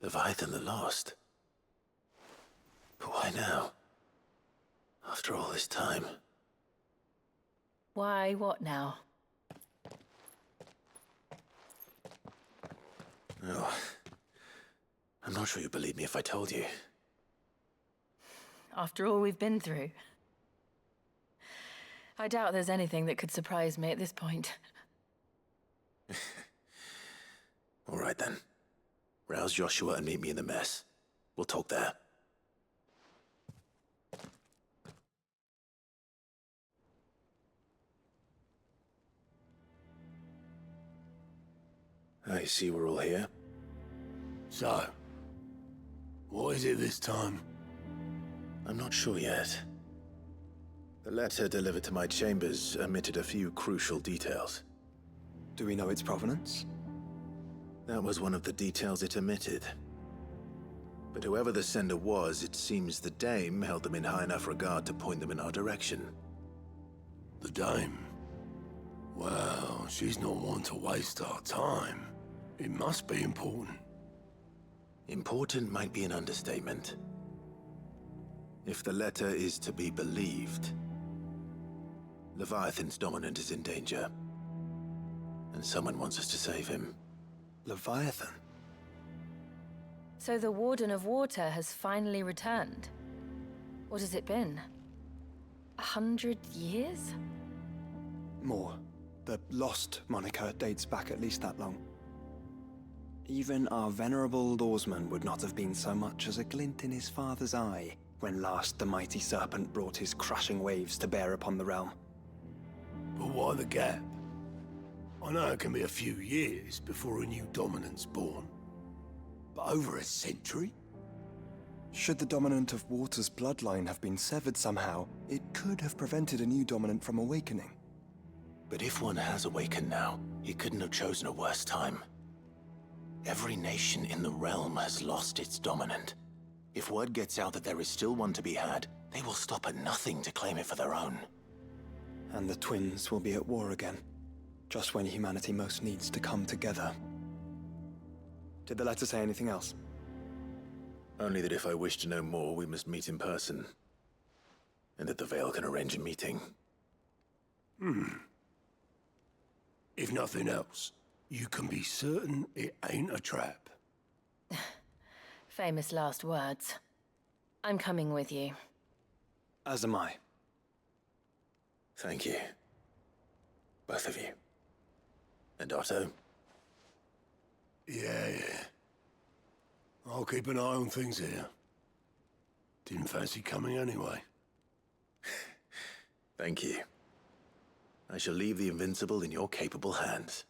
Leviathan the Lost. But why now? After all this time. Why, what now? Oh, I'm not sure you'd believe me if I told you. After all we've been through. I doubt there's anything that could surprise me at this point. All right then. Rouse Joshua and meet me in the mess. We'll talk there. I see we're all here. So, what is it this time? I'm not sure yet. The letter delivered to my chambers omitted a few crucial details. Do we know its provenance? That was one of the details it omitted. But whoever the sender was, it seems the dame held them in high enough regard to point them in our direction. The dame? Well, she's not one to waste our time. It must be important. Important might be an understatement. If the letter is to be believed, Leviathan's dominant is in danger. And someone wants us to save him. Leviathan? So the Warden of Water has finally returned. What has it been? 100 years? More. The Lost moniker dates back at least that long. Even our venerable lawsman would not have been so much as a glint in his father's eye when last the mighty serpent brought his crushing waves to bear upon the realm. But why the gap? I know it can be a few years before a new dominant's born. But over a century? Should the dominant of Water's bloodline have been severed somehow, it could have prevented a new dominant from awakening. But if one has awakened now, he couldn't have chosen a worse time. Every nation in the realm has lost its dominant. If word gets out that there is still one to be had, they will stop at nothing to claim it for their own. And the twins will be at war again, just when humanity most needs to come together. Did the letter say anything else? Only that if I wish to know more, we must meet in person. And that the Veil can arrange a meeting. If nothing else, you can be certain it ain't a trap. Famous last words. I'm coming with you. As am I. Thank you. Both of you. And Otto? Yeah. I'll keep an eye on things here. Didn't fancy coming anyway. Thank you. I shall leave the Invincible in your capable hands.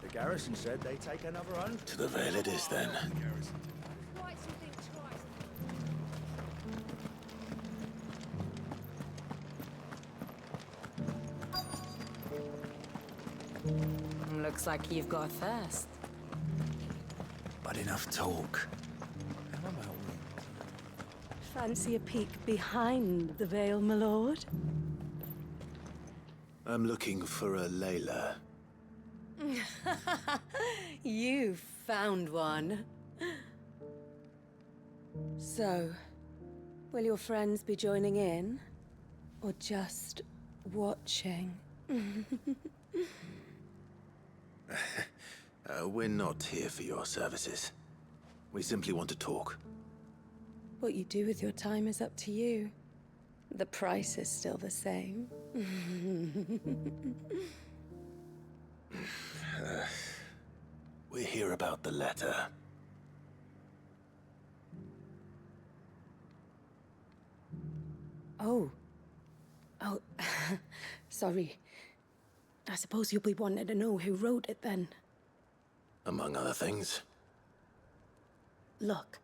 The garrison said they take another oath. To the Veil it is, then. Looks like you've got a thirst. But enough talk. Fancy a peek behind the veil, my lord? I'm looking for a Layla. You found one. So, will your friends be joining in? Or just watching? We're not here for your services. We simply want to talk. What you do with your time is up to you. The price is still the same. We're here about the letter. Oh. Oh, sorry. I suppose you'll be wanting to know who wrote it then. Among other things. Look,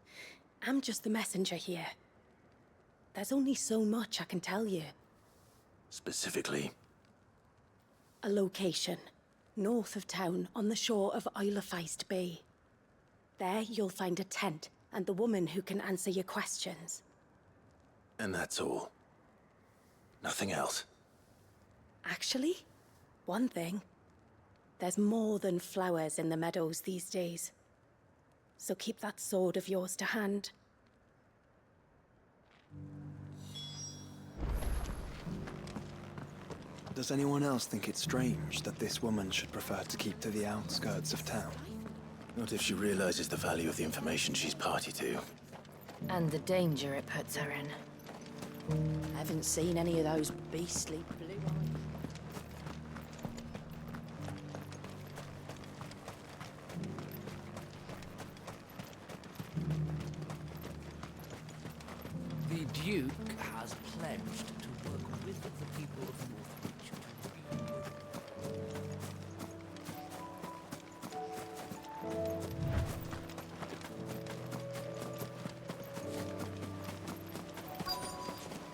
I'm just the messenger here. There's only so much I can tell you. Specifically. A location, north of town, on the shore of Isle of Feist Bay. There you'll find a tent and the woman who can answer your questions. And that's all. Nothing else. Actually, one thing. There's more than flowers in the meadows these days. So keep that sword of yours to hand. Does anyone else think it's strange that this woman should prefer to keep to the outskirts of town? Not if she realizes the value of the information she's party to. And the danger it puts her in. I haven't seen any of those beastly blue eyes. The Duke has pledged to work with the people of Northwich to rebuild.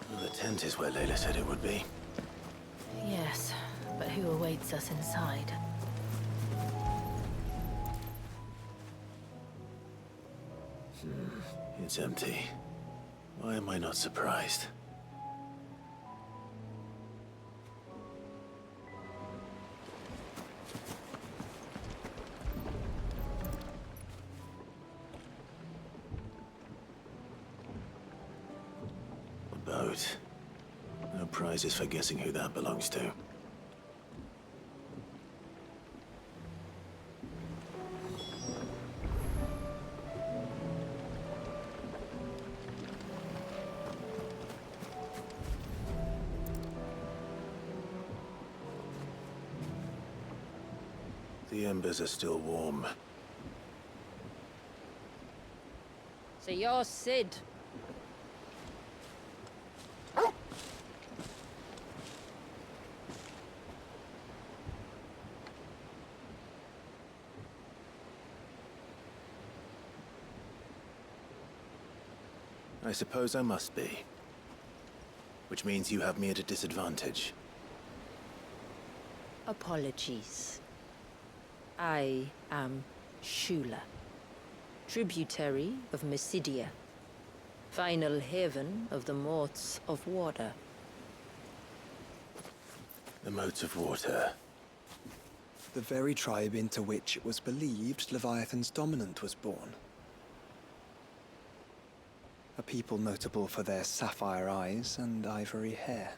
Well, the tent is where Layla said it would be. Yes, but who awaits us inside? It's empty. Why am I not surprised? A boat. No prizes for guessing who that belongs to. The embers are still warm. So you're Sid. I suppose I must be. Which means you have me at a disadvantage. Apologies. I am Shula, tributary of Mysidia, final haven of the Moats of Water. The moats of water. The very tribe into which it was believed Leviathan's dominant was born. A people notable for their sapphire eyes and ivory hair.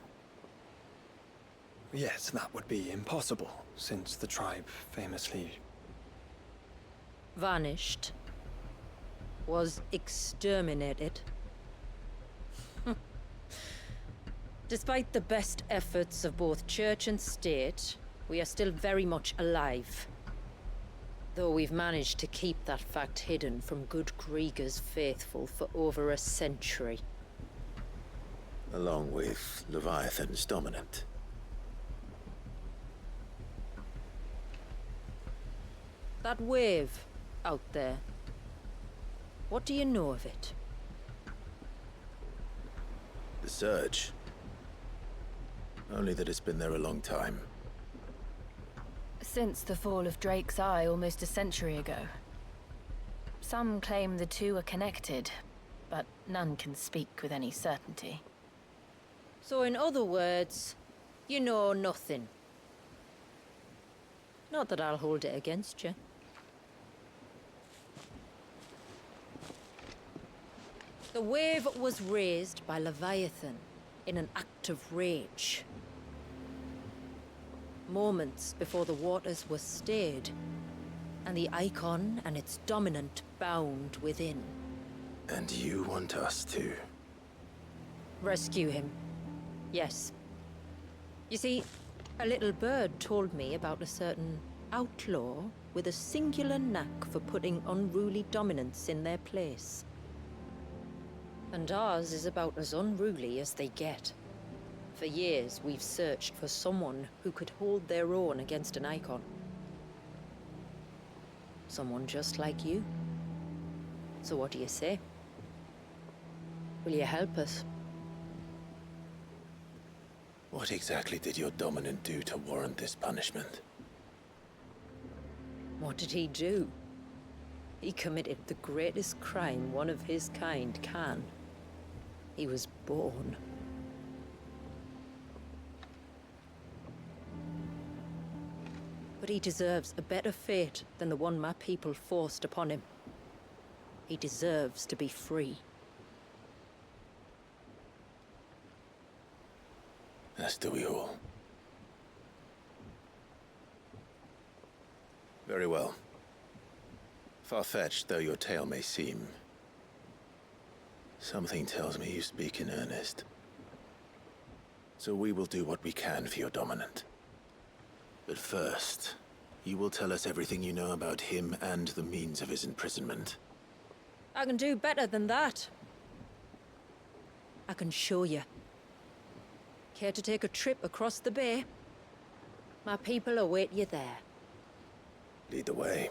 Yet that would be impossible, since the tribe famously... Vanished. Was exterminated. Despite the best efforts of both church and state, we are still very much alive. Though we've managed to keep that fact hidden from good Grieger's faithful for over a century. Along with Leviathan's dominant. That wave out there. What do you know of it? The surge. Only that it's been there a long time. Since the fall of Drake's Eye almost a century ago. Some claim the two are connected, but none can speak with any certainty. So in other words, you know nothing. Not that I'll hold it against you. The wave was raised by Leviathan in an act of rage. Moments before the waters were stayed, and the icon and its dominant bound within. And you want us to? Rescue him. Yes. You see, a little bird told me about a certain outlaw with a singular knack for putting unruly dominants in their place. And ours is about as unruly as they get. For years, we've searched for someone who could hold their own against an icon. Someone just like you. So what do you say? Will you help us? What exactly did your dominant do to warrant this punishment? What did he do? He committed the greatest crime one of his kind can. He was born. But he deserves a better fate than the one my people forced upon him. He deserves to be free. As do we all. Very well. Far-fetched though your tale may seem, something tells me you speak in earnest. So we will do what we can for your dominant. But first, you will tell us everything you know about him and the means of his imprisonment. I can do better than that. I can show you. Care to take a trip across the bay? My people await you there. Lead the way.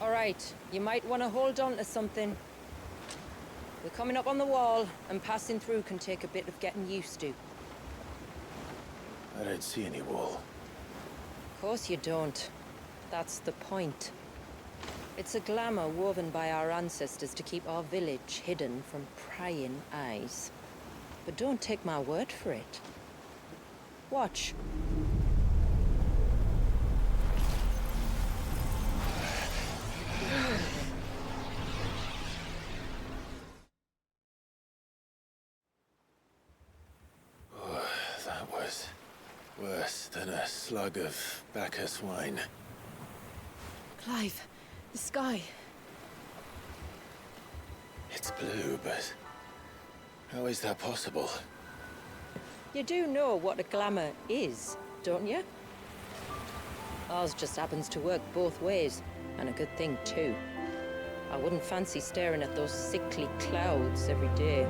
All right, you might want to hold on to something. We're coming up on the wall, and passing through can take a bit of getting used to. I don't see any wall. Of course you don't. That's the point. It's a glamour woven by our ancestors to keep our village hidden from prying eyes. But don't take my word for it. Watch. That was worse than a slug of Bacchus wine. Clive, the sky. It's blue, but how is that possible? You do know what a glamour is, don't you? Ours just happens to work both ways, and a good thing too. I wouldn't fancy staring at those sickly clouds every day.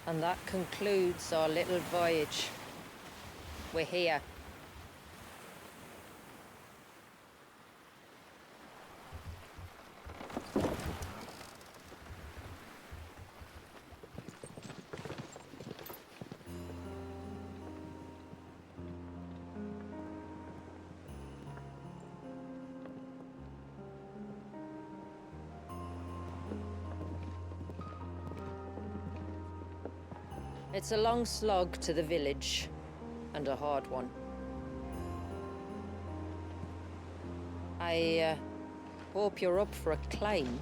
And that concludes our little voyage. We're here. It's a long slog to the village, and a hard one. I hope you're up for a climb.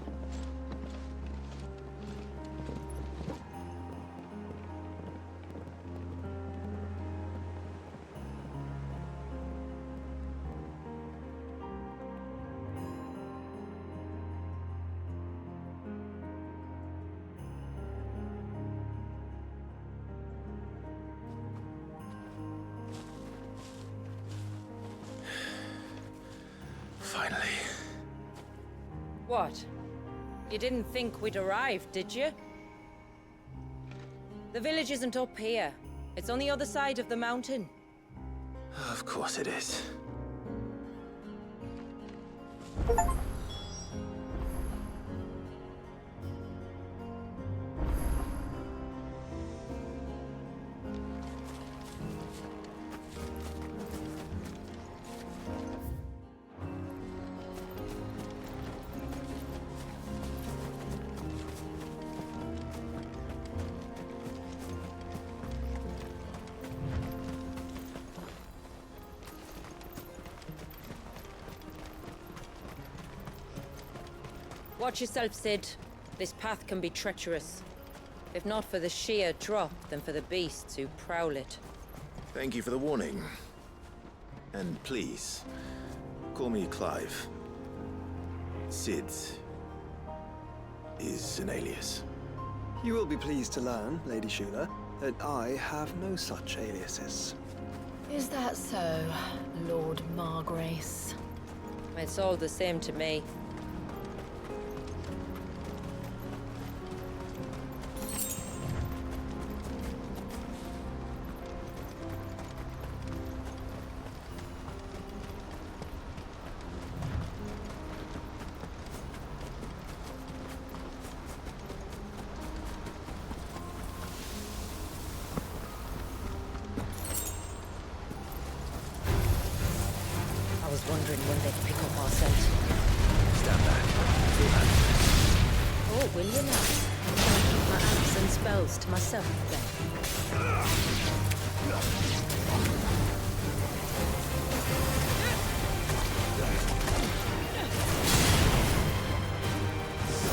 Finally. What? You didn't think we'd arrived, did you? The village isn't up here. It's on the other side of the mountain. Of course it is. Watch yourself, Sid. This path can be treacherous. If not for the sheer drop, then for the beasts who prowl it. Thank you for the warning. And please, call me Clive. Sid is an alias. You will be pleased to learn, Lady Shula, that I have no such aliases. Is that so, Lord Margrace? It's all the same to me. I was wondering when they'd pick up our scent. Stand back. Full hand. Oh, will you now? I'll keep my amps and spells to myself then.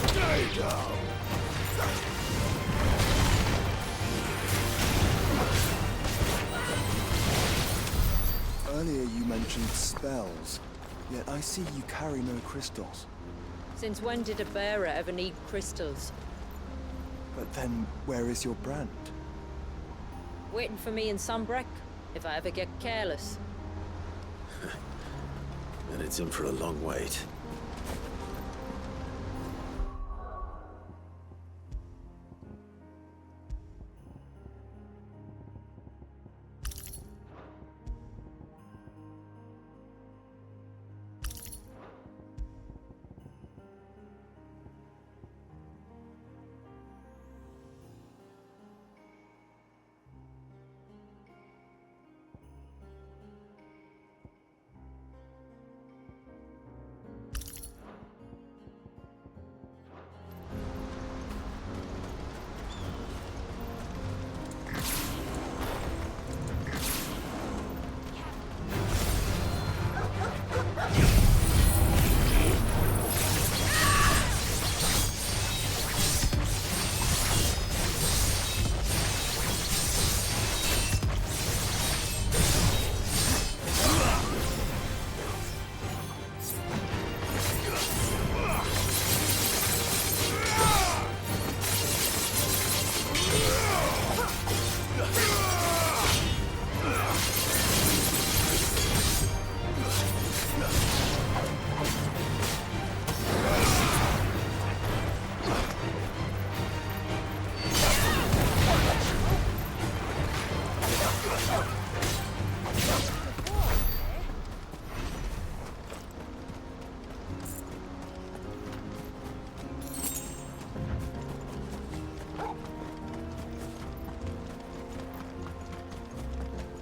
Stay down! Earlier you mentioned spells, yet I see you carry no crystals. Since when did a bearer ever need crystals? But then, where is your brand? Waiting for me in Sunbreck, if I ever get careless. And it's in for a long wait.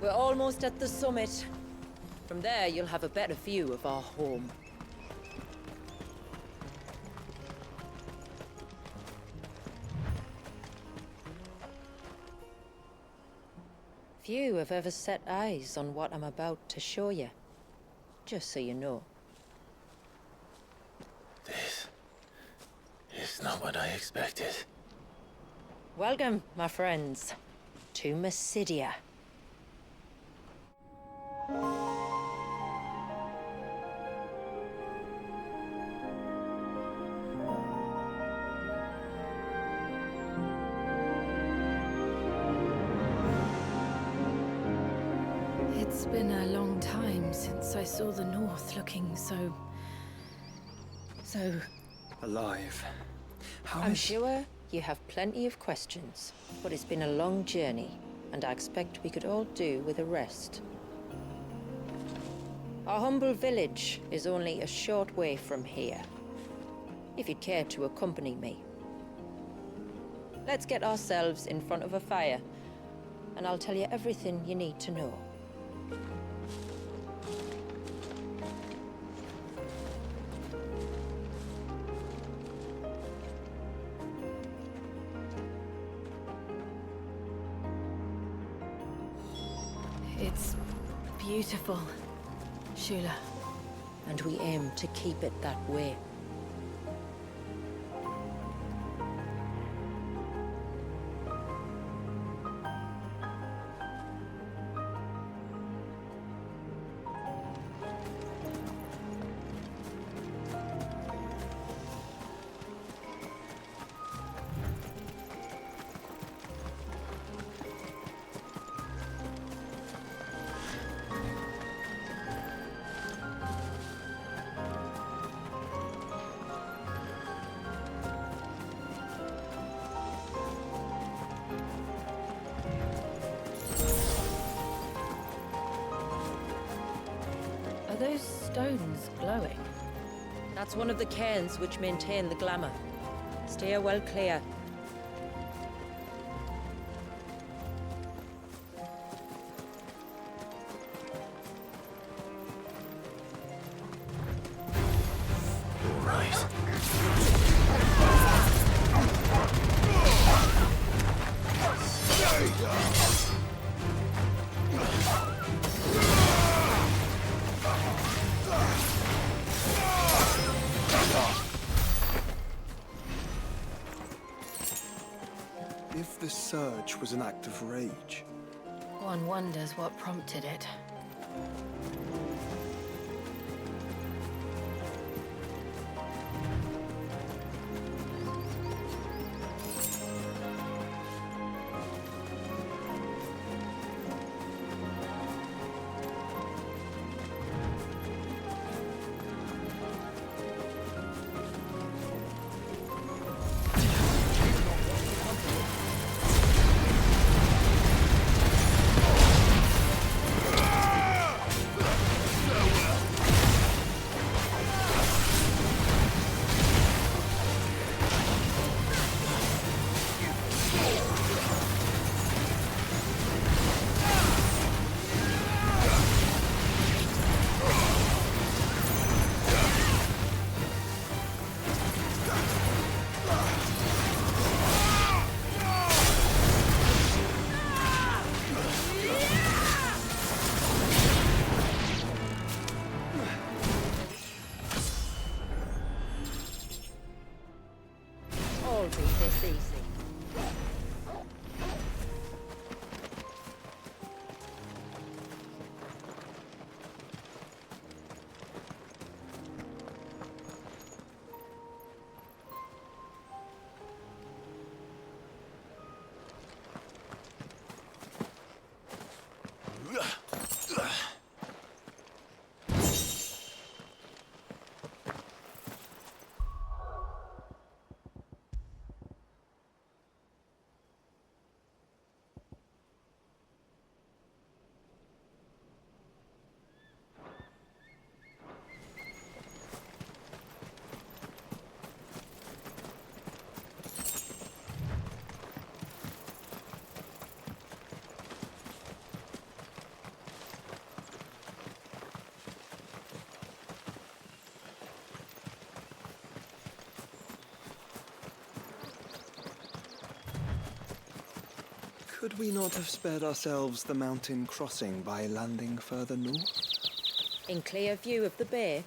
We're almost at the summit. From there, you'll have a better view of our home. Few have ever set eyes on what I'm about to show you. Just so you know. This is not what I expected. Welcome, my friends, to Mysidia. It's been a long time since I saw the North looking so... Alive. I'm sure you have plenty of questions, but it's been a long journey, and I expect we could all do with a rest. Our humble village is only a short way from here, if you'd care to accompany me. Let's get ourselves in front of a fire, and I'll tell you everything you need to know. It's beautiful, Shula. And we aim to keep it that way. Are those stones glowing? That's one of the cairns which maintain the glamour. Steer well clear. If the surge was an act of rage, One wonders what prompted it. All be this easy. could we not have spared ourselves the mountain crossing by landing further north? In clear view of the bay?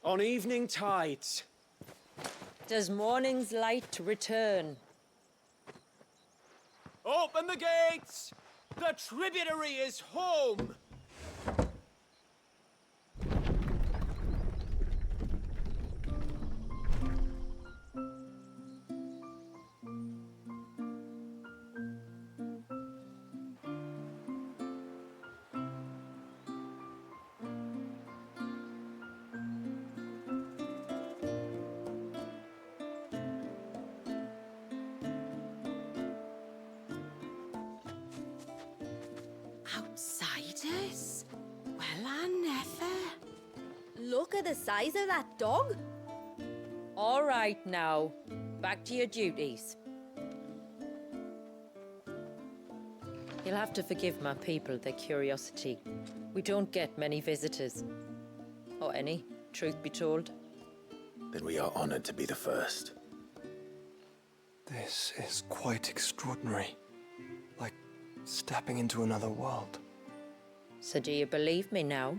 On evening tides. Does morning's light return? Open the gates! The tributary is home! Outsiders? Well, I never. Look at the size of that dog. All right now, back to your duties. You'll have to forgive my people their curiosity. We don't get many visitors. Or any, truth be told. Then we are honored to be the first. This is quite extraordinary. Like stepping into another world. So do you believe me now?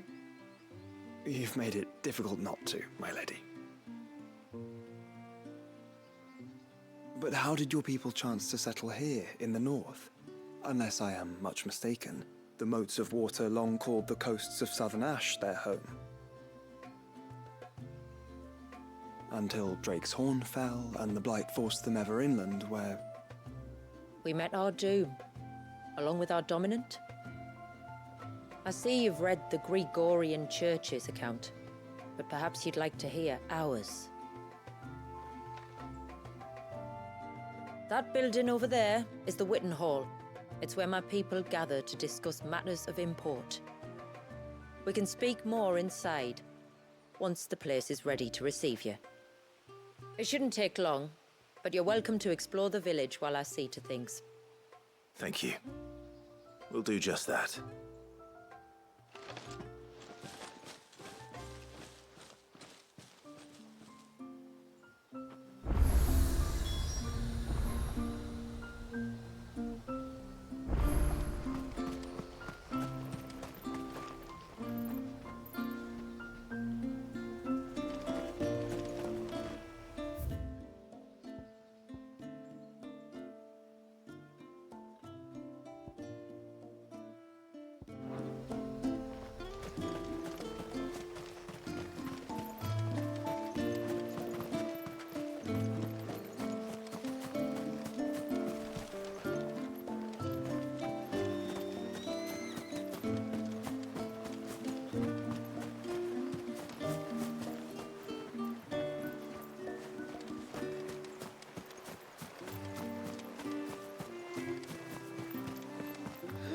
You've made it difficult not to, my lady. But how did your people chance to settle here in the north? Unless I am much mistaken, the moats of water long called the coasts of southern Ash their home. Until Drake's Horn fell and the Blight forced them ever inland, where... We met our doom, along with our dominant. I see you've read the Gregorian Church's account, but perhaps you'd like to hear ours. That building over there is the Witten Hall. It's where my people gather to discuss matters of import. We can speak more inside, once the place is ready to receive you. It shouldn't take long, but you're welcome to explore the village while I see to things. Thank you. We'll do just that.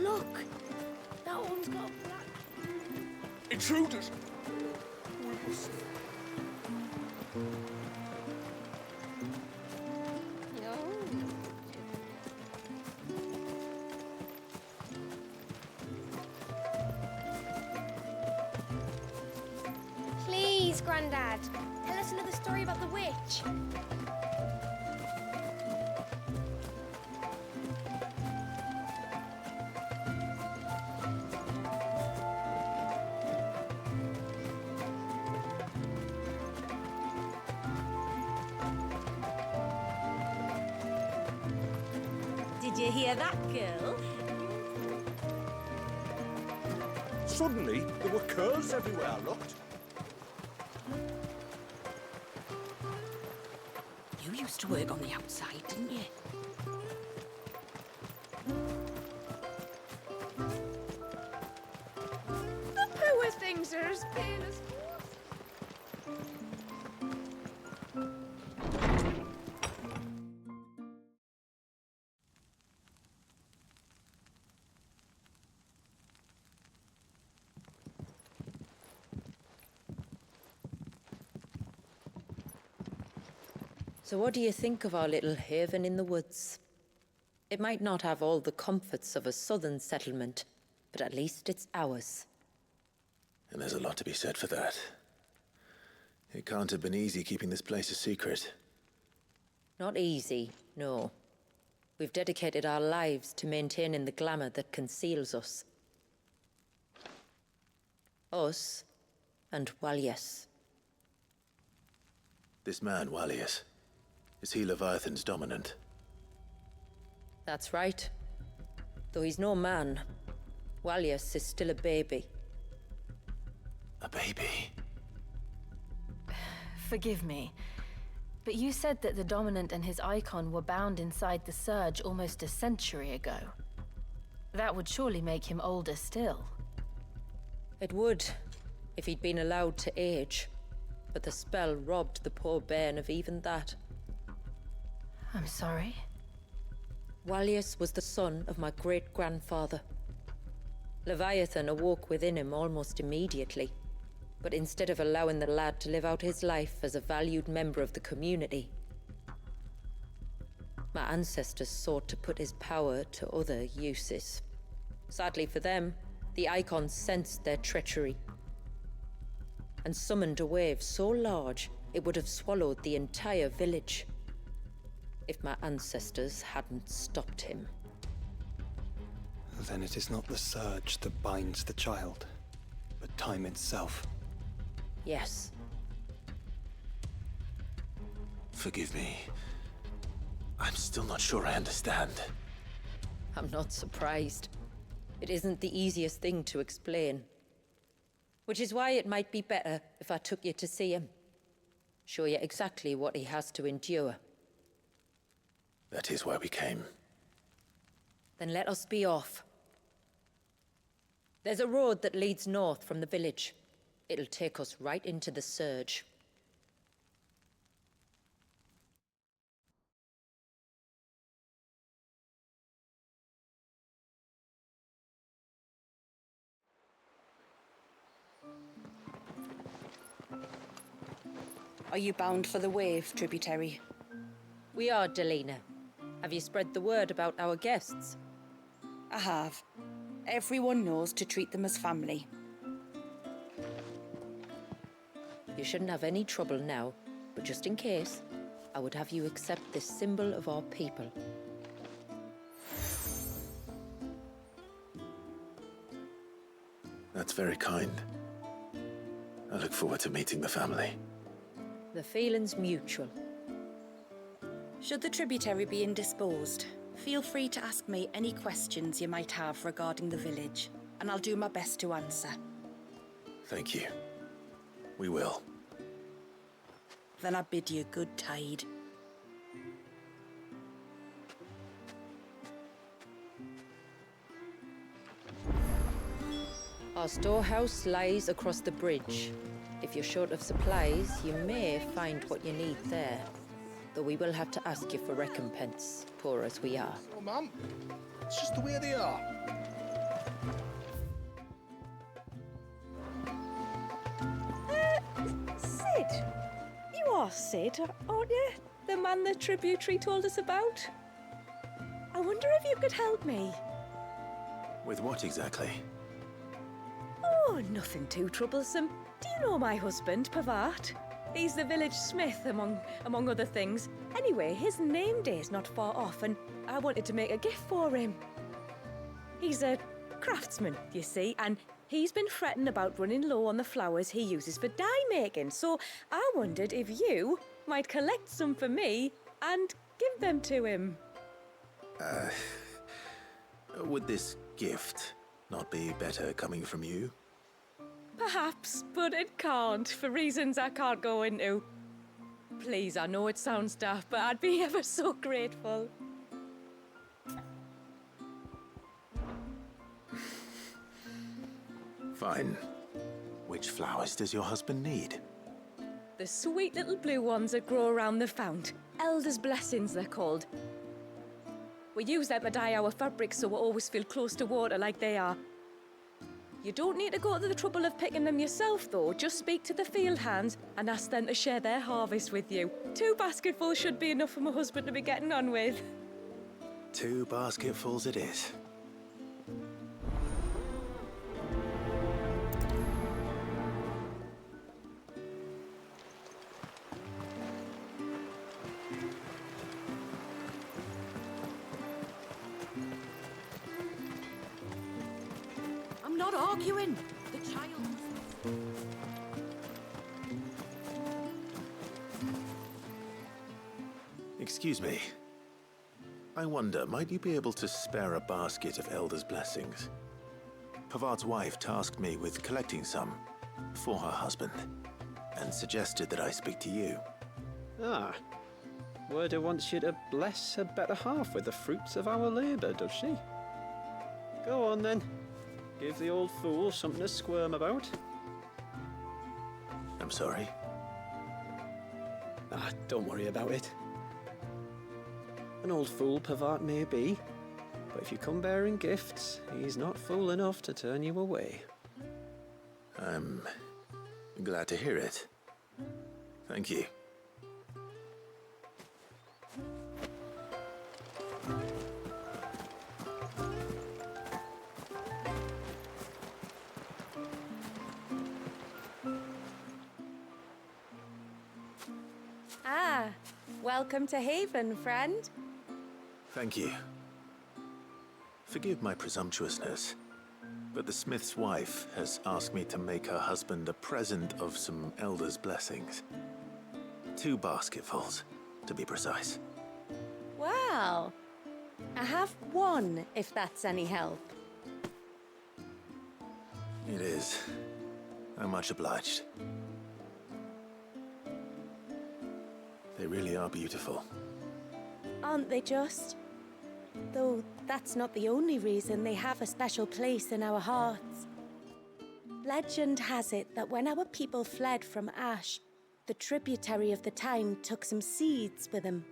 Look! That one's got a black... Intruders! Please, Grandad, tell us another story about the witch. Did you hear that, girl? Suddenly, there were curls everywhere I looked. You used to work on the outside, didn't you? The poor things are as pale as... So what do you think of our little haven in the woods? It might not have all the comforts of a southern settlement, but at least it's ours. And there's a lot to be said for that. It can't have been easy keeping this place a secret. Not easy, no. We've dedicated our lives to maintaining the glamour that conceals us. Us and Walyas. This man, Walyas, is he Leviathan's dominant? That's right. Though he's no man, Walyas is still a baby. A baby? Forgive me, but you said that the Dominant and his icon were bound inside the Surge almost a century ago. That would surely make him older still. It would, if he'd been allowed to age. But the spell robbed the poor bairn of even that. I'm sorry? Walyas was the son of my great-grandfather. Leviathan awoke within him almost immediately. But instead of allowing the lad to live out his life as a valued member of the community, my ancestors sought to put his power to other uses. Sadly for them, the icons sensed their treachery and summoned a wave so large it would have swallowed the entire village if my ancestors hadn't stopped him. Then it is not the surge that binds the child, but time itself. Yes. Forgive me. I'm still not sure I understand. I'm not surprised. It isn't the easiest thing to explain. Which is why it might be better if I took you to see him. Show you exactly what he has to endure. That is why we came. Then let us be off. There's a road that leads north from the village. It'll take us right into the Surge. Are you bound for the Wave, tributary? We are, Delina. Have you spread the word about our guests? I have. Everyone knows to treat them as family. You shouldn't have any trouble now, but just in case, I would have you accept this symbol of our people. That's very kind. I look forward to meeting the family. The feeling's mutual. Should the tributary be indisposed, feel free to ask me any questions you might have regarding the village, and I'll do my best to answer. Thank you. We will. Then I bid you good tide. Our storehouse lies across the bridge. If you're short of supplies, you may find what you need there. Though we will have to ask you for recompense, poor as we are. Oh, Mum. It's just the way they are. Sid! You are Sid, aren't you? The man the tributary told us about? I wonder if you could help me. With what exactly? Oh, nothing too troublesome. Do you know my husband, Pavat? He's the village smith, among other things. Anyway, his name day's not far off, and I wanted to make a gift for him. He's a craftsman, you see, and he's been fretting about running low on the flowers he uses for dye making, so I wondered if you might collect some for me and give them to him. Would this gift not be better coming from you? Perhaps, but it can't, for reasons I can't go into. Please, I know it sounds daft, but I'd be ever so grateful. Fine. Which flowers does your husband need? The sweet little blue ones that grow around the fount. Elder's blessings, they're called. We use them to dye our fabrics so we always feel close to water like they are. You don't need to go to the trouble of picking them yourself, though. Just speak to the field hands and ask them to share their harvest with you. 2 basketfuls should be enough for my husband to be getting on with. 2 basketfuls it is. I'm not arguing. The child... Excuse me. I wonder, might you be able to spare a basket of Elder's blessings? Pavart's wife tasked me with collecting some for her husband, and suggested that I speak to you. Ah. Werda wants you to bless her better half with the fruits of our labour, does she? Go on then. Give the old fool something to squirm about. I'm sorry. Ah, don't worry about it. An old fool Pavart may be, but if you come bearing gifts, he's not fool enough to turn you away. I'm glad to hear it. Thank you. Ah, welcome to Haven, friend. Thank you. Forgive my presumptuousness, but the smith's wife has asked me to make her husband a present of some Elder's blessings. 2 basketfuls, to be precise. Well, I have 1, if that's any help. It is. I'm much obliged. They really are beautiful. Aren't they just? Though that's not the only reason they have a special place in our hearts. Legend has it that when our people fled from Ash, the tributary of the time took some seeds with them.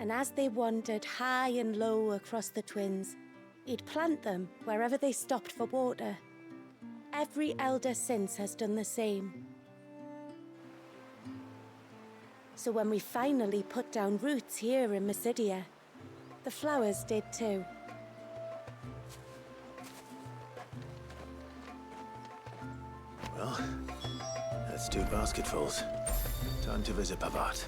And as they wandered high and low across the Twins, he'd plant them wherever they stopped for water. Every elder since has done the same. So when we finally put down roots here in Mysidia, the flowers did too. Well, that's 2 basketfuls. Time to visit Pavart.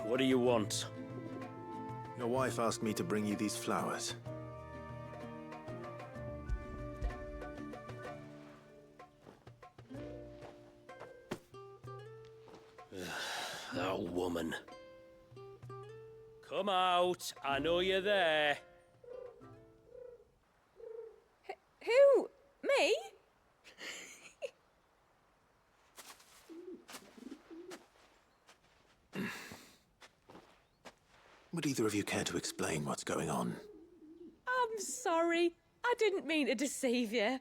What do you want? Your wife asked me to bring you these flowers. That woman. Come out. I know you're there. Who? Me? Would either of you care to explain what's going on? I'm sorry. I didn't mean to deceive you.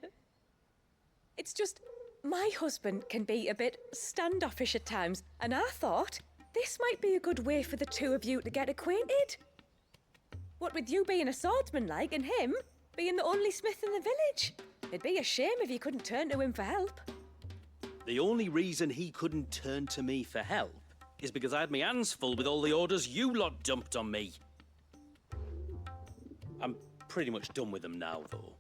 It's just, my husband can be a bit standoffish at times, and I thought this might be a good way for the 2 of you to get acquainted. What with you being a swordsman like, and him being the only smith in the village. It'd be a shame if you couldn't turn to him for help. The only reason he couldn't turn to me for help is because I had my hands full with all the orders you lot dumped on me. I'm pretty much done with them now, though.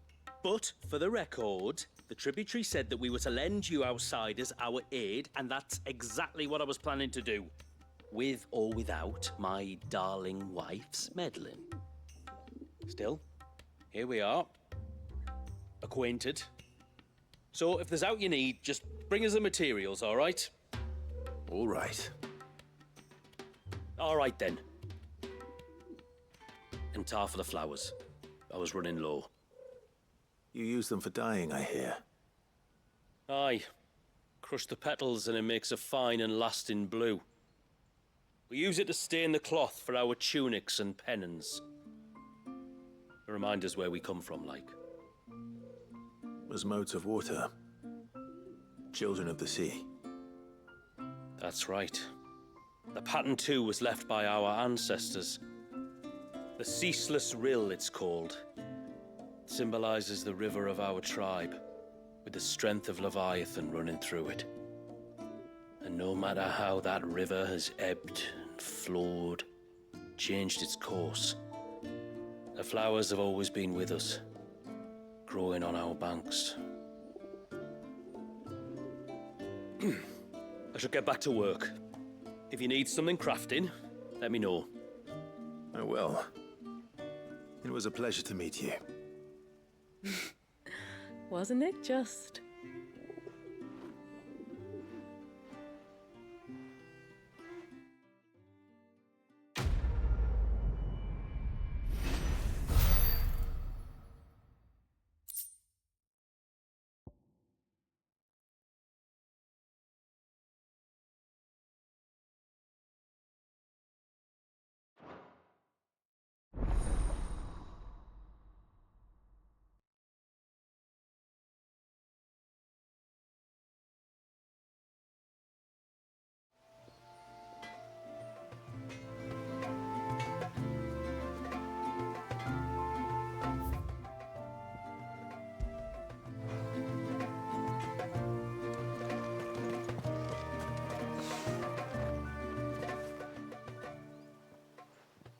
But, for the record, the tributary said that we were to lend you outsiders our aid, and that's exactly what I was planning to do. With or without my darling wife's meddling. Still, here we are. Acquainted. So, if there's out you need, just bring us the materials, all right? All right. All right, then. And tar for the flowers. I was running low. You use them for dyeing, I hear. Aye. Crush the petals and it makes a fine and lasting blue. We use it to stain the cloth for our tunics and pennons. To remind us where we come from, like. As modes of water. Children of the sea. That's right. The pattern too was left by our ancestors. The Ceaseless Rill, it's called. It symbolizes the river of our tribe, with the strength of Leviathan running through it. And no matter how that river has ebbed and flowed, changed its course, the flowers have always been with us, growing on our banks. I should get back to work. If you need something crafting, let me know. I will. It was a pleasure to meet you. Wasn't it just?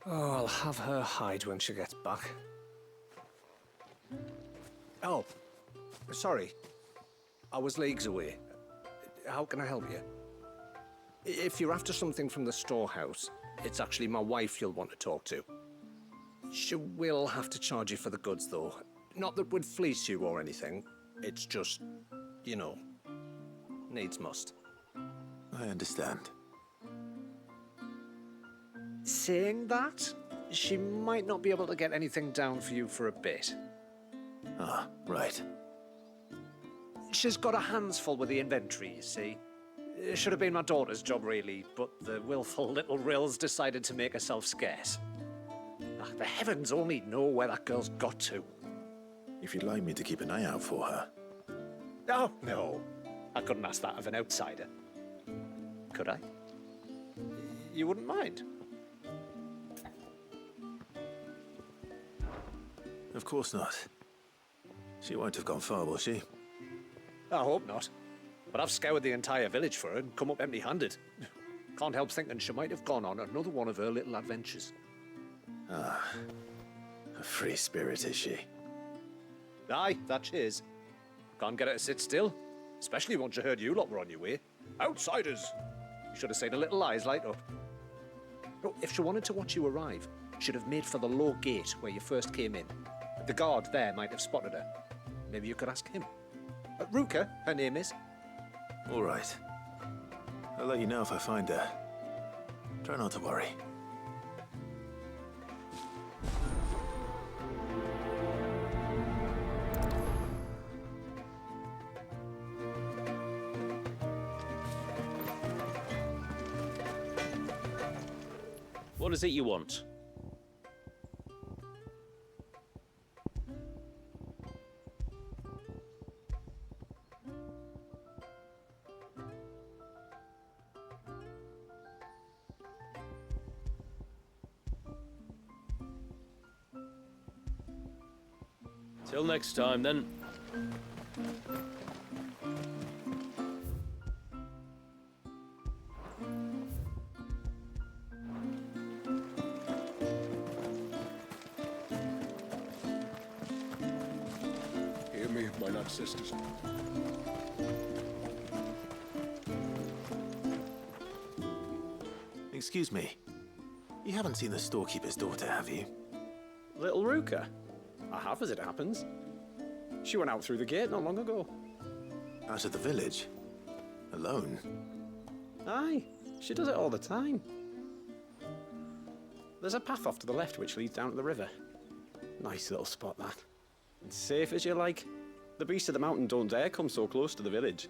Oh, I'll have her hide when she gets back. Oh, sorry. I was leagues away. How can I help you? If you're after something from the storehouse, it's actually my wife you'll want to talk to. She will have to charge you for the goods, though. Not that we'd fleece you or anything. It's just, you know, needs must. I understand. Saying that, she might not be able to get anything down for you for a bit. Ah, right. She's got her hands full with the inventory, you see. It should have been my daughter's job, really, but the willful little Rills decided to make herself scarce. Ah, the heavens only know where that girl's got to. If you'd like me to keep an eye out for her. Oh, no. I couldn't ask that of an outsider. Could I? You wouldn't mind? Of course not. She won't have gone far, will she? I hope not. But I've scoured the entire village for her and come up empty-handed. Can't help thinking she might have gone on another one of her little adventures. Ah, a free spirit, is she? Aye, that she is. Can't get her to sit still, especially once you heard you lot were on your way. Outsiders! You should have seen her little eyes light up. Oh, if she wanted to watch you arrive, she'd have made for the low gate where you first came in. The guard there might have spotted her. Maybe you could ask him. Ruka, her name is. All right. I'll let you know if I find her. Try not to worry. What is it you want? Till next time, then. Hear me, my lad sisters. Excuse me. You haven't seen the storekeeper's daughter, have you? Little Ruka? I have, as it happens. She went out through the gate not long ago. Out of the village? Alone? Aye, she does it all the time. There's a path off to the left which leads down to the river. Nice little spot, that. And safe as you like. The beasts of the mountain don't dare come so close to the village.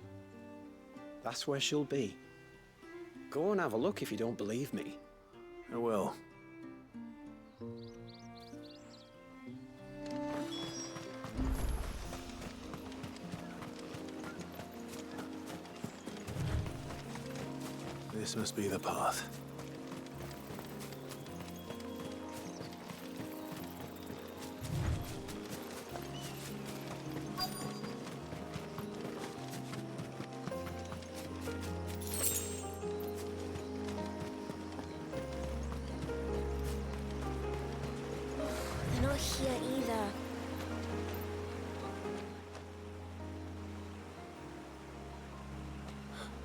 That's where she'll be. Go and have a look if you don't believe me. I will. This must be the path. They're not here either.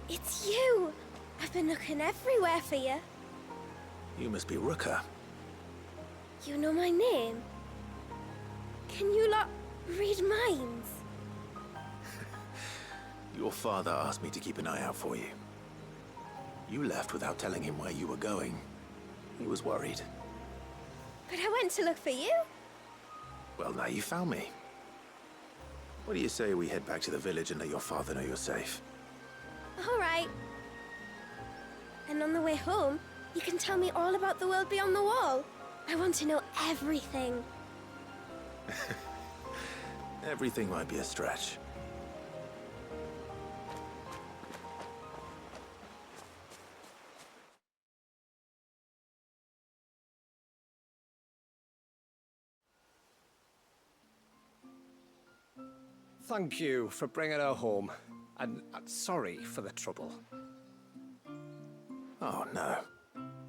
It's you! I've been looking everywhere for you. You must be Ruka. You know my name? Can you lot read minds? Your father asked me to keep an eye out for you. You left without telling him where you were going. He was worried. But I went to look for you. Well, now you found me. What do you say we head back to the village and let your father know you're safe? All right. And on the way home, you can tell me all about the world beyond the wall. I want to know everything. Everything might be a stretch. Thank you for bringing her home. And sorry for the trouble. Oh, no.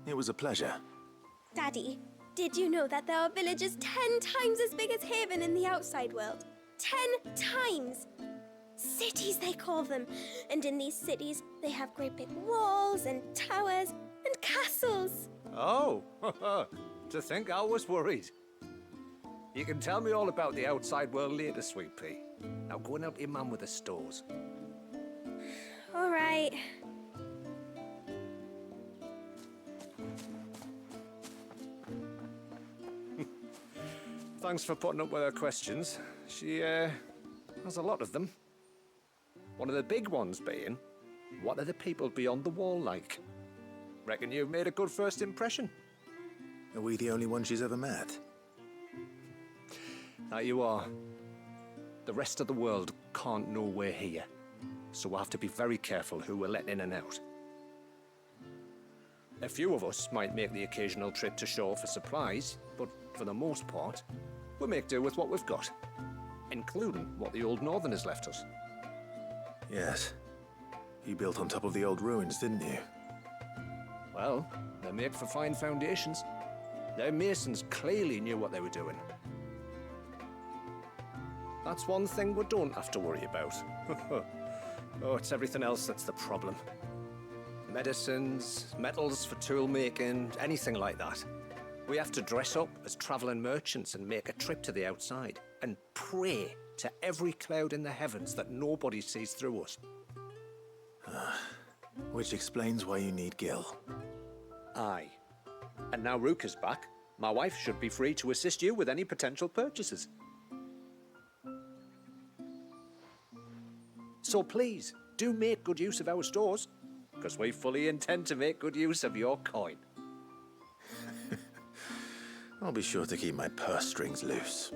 It was a pleasure. Daddy, did you know that there are villages 10 times as big as Haven in the outside world? 10 times! Cities, they call them. And in these cities, they have great big walls and towers and castles. Oh, to think I was worried. You can tell me all about the outside world later, Sweet Pea. Now go and help your mum with the stores. All right. Thanks for putting up with her questions. She, has a lot of them. One of the big ones being, what are the people beyond the wall like? Reckon you've made a good first impression. Are we the only one she's ever met? Now you are. The rest of the world can't know we're here, so we'll have to be very careful who we're letting in and out. A few of us might make the occasional trip to shore for supplies, but for the most part, we'll make do with what we've got, including what the old Northerners left us. Yes. You built on top of the old ruins, didn't you? Well, they make for fine foundations. Their masons clearly knew what they were doing. That's one thing we don't have to worry about. Oh, it's everything else that's the problem. Medicines, metals for tool making, anything like that. We have to dress up as traveling merchants and make a trip to the outside and pray to every cloud in the heavens that nobody sees through us. Which explains why you need Gil. Aye. And now Ruka's back, my wife should be free to assist you with any potential purchases. So please, do make good use of our stores, because we fully intend to make good use of your coin. I'll be sure to keep my purse strings loose.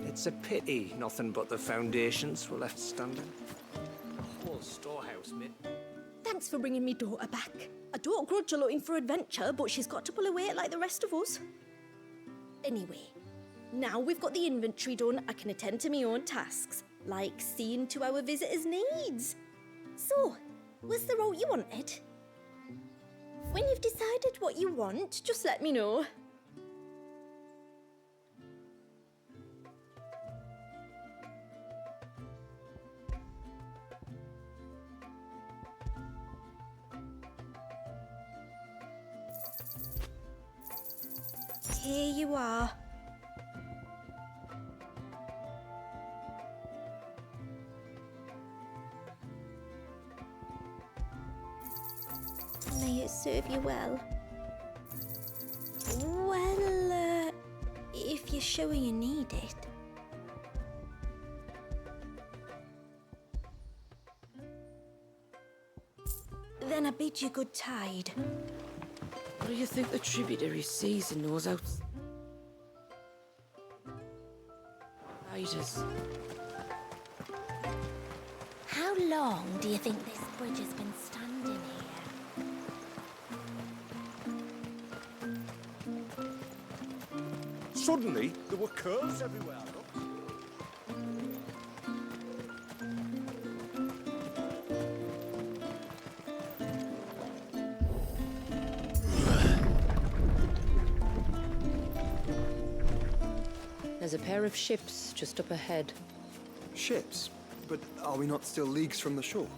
It's a pity nothing but the foundations were left standing. The whole storehouse, mate. Thanks for bringing me daughter back. I don't grudge her looking for adventure, but she's got to pull her weight like the rest of us. Anyway, now we've got the inventory done, I can attend to my own tasks, like seeing to our visitors' needs. So, what's the route you wanted? When you've decided what you want, just let me know. Here you are. May it serve you well. Well, if you're sure you need it. Then I bid you good tide. What do you think the tributary sees and knows outsiders? How long do you think this bridge has been standing here? Suddenly, there were curves everywhere. There's a pair of ships just up ahead. Ships? But are we not still leagues from the shore?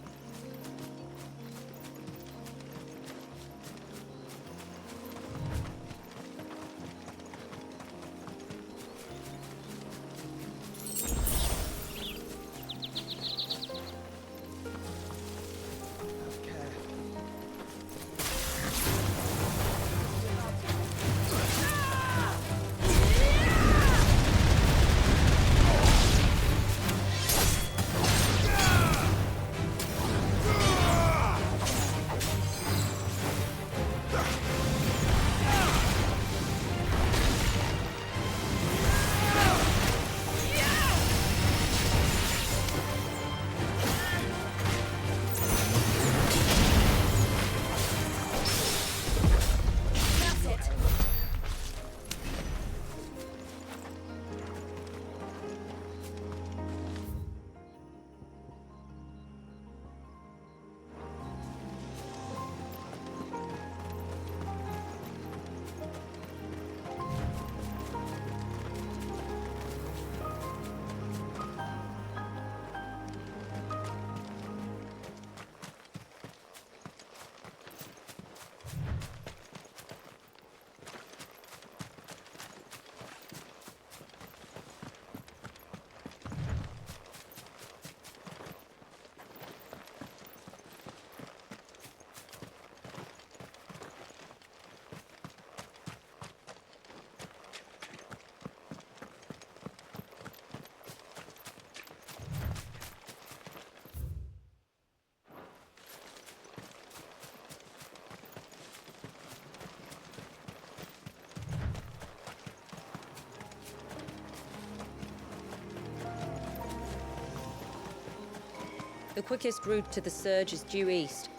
The quickest route to the surge is due east,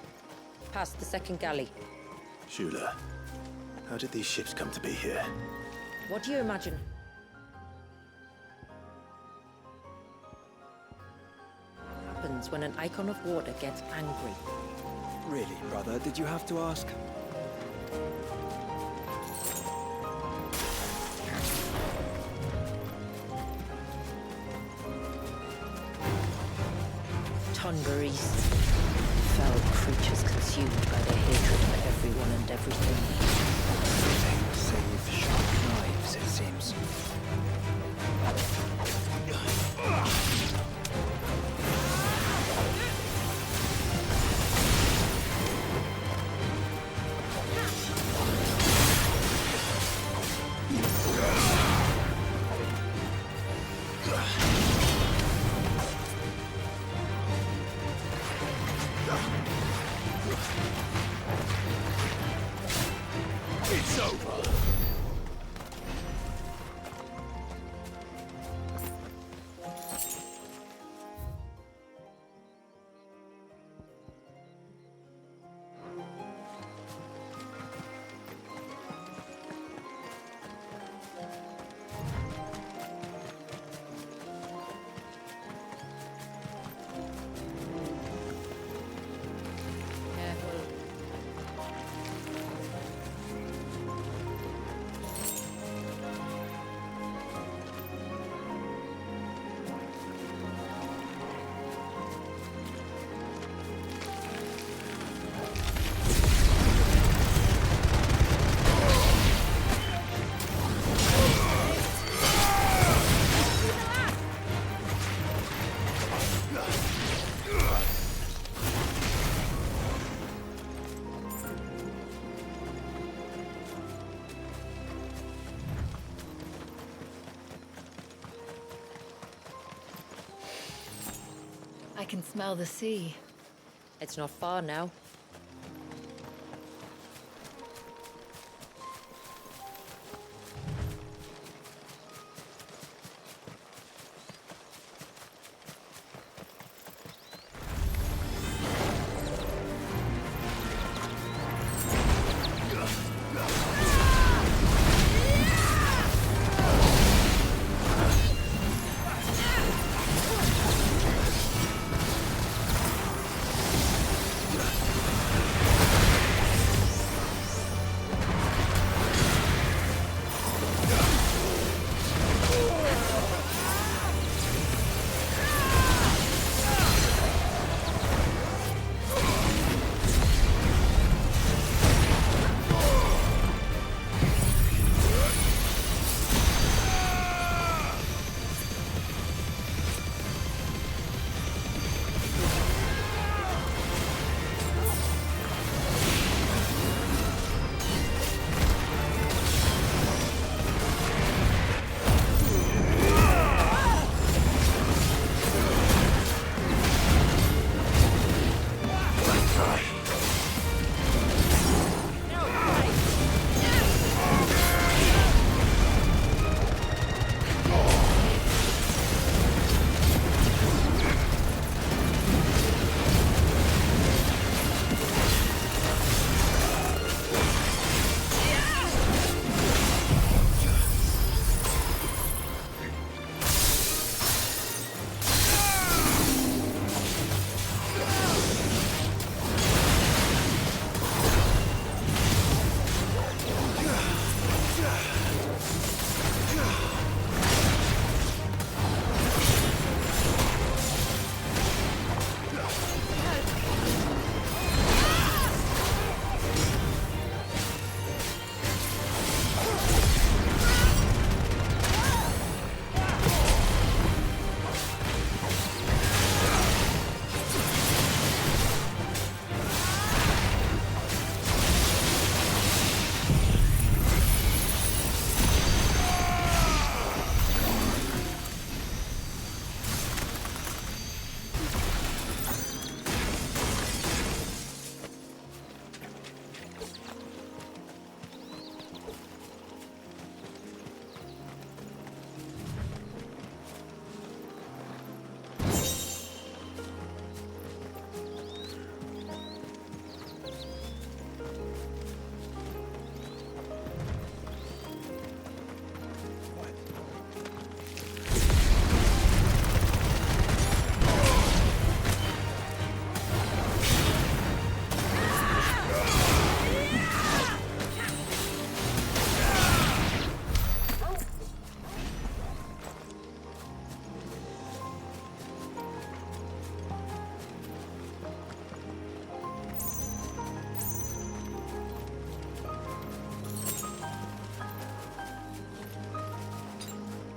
past the second galley. Shula, how did these ships come to be here? What do you imagine? What happens when an icon of water gets angry? Really, brother, did you have to ask? Tunburies. Fell creatures consumed by their hatred for everyone and everything. Everything save sharp knives, it seems. It's over. can smell the sea. It's not far now.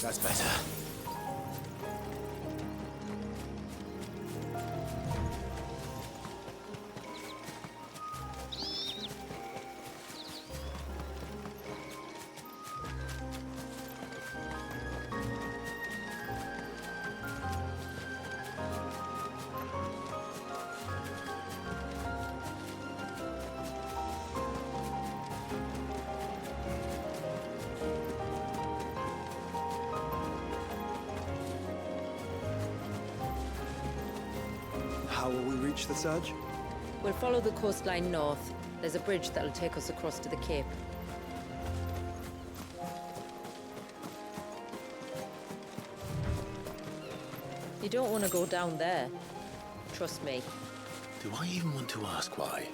That's better. How will we reach the surge? We'll follow the coastline north. There's a bridge that'll take us across to the cape. You don't want to go down there. Trust me. Do I even want to ask why?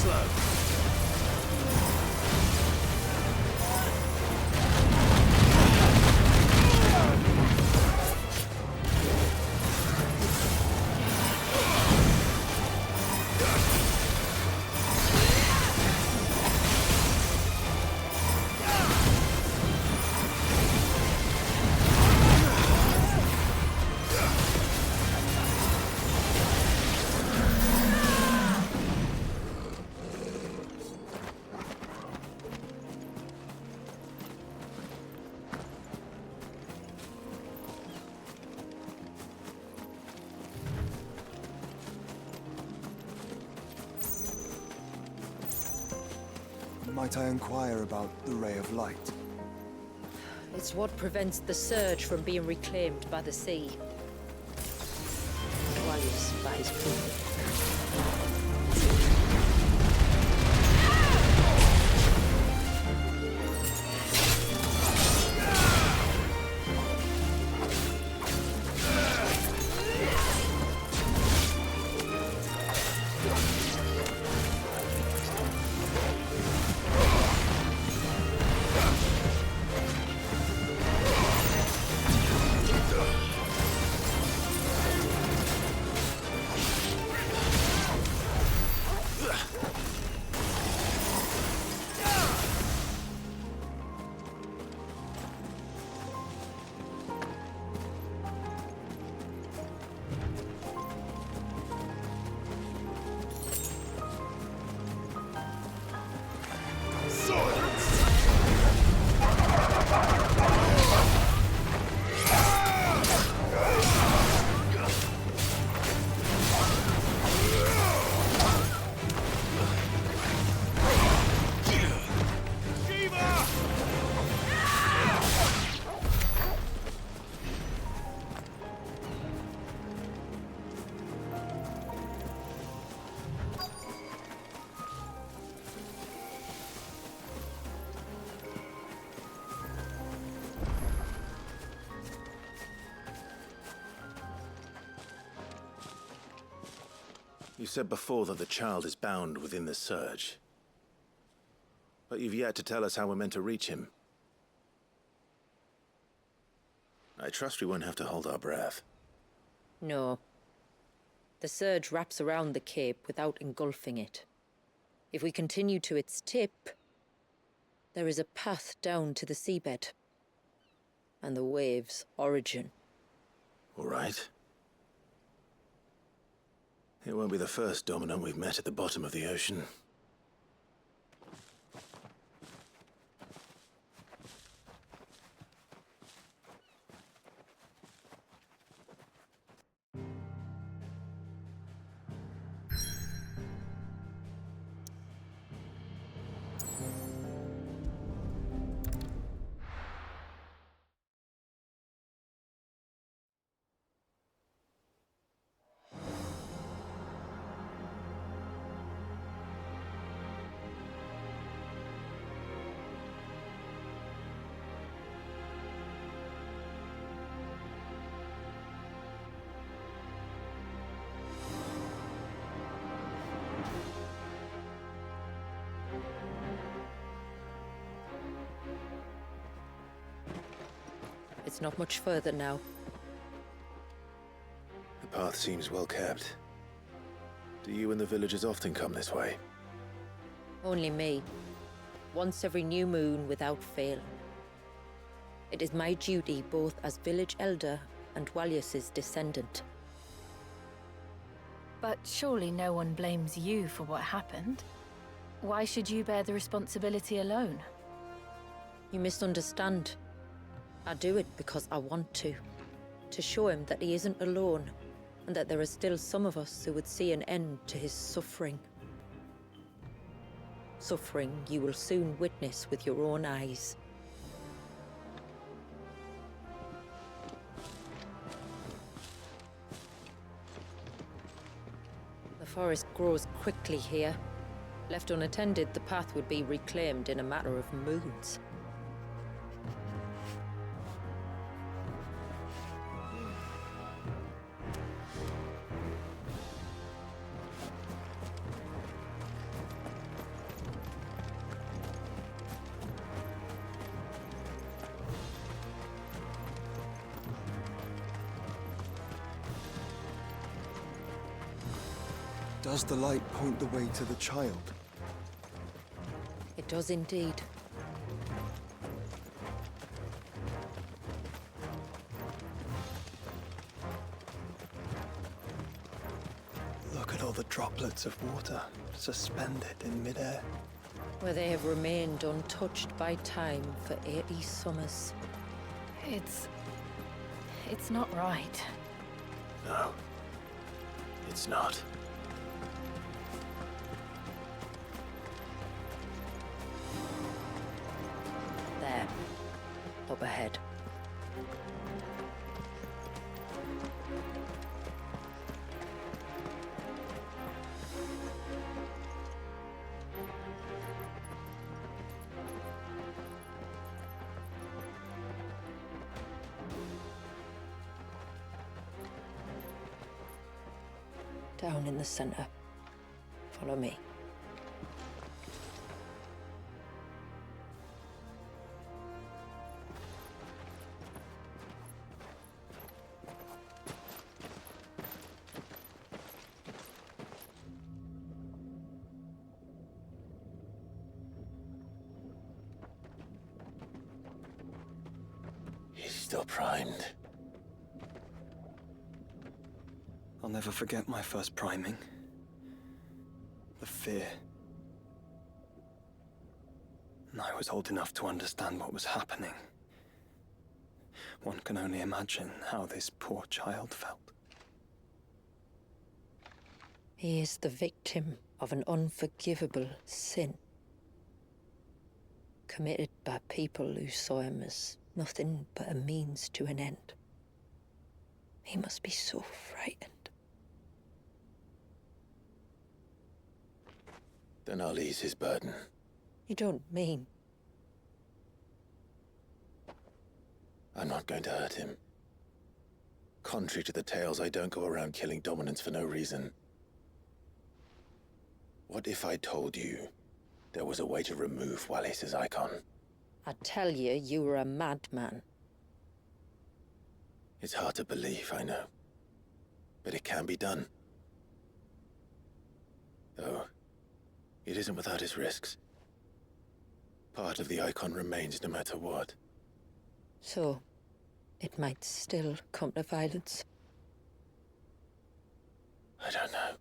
slow. Might I inquire about the ray of light? It's what prevents the surge from being reclaimed by the sea. Wallace by his people. You said before that the child is bound within the surge. But you've yet to tell us how we're meant to reach him. I trust we won't have to hold our breath. No. The surge wraps around the cape without engulfing it. If we continue to its tip, there is a path down to the seabed. And the wave's origin. All right. It won't be the first dominant we've met at the bottom of the ocean. It's not much further now. The path seems well kept. Do you and the villagers often come this way? Only me. Once every new moon without fail. It is my duty both as village elder and Wallace's descendant. But surely no one blames you for what happened. Why should you bear the responsibility alone? You misunderstand. I do it because I want to show him that he isn't alone, and that there are still some of us who would see an end to his suffering. Suffering you will soon witness with your own eyes. The forest grows quickly here. Left unattended, the path would be reclaimed in a matter of moons. Does the light point the way to the child? It does indeed. Look at all the droplets of water suspended in midair. Where they have remained untouched by time for 80 summers. It's not right. No. It's not. There. Up ahead. Down in the center. Follow me. He's still primed. I'll never forget my first priming. The fear. And I was old enough to understand what was happening. One can only imagine how this poor child felt. He is the victim of an unforgivable sin. Committed by people who saw him as nothing but a means to an end. He must be so frightened. Then I'll ease his burden. You don't mean? I'm not going to hurt him. Contrary to the tales, I don't go around killing dominants for no reason. What if I told you there was a way to remove Wallace's icon? I tell you, you were a madman. It's hard to believe, I know. But it can be done. Though, it isn't without its risks. Part of the icon remains no matter what. So, it might still come to violence. I don't know.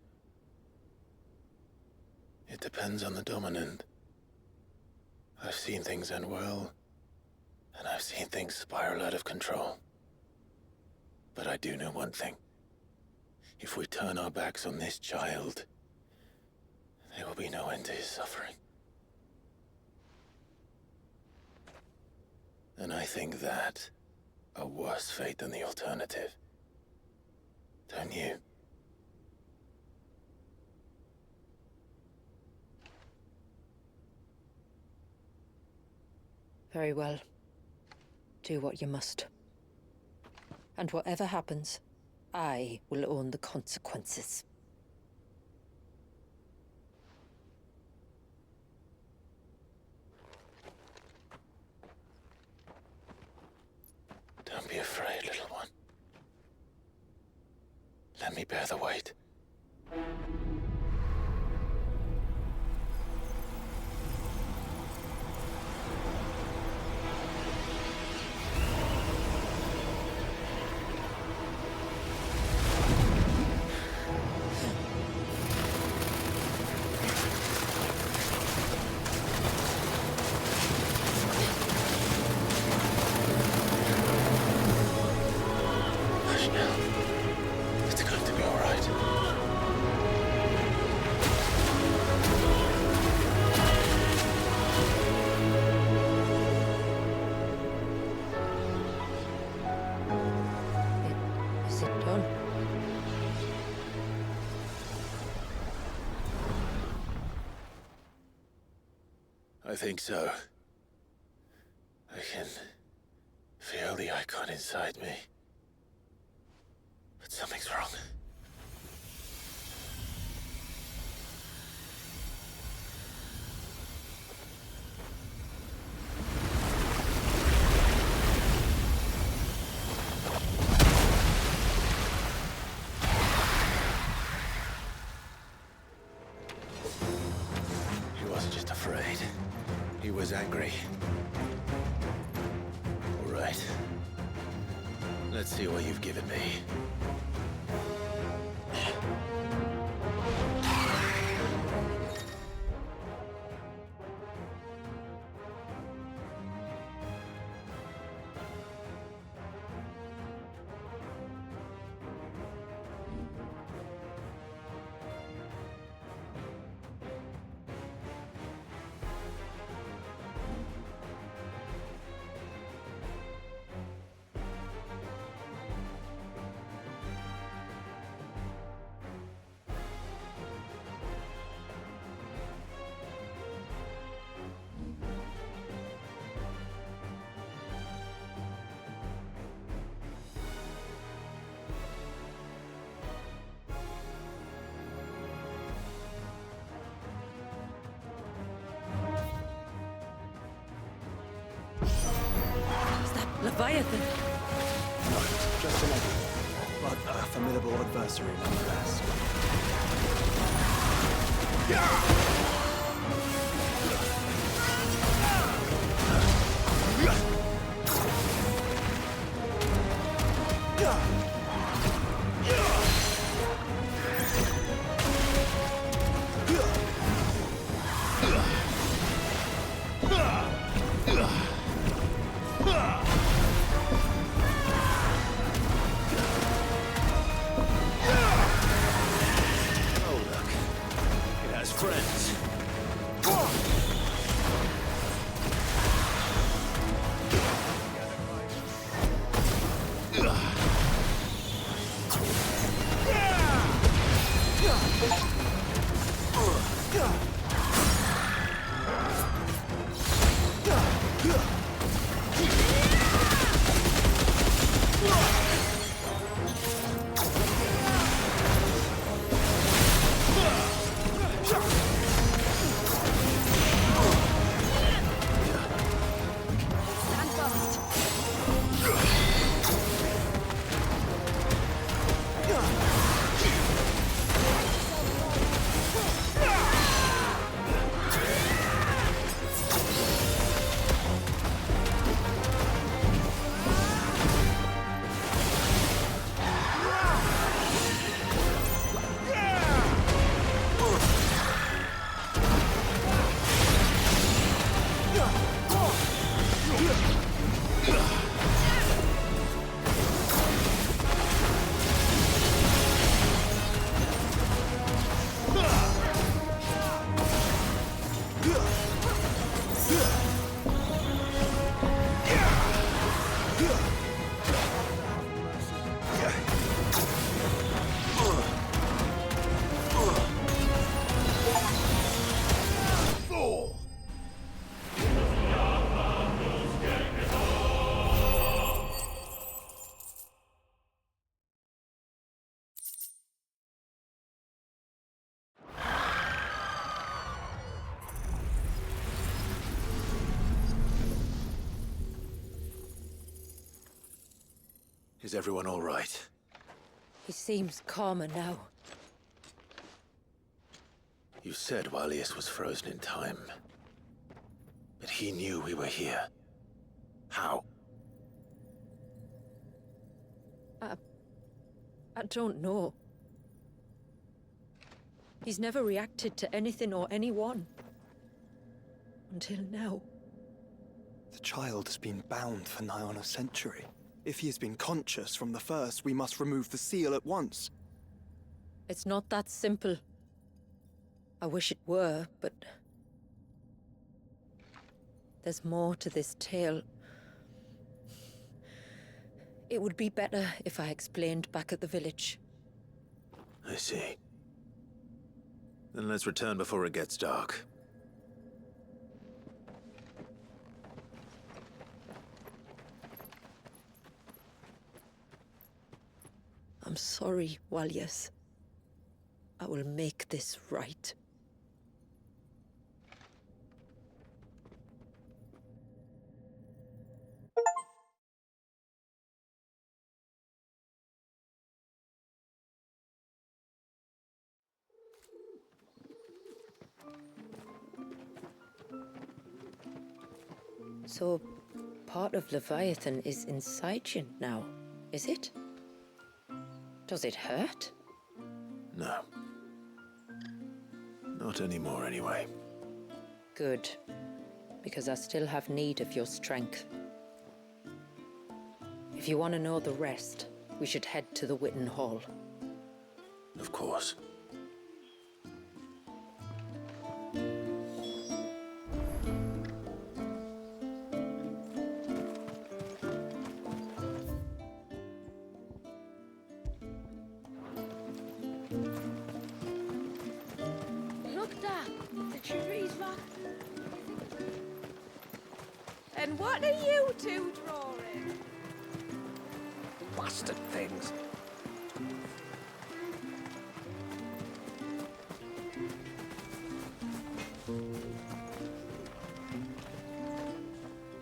It depends on the dominant. I've seen things end well, and I've seen things spiral out of control. But I do know one thing. If we turn our backs on this child, there will be no end to his suffering. And I think that a worse fate than the alternative. Don't you? Very well. Do what you must. And whatever happens, I will own the consequences. Don't be afraid, little one. Let me bear the weight. I think so. I can feel the icon inside me. But something's wrong. was angry. All right. Let's see what you've given me. Leviathan! Not just an enemy, but a formidable adversary nonetheless. Is everyone all right? He seems calmer now. You said Walius was frozen in time. But he knew we were here. How? I don't know. He's never reacted to anything or anyone. Until now. The child has been bound for nigh on a century. If he has been conscious from the first, we must remove the seal at once. It's not that simple. I wish it were, but... there's more to this tale. It would be better if I explained back at the village. I see. Then let's return before it gets dark. I'm sorry, Walius. I will make this right. So, part of Leviathan is inside you now, is it? Does it hurt? No. Not anymore, anyway. Good. Because I still have need of your strength. If you want to know the rest, we should head to the Witten Hall. Of course. Look, Dad, the tree's back. And what are you two drawing? Bastard things.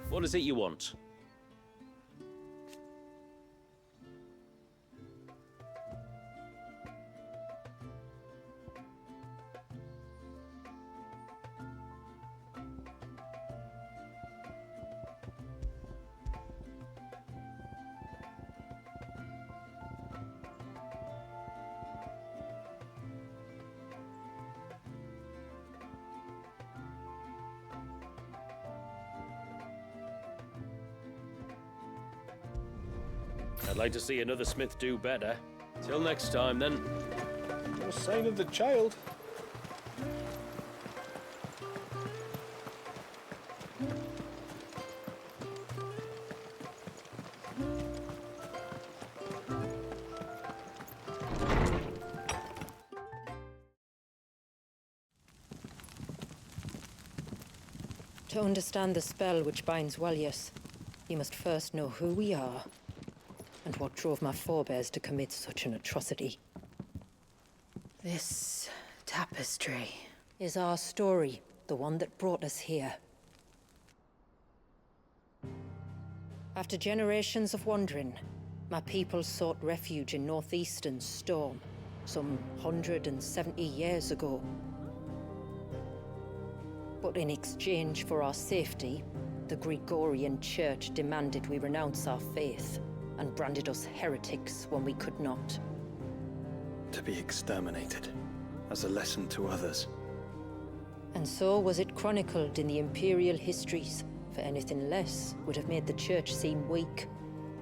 What is it you want? I'd like to see another smith do better. Till next time, then. No sign of the child. To understand the spell which binds Walius, you must first know who we are, and what drove my forebears to commit such an atrocity. This tapestry is our story, the one that brought us here. After generations of wandering, my people sought refuge in northeastern Storm, some 170 years ago. But in exchange for our safety, the Gregorian Church demanded we renounce our faith, and branded us heretics when we could not. To be exterminated, as a lesson to others. And so was it chronicled in the imperial histories, for anything less would have made the Church seem weak.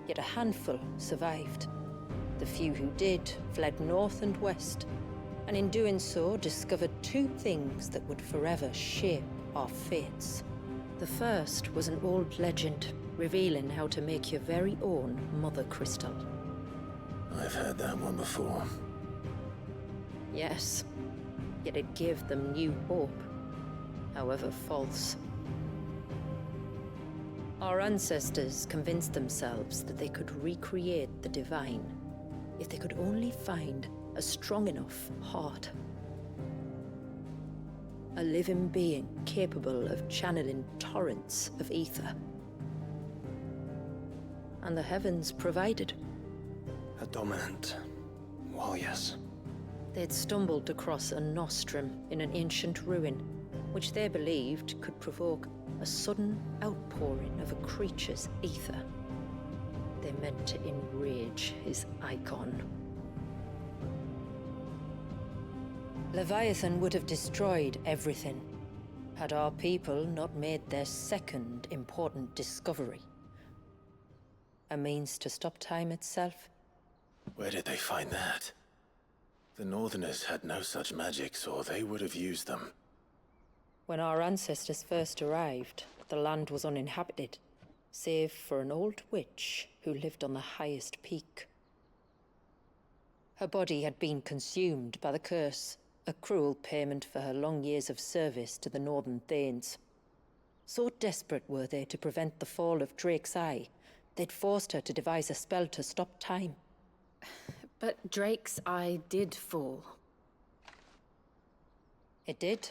Yet a handful survived. The few who did fled north and west, and in doing so discovered two things that would forever shape our fates. The first was an old legend, revealing how to make your very own Mother Crystal. I've heard that one before. Yes, yet it gave them new hope, however false. Our ancestors convinced themselves that they could recreate the divine if they could only find a strong enough heart. A living being capable of channeling torrents of ether. And the heavens provided. A dominant Walius. They'd stumbled across a nostrum in an ancient ruin, which they believed could provoke a sudden outpouring of a creature's ether. They meant to enrage his icon. Leviathan would have destroyed everything, had our people not made their second important discovery. A means to stop time itself. Where did they find that? The Northerners had no such magics, or they would have used them. When our ancestors first arrived, the land was uninhabited, save for an old witch who lived on the highest peak. Her body had been consumed by the curse, a cruel payment for her long years of service to the Northern Thanes. So desperate were they to prevent the fall of Drake's Eye, they'd forced her to devise a spell to stop time. But Drake's Eye did fall. It did.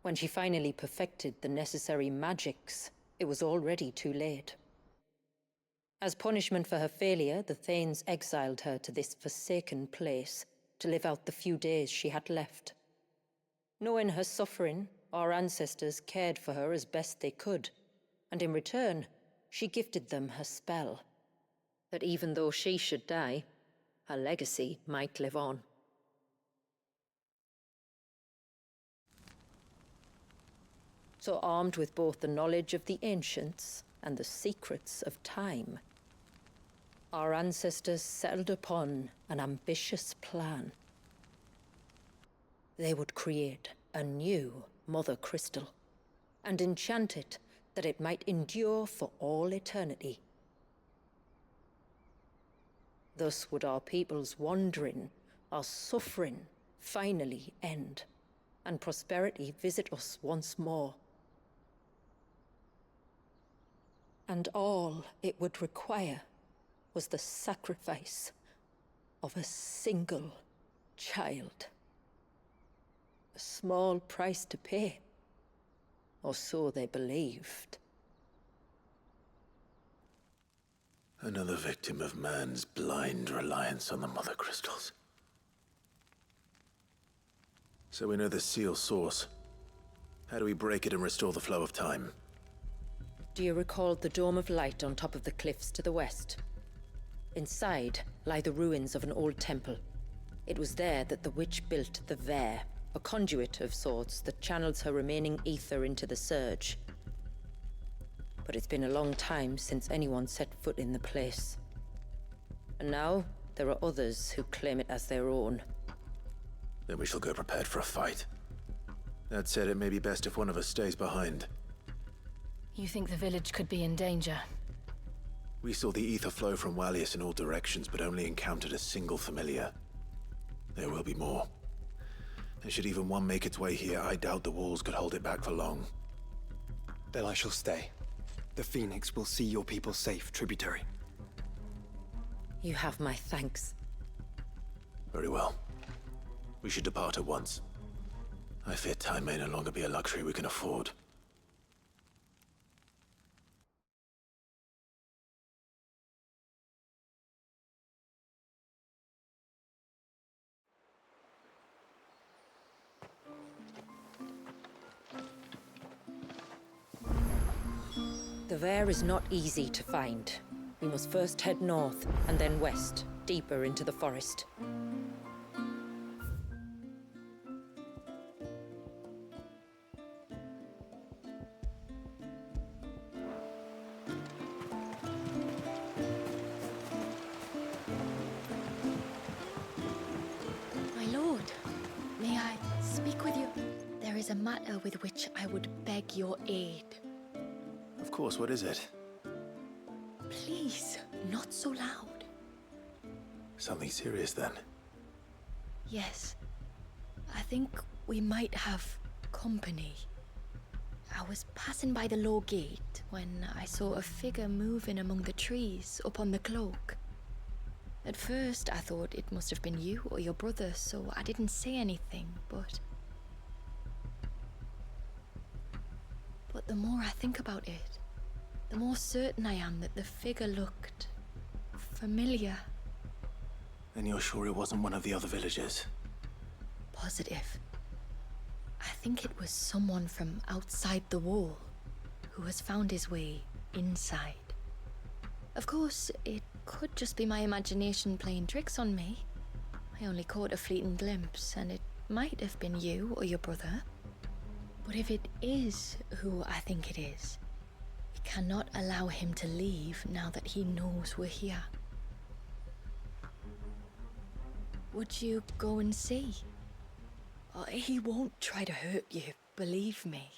When she finally perfected the necessary magics, it was already too late. As punishment for her failure, the Thanes exiled her to this forsaken place to live out the few days she had left. Knowing her suffering, our ancestors cared for her as best they could, and in return, she gifted them her spell, that even though she should die, her legacy might live on. So armed with both the knowledge of the ancients and the secrets of time, our ancestors settled upon an ambitious plan. They would create a new Mother Crystal and enchant it that it might endure for all eternity. Thus would our people's wandering, our suffering, finally end, and prosperity visit us once more. And all it would require was the sacrifice of a single child. A small price to pay, or so they believed. Another victim of man's blind reliance on the Mother Crystals. So we know the seal source. How do we break it and restore the flow of time? Do you recall the dome of light on top of the cliffs to the west? Inside lie the ruins of an old temple. It was there that the witch built the Vare, a conduit of sorts that channels her remaining ether into the surge. But it's been a long time since anyone set foot in the place. And now there are others who claim it as their own. Then we shall go prepared for a fight. That said, it may be best if one of us stays behind. You think the village could be in danger? We saw the ether flow from Wallius in all directions, but only encountered a single familiar. There will be more. And should even one make its way here, I doubt the walls could hold it back for long. Then I shall stay. The Phoenix will see your people safe, tributary. You have my thanks. Very well. We should depart at once. I fear time may no longer be a luxury we can afford. The Vare is not easy to find. We must first head north, and then west, deeper into the forest. My lord, may I speak with you? There is a matter with which I would beg your aid. Of course, what is it? Please, not so loud. Something serious then? Yes. I think we might have company. I was passing by the low gate when I saw a figure moving among the trees up on the cloak. At first, I thought it must have been you or your brother, so I didn't say anything, but the more I think about it, the more certain I am that the figure looked familiar. Then you're sure it wasn't one of the other villagers? Positive. I think it was someone from outside the wall who has found his way inside. Of course, it could just be my imagination playing tricks on me. I only caught a fleeting glimpse, and it might have been you or your brother. But if it is who I think it is, we cannot allow him to leave now that he knows we're here. Would you go and see? He won't try to hurt you, believe me.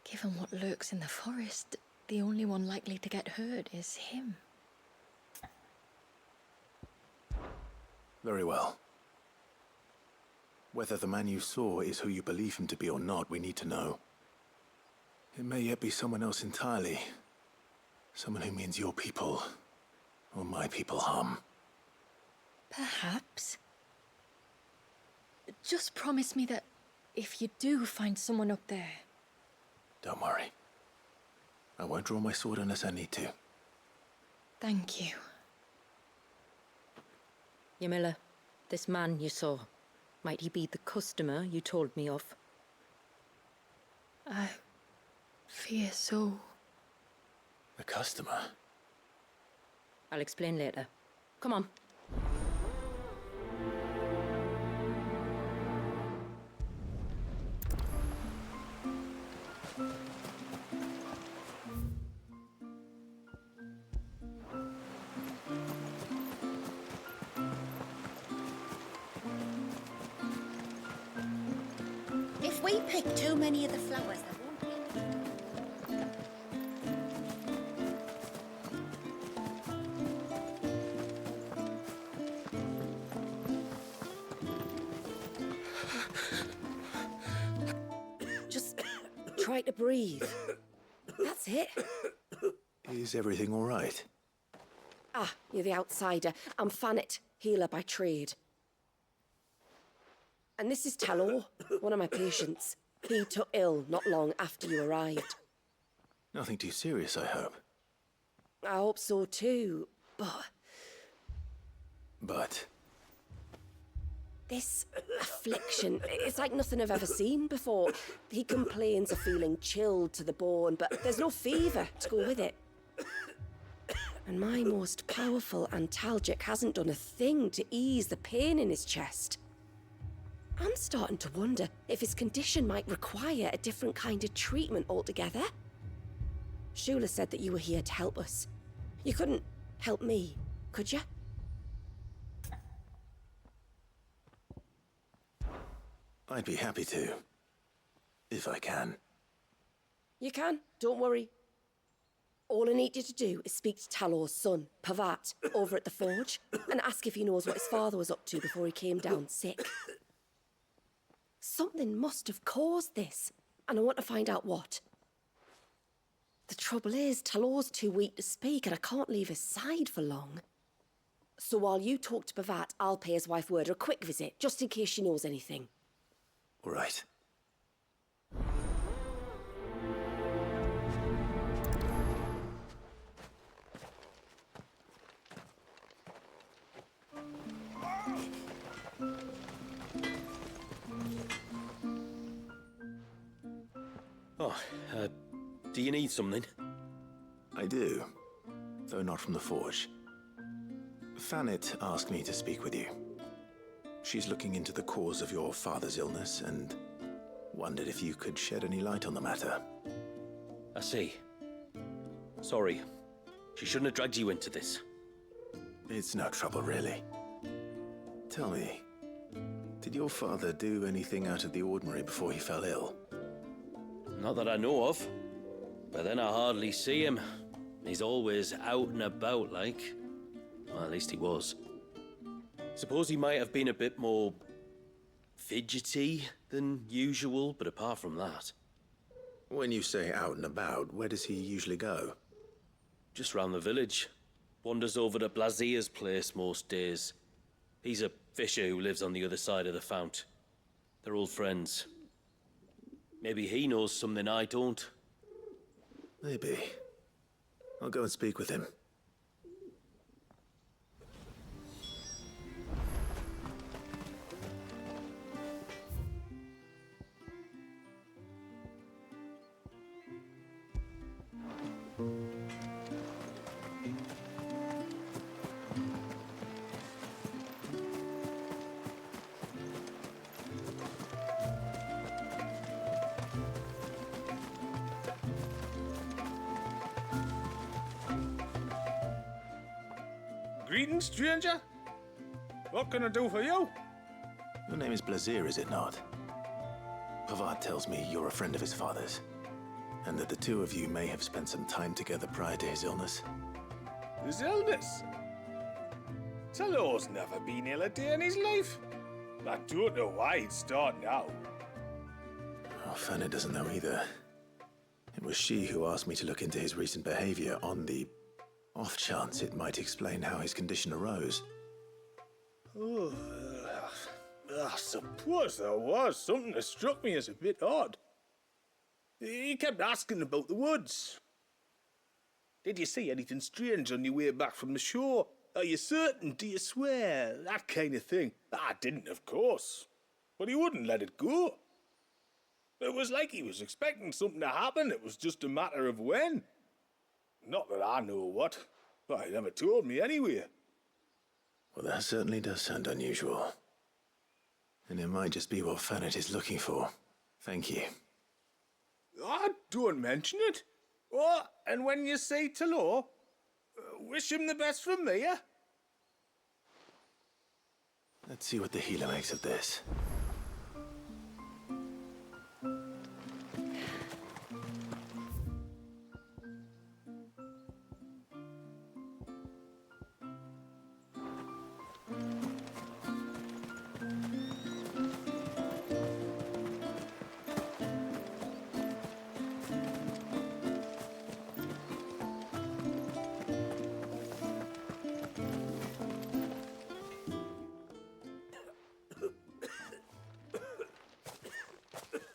Given what lurks in the forest, the only one likely to get hurt is him. Very well. Whether the man you saw is who you believe him to be or not, we need to know. It may yet be someone else entirely. Someone who means your people, or my people, harm. Perhaps. Just promise me that if you do find someone up there... Don't worry. I won't draw my sword unless I need to. Thank you. Yamila, this man you saw, might he be the customer you told me of? I fear so. A customer? I'll explain later. Come on. If we pick too many of the flowers, there won't be any. Just try to breathe. That's it. Is everything all right? Ah, you're the outsider. I'm Fannet, healer by trade. And this is Talor, one of my patients. He took ill not long after you arrived. Nothing too serious, I hope. I hope so too, but But this affliction, it's like nothing I've ever seen before. He complains of feeling chilled to the bone, but there's no fever to go with it. And my most powerful antalgic hasn't done a thing to ease the pain in his chest. I'm starting to wonder if his condition might require a different kind of treatment altogether. Shula said that you were here to help us. You couldn't help me, could you? I'd be happy to. If I can. You can, don't worry. All I need you to do is speak to Talor's son, Pavat, over at the forge, and ask if he knows what his father was up to before he came down sick. Something must have caused this, and I want to find out what. The trouble is, Talor's too weak to speak, and I can't leave his side for long. So while you talk to Pavat, I'll pay his wife word a quick visit, just in case she knows anything. All right. Oh, do you need something? I do, though not from the forge. Fannet asked me to speak with you. She's looking into the cause of your father's illness and wondered if you could shed any light on the matter. I see. Sorry. She shouldn't have dragged you into this. It's no trouble, really. Tell me, did your father do anything out of the ordinary before he fell ill? Not that I know of. But then I hardly see him. He's always out and about, like. Well, at least he was. Suppose he might have been a bit more fidgety than usual, but apart from that. When you say out and about, where does he usually go? Just round the village. Wanders over to Blazier's place most days. He's a fisher who lives on the other side of the fount. They're old friends. Maybe he knows something I don't. Maybe. I'll go and speak with him. Greetings, stranger. What can I do for you? Your name is Blazier, is it not? Pavat tells me you're a friend of his father's, and that the two of you may have spent some time together prior to his illness. His illness? Talor's never been ill a day in his life. I don't know why he'd start now. Oh, Fanny doesn't know either. It was she who asked me to look into his recent behavior on the off chance it might explain how his condition arose. Oh, I suppose there was something that struck me as a bit odd. He kept asking about the woods. Did you see anything strange on your way back from the shore? Are you certain? Do you swear? That kind of thing. I didn't, of course. But he wouldn't let it go. It was like he was expecting something to happen. It was just a matter of when. Not that I know what. But he never told me anywhere. Well, that certainly does sound unusual. And it might just be what Fanet is looking for. Thank you. I don't mention it. Oh, and when you say Talor, wish him the best from me, eh? Let's see what the healer makes of this.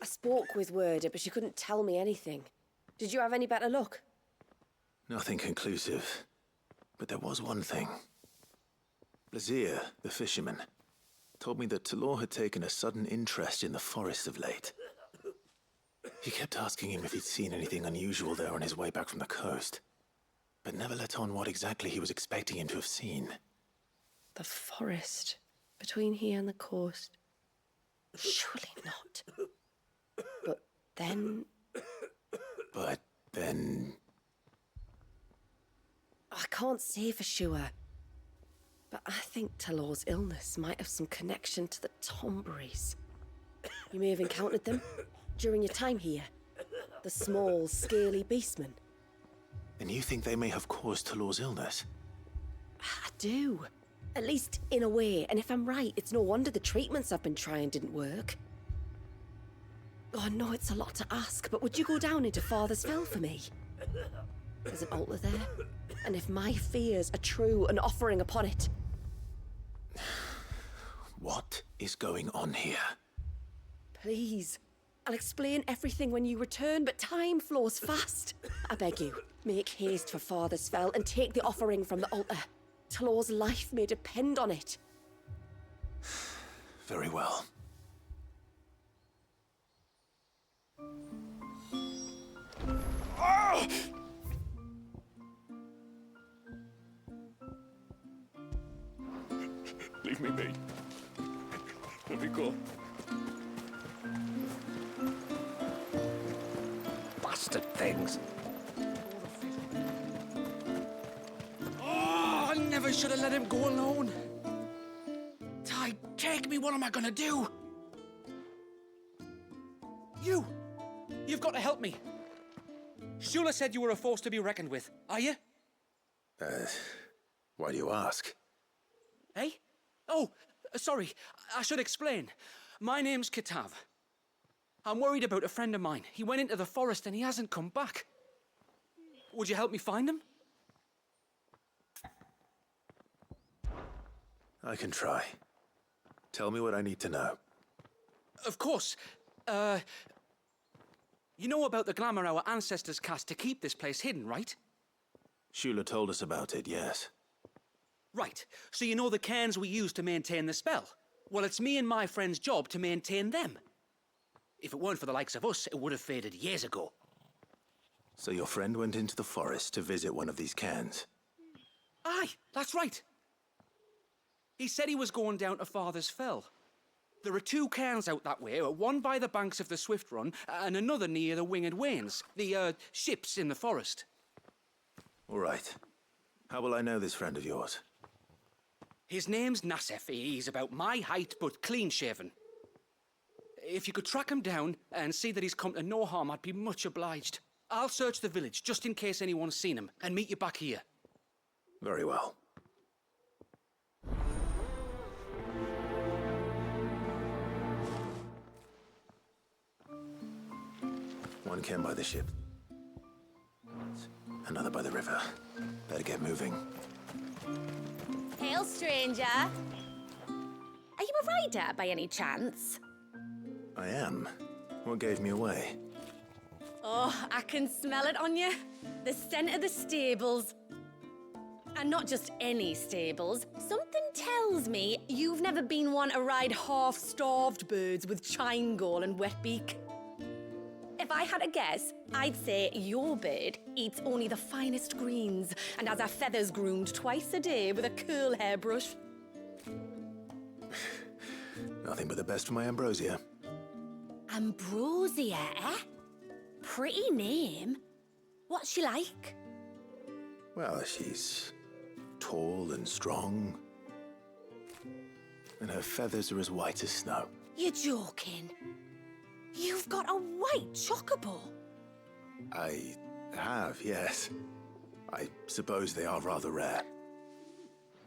I spoke with Werder, but she couldn't tell me anything. Did you have any better luck? Nothing conclusive. But there was one thing. Blazir, the fisherman, told me that Talor had taken a sudden interest in the forest of late. He kept asking him if he'd seen anything unusual there on his way back from the coast, but never let on what exactly he was expecting him to have seen. The forest between here and the coast. Surely not. But then... I can't say for sure. But I think Talor's illness might have some connection to the Tomberries. You may have encountered them during your time here. The small, scaly beastmen. And you think they may have caused Talor's illness? I do. At least in a way. And if I'm right, it's no wonder the treatments I've been trying didn't work. Oh, I know it's a lot to ask, but would you go down into Father's Fell for me? There's an altar there, and if my fears are true, an offering upon it. What is going on here? Please. I'll explain everything when you return, but time flows fast. I beg you, make haste for Father's Fell and take the offering from the altar. Talor's life may depend on it. Very well. Oh! Leave me be. Let me go. Bastard things. Oh, I never should have let him go alone. Ty, take me. What am I gonna do? You've got to help me. Shula said you were a force to be reckoned with. Are you? Why do you ask? Eh? Oh, sorry. I should explain. My name's Kitav. I'm worried about a friend of mine. He went into the forest and he hasn't come back. Would you help me find him? I can try. Tell me what I need to know. Of course. You know about the glamour our ancestors cast to keep this place hidden, right? Shula told us about it, yes. Right. So you know the cairns we use to maintain the spell? Well, it's me and my friend's job to maintain them. If it weren't for the likes of us, it would have faded years ago. So your friend went into the forest to visit one of these cairns? Aye, that's right. He said he was going down to Father's Fell. There are 2 cairns out that way, one by the banks of the Swift Run, and another near the Winged Wains, the ships in the forest. All right. How will I know this friend of yours? His name's Nassef. He's about my height, but clean-shaven. If you could track him down and see that he's come to no harm, I'd be much obliged. I'll search the village, just in case anyone's seen him, and meet you back here. Very well. One cairn by the ship. Another by the river. Better get moving. Hail, stranger. Are you a rider by any chance? I am. What gave me away? Oh, I can smell it on you. The scent of the stables. And not just any stables. Something tells me you've never been one to ride half-starved birds with chine gall and wet beak. If I had to guess, I'd say your bird eats only the finest greens and has her feathers groomed twice a day with a curl hairbrush. Nothing but the best for my Ambrosia. Ambrosia, eh? Pretty name. What's she like? Well, she's tall and strong. And her feathers are as white as snow. You're joking. You've got a white chocobo. I have, yes. I suppose they are rather rare.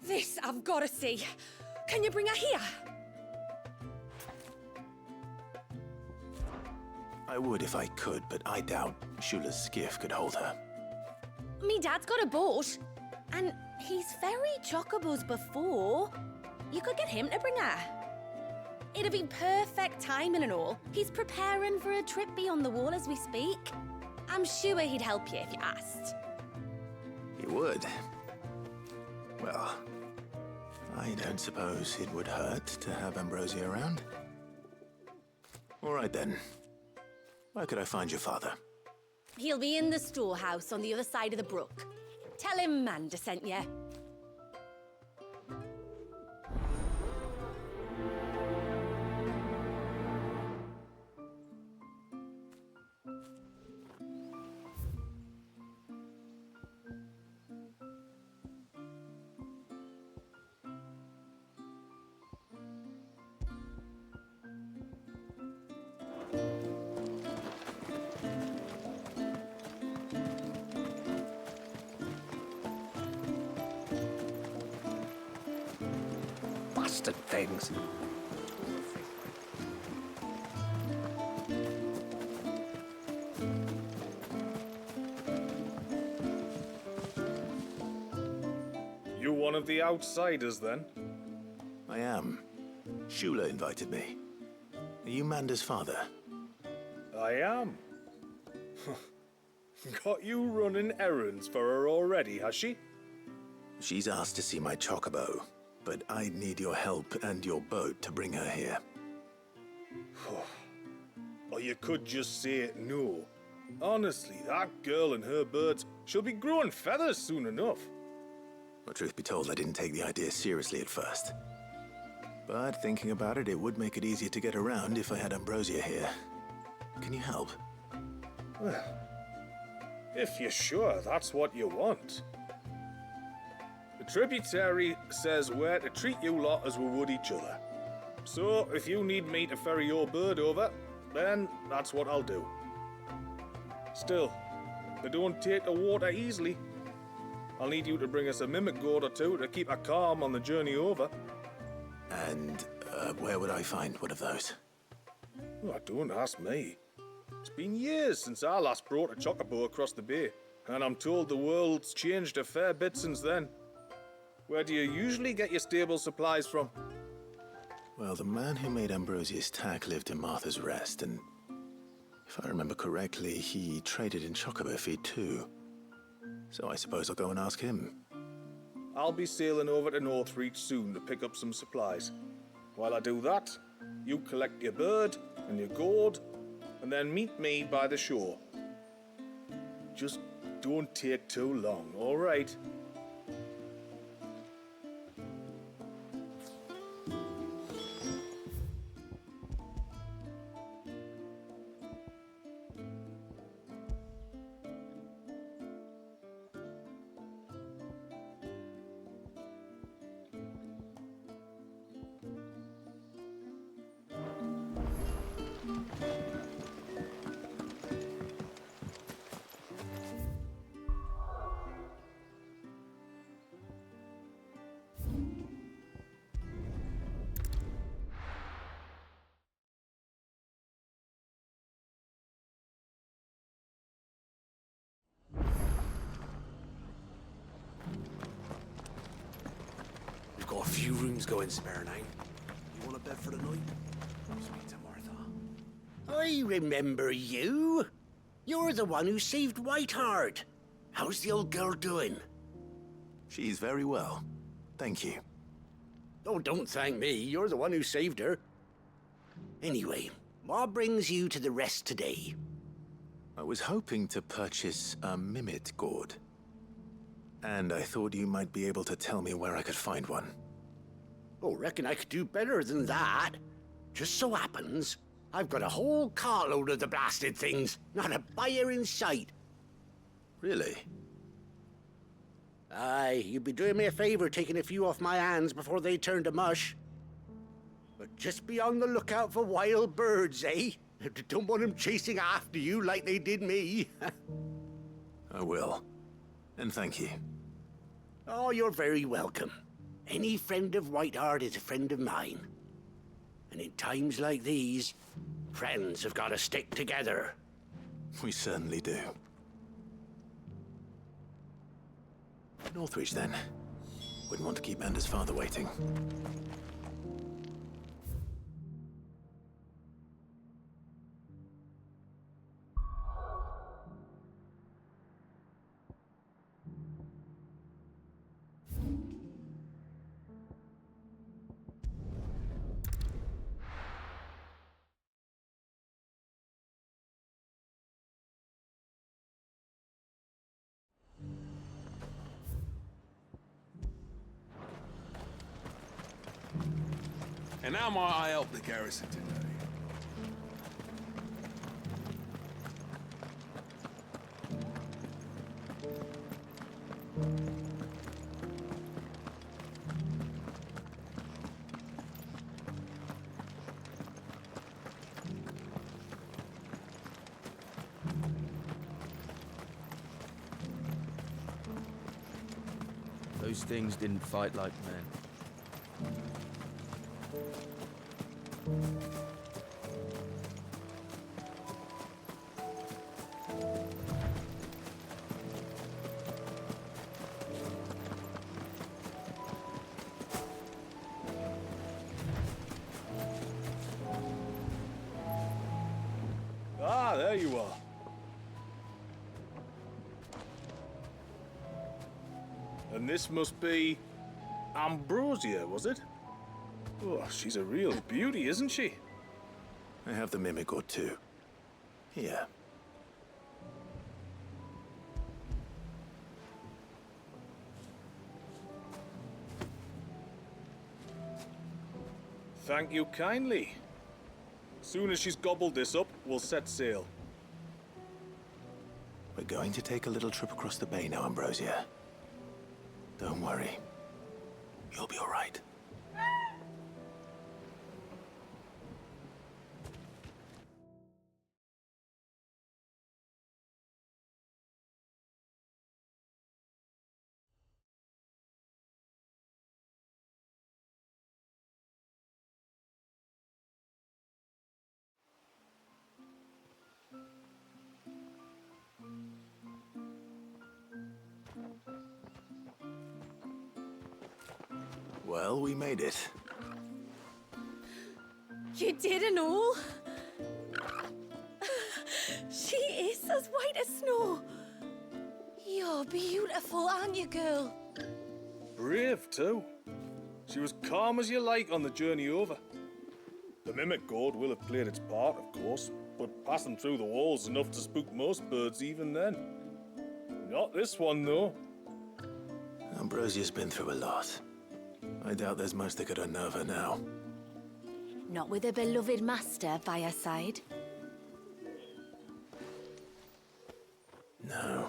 This I've got to see. Can you bring her here? I would if I could, but I doubt Shula's skiff could hold her. Me dad's got a boat. And he's ferried chocobos before. You could get him to bring her. It'd be perfect timing and all. He's preparing for a trip beyond the wall as we speak. I'm sure he'd help you if you asked. He would. Well, I don't suppose it would hurt to have Ambrosia around. All right then. Where could I find your father? He'll be in the storehouse on the other side of the brook. Tell him Manda sent you. Bastard things. You one of the outsiders, then? I am. Shula invited me. Are you Manda's father? I am. Got you running errands for her already, has she? She's asked to see my chocobo, but I need your help and your boat to bring her here. Or you could just say no. Honestly, that girl and her birds, she'll be growing feathers soon enough. Well, truth be told, I didn't take the idea seriously at first. But thinking about it, it would make it easier to get around if I had Ambrosia here. Can you help? Well, if you're sure that's what you want. The tributary says we're to treat you lot as we would each other. So, if you need me to ferry your bird over, then that's what I'll do. Still, they don't take the water easily. I'll need you to bring us a mimic gourd or two to keep her calm on the journey over. And where would I find one of those? Oh, don't ask me. It's been years since I last brought a chocobo across the bay, and I'm told the world's changed a fair bit since then. Where do you usually get your stable supplies from? Well, the man who made Ambrosia's tack lived in Martha's Rest, and if I remember correctly, he traded in chocobo feed too. So I suppose I'll go and ask him. I'll be sailing over to Northreach soon to pick up some supplies. While I do that, you collect your bird and your gourd, and then meet me by the shore. Just don't take too long, all right? We've got a few rooms going spare now. You want a bed for the night? Speak to Martha. I remember you. You're the one who saved Whiteheart. How's the old girl doing? She's very well. Thank you. Oh, don't thank me. You're the one who saved her. Anyway, what brings you to the rest today? I was hoping to purchase a Mimit gourd. And I thought you might be able to tell me where I could find one. Oh, reckon I could do better than that. Just so happens, I've got a whole carload of the blasted things. Not a buyer in sight. Really? Aye, you'd be doing me a favor taking a few off my hands before they turn to mush. But just be on the lookout for wild birds, eh? Don't want them chasing after you like they did me. I will. And thank you. Oh, you're very welcome. Any friend of Whiteheart is a friend of mine. And in times like these, friends have got to stick together. We certainly do. Northreach, then. Wouldn't want to keep Anders' father waiting. And how might I help the garrison today? Those things didn't fight like men. Ah, there you are. And this must be Ambrosia, was it? Oh, she's a real beauty, isn't she? I have the Mimic or two. Here. Thank you kindly. Soon as she's gobbled this up, we'll set sail. We're going to take a little trip across the bay now, Ambrosia. Don't worry. You'll be all right. Well, we made it. You did and all? She is as white as snow. You're beautiful, aren't you, girl? Brave, too. She was calm as you like on the journey over. The Mimic Gourd will have played its part, of course, but passing through the walls enough to spook most birds even then. Not this one, though. Ambrosia's been through a lot. I doubt there's much that could unnerve her now. Not with a beloved master by her side. No.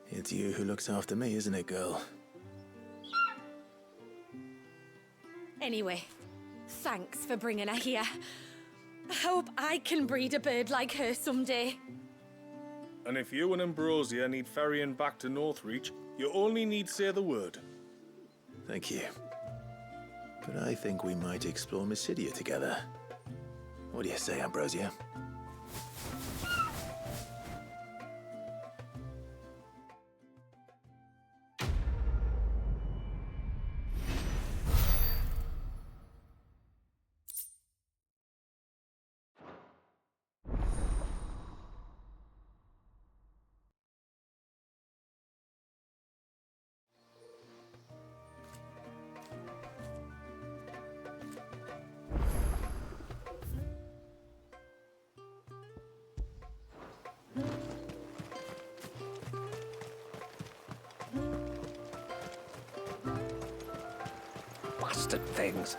It's you who looks after me, isn't it, girl? Anyway, thanks for bringing her here. I hope I can breed a bird like her someday. And if you and Ambrosia need ferrying back to Northreach, you only need say the word. Thank you. But I think we might explore Mysidia together. What do you say, Ambrosia? bastard things.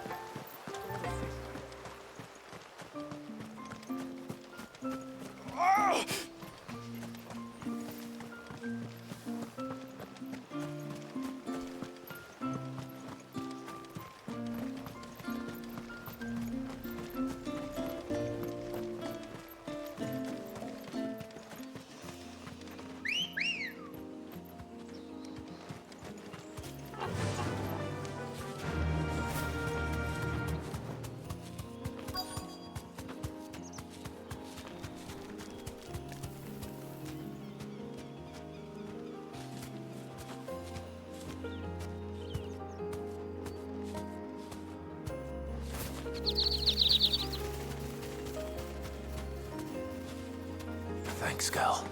Thanks, Gal.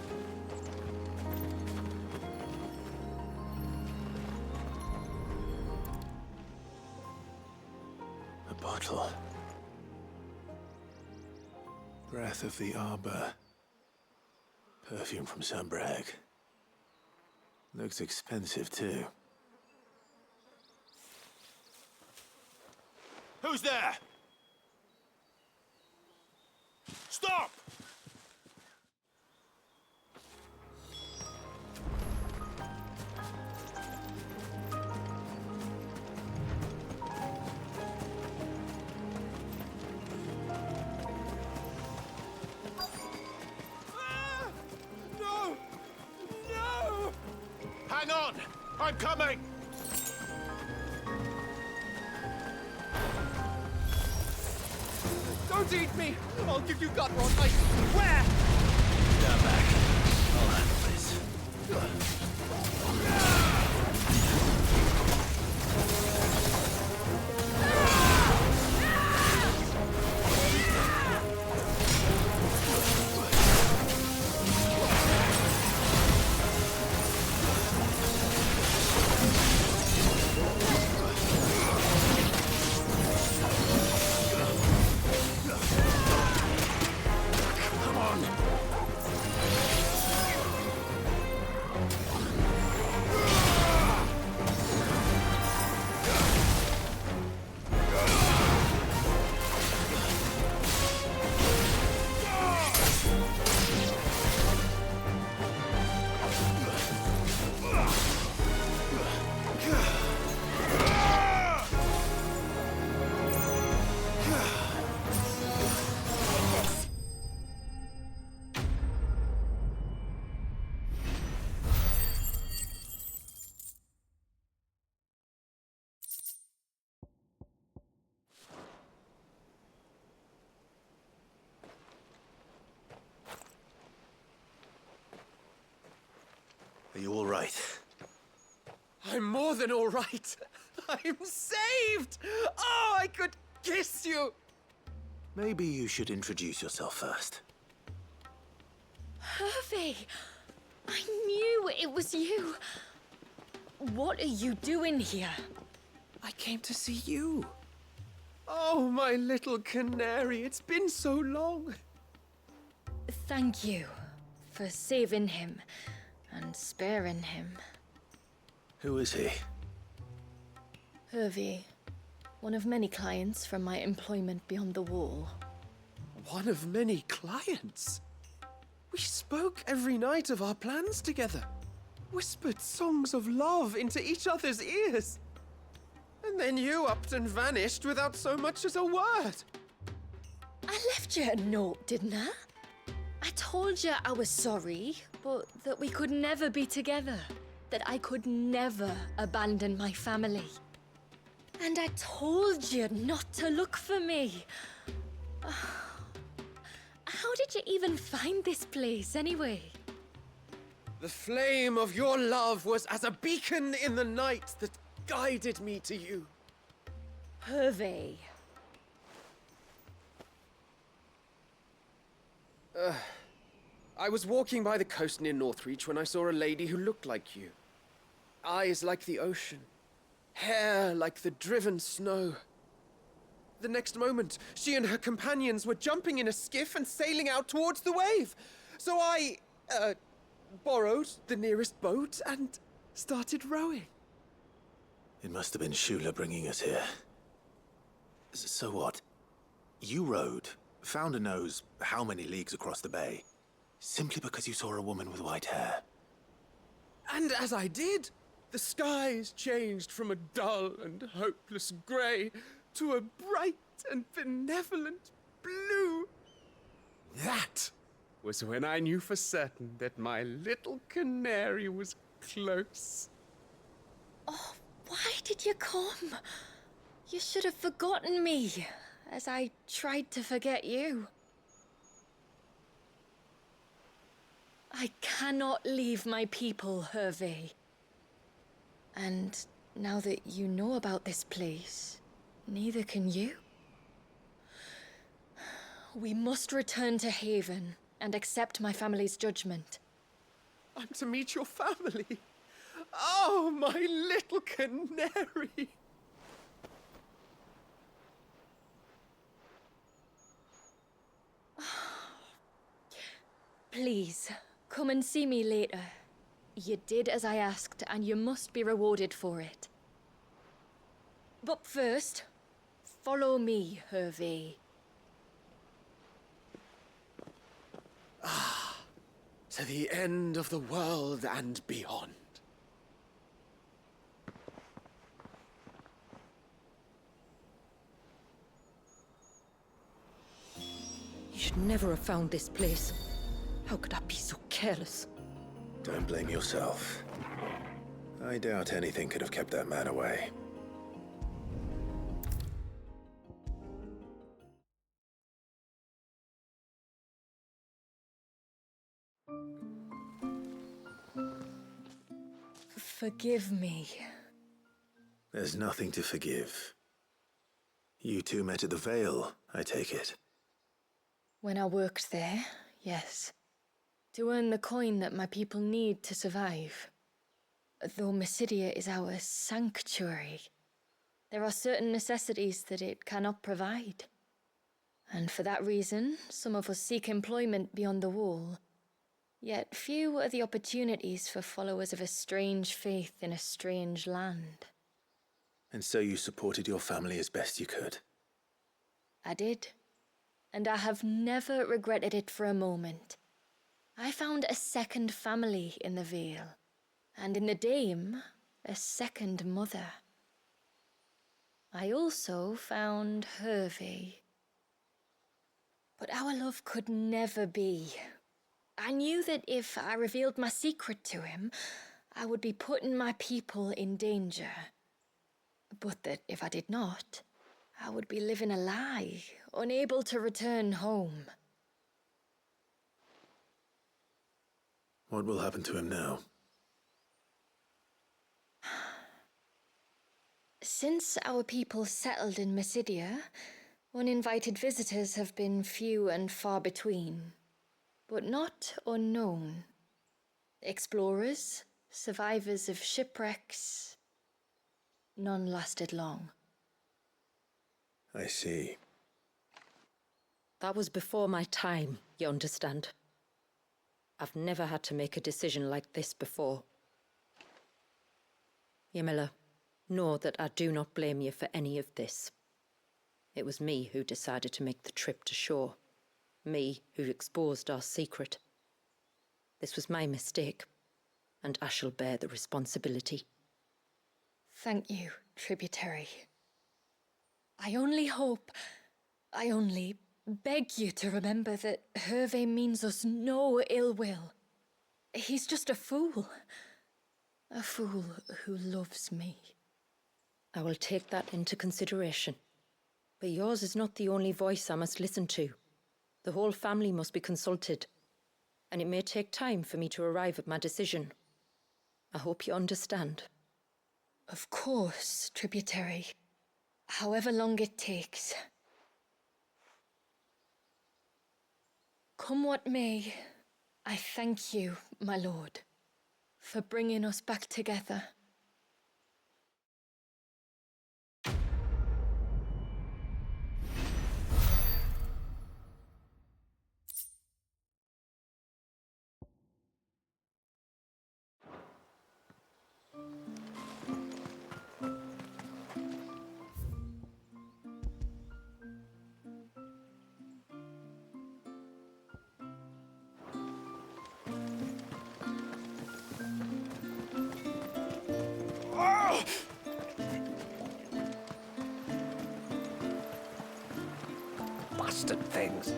A bottle. Breath of the arbor. Perfume from Sunbrag. Looks expensive, too. Who's there? Stop! No! No! Hang on! I'm coming! Don't eat me! I'll give you gut rot, I swear! Stand back. I'll handle this. Are you all right? I'm more than all right. I'm saved! Oh, I could kiss you! Maybe you should introduce yourself first. Hervey! I knew it was you. What are you doing here? I came to see you. Oh, my little canary, it's been so long. Thank you for saving him and sparing him. Who is he? Hervey, one of many clients from my employment beyond the wall. One of many clients? We spoke every night of our plans together. Whispered songs of love into each other's ears. And then you upped and vanished without so much as a word. I left you a note, didn't I? I told you I was sorry, but that we could never be together. That I could never abandon my family. And I told you not to look for me. How did you even find this place, anyway? The flame of your love was as a beacon in the night that guided me to you. Hervey. I was walking by the coast near Northreach when I saw a lady who looked like you. Eyes like the ocean. Hair like the driven snow. The next moment, she and her companions were jumping in a skiff and sailing out towards the wave. So I, borrowed the nearest boat and started rowing. It must have been Shula bringing us here. So what? You rowed, found a nose how many leagues across the bay, simply because you saw a woman with white hair. And as I did, the skies changed from a dull and hopeless grey to a bright and benevolent blue. That was when I knew for certain that my little canary was close. Oh, why did you come? You should have forgotten me, as I tried to forget you. I cannot leave my people, Hervé. And now that you know about this place, neither can you. We must return to Haven and accept my family's judgment. I'm to meet your family. Oh, my little canary. Please, come and see me later. You did as I asked, and you must be rewarded for it. But first, follow me, Hervé. To the end of the world and beyond. You should never have found this place. How could I be so careless? Don't blame yourself. I doubt anything could have kept that man away. Forgive me. There's nothing to forgive. You two met at the Vale, I take it. When I worked there, yes. To earn the coin that my people need to survive. Though Mysidia is our sanctuary, there are certain necessities that it cannot provide. And for that reason, some of us seek employment beyond the wall. Yet few are the opportunities for followers of a strange faith in a strange land. And so you supported your family as best you could? I did. And I have never regretted it for a moment. I found a second family in the Vale, and in the Dame, a second mother. I also found Hervé. But our love could never be. I knew that if I revealed my secret to him, I would be putting my people in danger. But that if I did not, I would be living a lie, unable to return home. What will happen to him now? Since our people settled in Mysidia, uninvited visitors have been few and far between, but not unknown. Explorers, survivors of shipwrecks, none lasted long. I see. That was before my time, you understand. I've never had to make a decision like this before. Yamila, know that I do not blame you for any of this. It was me who decided to make the trip to shore. Me who exposed our secret. This was my mistake, and I shall bear the responsibility. Thank you, tributary. I only beg you to remember that Hervé means us no ill will. He's just a fool. A fool who loves me. I will take that into consideration. But yours is not the only voice I must listen to. The whole family must be consulted, and it may take time for me to arrive at my decision. I hope you understand. Of course, tributary. However long it takes. Come what may, I thank you, my lord, for bringing us back together. things.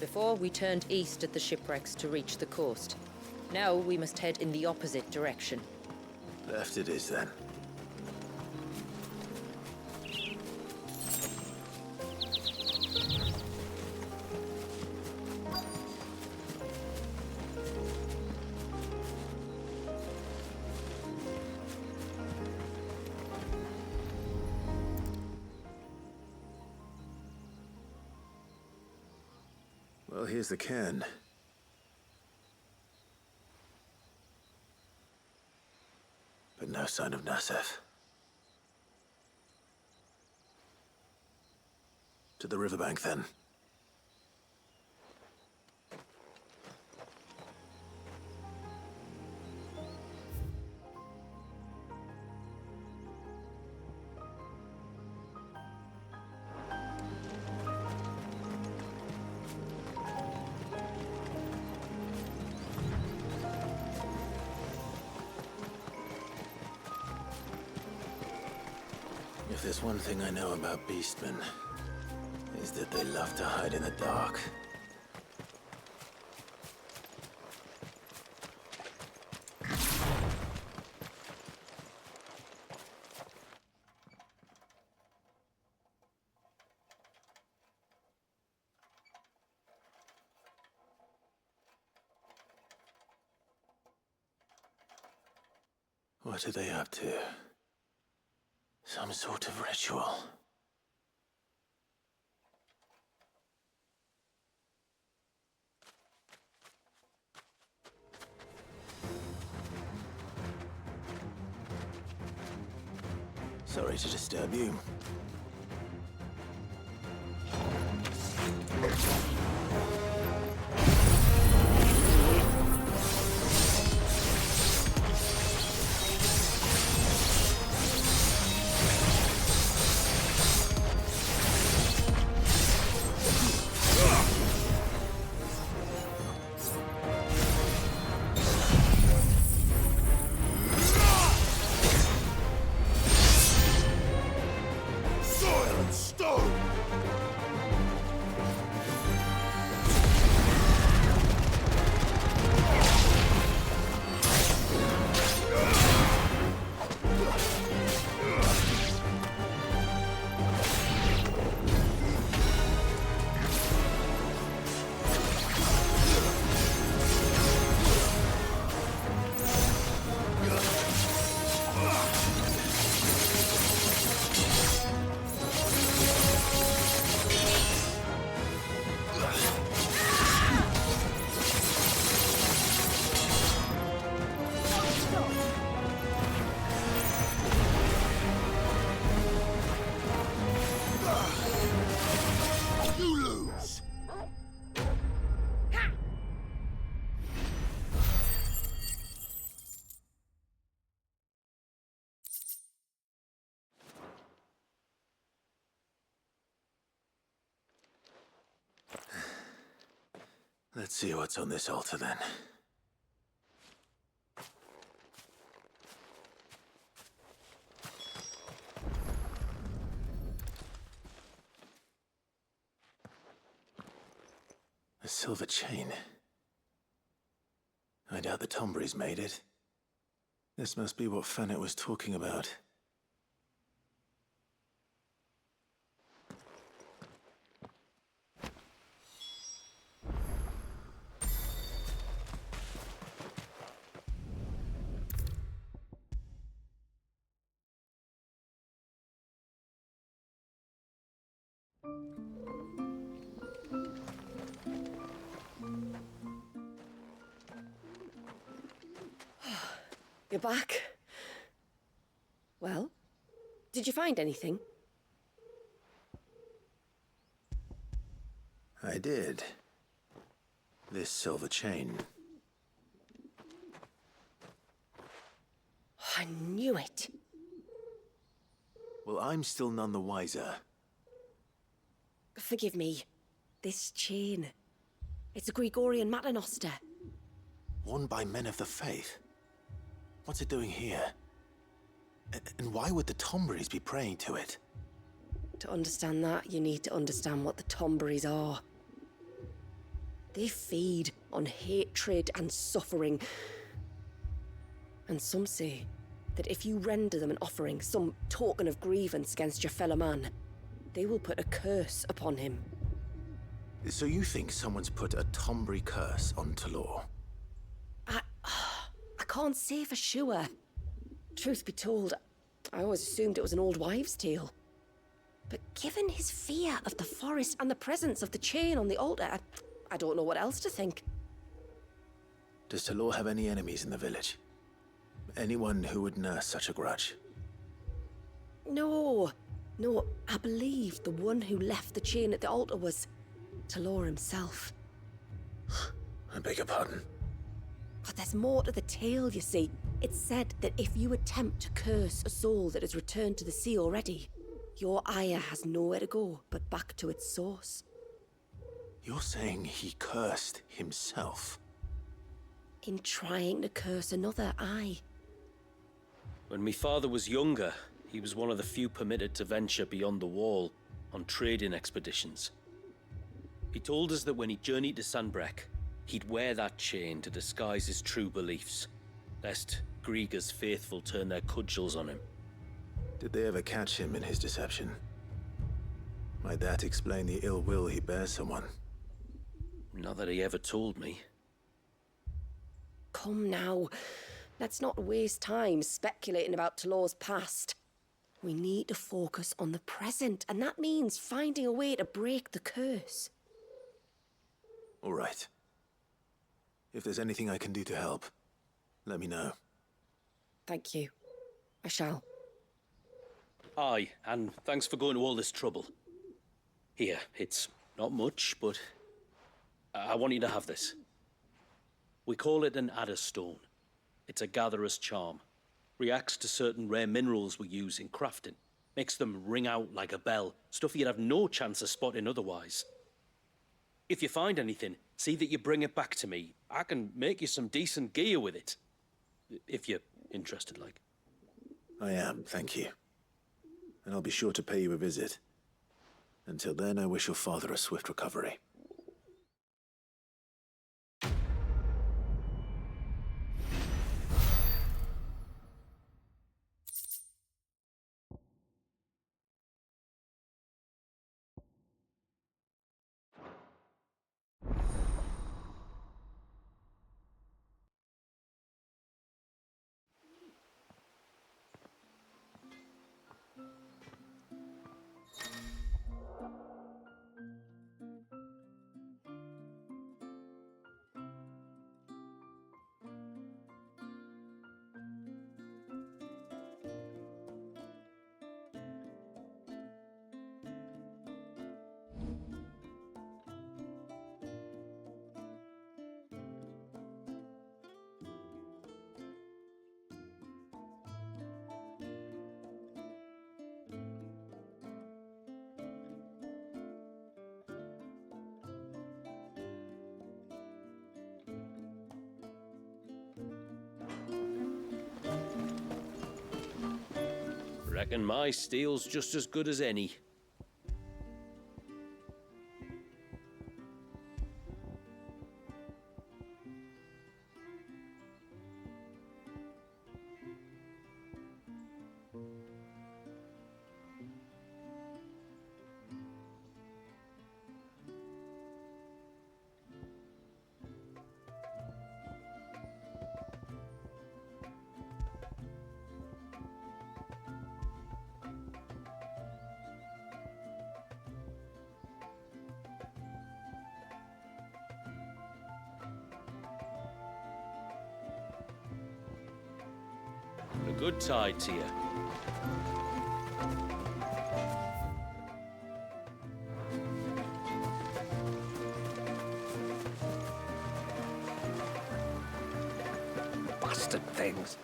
Before, we turned east at the shipwrecks to reach the coast. Now we must head in the opposite direction. Left it is, then. Well, here's the cairn. But no sign of Nassef. To the riverbank, then. If there's one thing I know about beastmen, is that they love to hide in the dark. What are they up to? Some sort of ritual. Sorry to disturb you. Let's see what's on this altar, then. A silver chain. I doubt the Tombries made it. This must be what Fennec was talking about. You're back. Well, did you find anything? I did. this silver chain. I knew it. Well, I'm still none the wiser. Forgive me. This chain. It's a Gregorian Maternoster. Worn by men of the faith. What's it doing here? And why would the Tomberries be praying to it? To understand that, you need to understand what the Tomberries are. They feed on hatred and suffering. And some say that if you render them an offering, some token of grievance against your fellow man, they will put a curse upon him. So you think someone's put a Tomberry curse on Talor? I can't say for sure. Truth be told, I always assumed it was an old wives' tale. But given his fear of the forest and the presence of the chain on the altar, I don't know what else to think. Does Talor have any enemies in the village? Anyone who would nurse such a grudge? No, I believe the one who left the chain at the altar was Talor himself. I beg your pardon? But there's more to the tale, you see. It's said that if you attempt to curse a soul that has returned to the sea already, your ire has nowhere to go but back to its source. You're saying he cursed himself? In trying to curse another, aye. When my father was younger, he was one of the few permitted to venture beyond the wall on trading expeditions. He told us that when he journeyed to Sanbreque, he'd wear that chain to disguise his true beliefs, lest Griega's faithful turn their cudgels on him. Did they ever catch him in his deception? Might that explain the ill will he bears someone? Not that he ever told me. Come now, let's not waste time speculating about Talor's past. We need to focus on the present, and that means finding a way to break the curse. All right. If there's anything I can do to help, let me know. Thank you. I shall. Aye, and thanks for going to all this trouble. Here, it's not much, but I want you to have this. We call it an adder stone. It's a gatherer's charm. Reacts to certain rare minerals we use in crafting. Makes them ring out like a bell, stuff you'd have no chance of spotting otherwise. If you find anything, see that you bring it back to me. I can make you some decent gear with it. If you're interested, like. I am, thank you. And I'll be sure to pay you a visit. Until then, I wish your father a swift recovery. Reckon my steel's just as good as any. A good tide to you. Blasted things.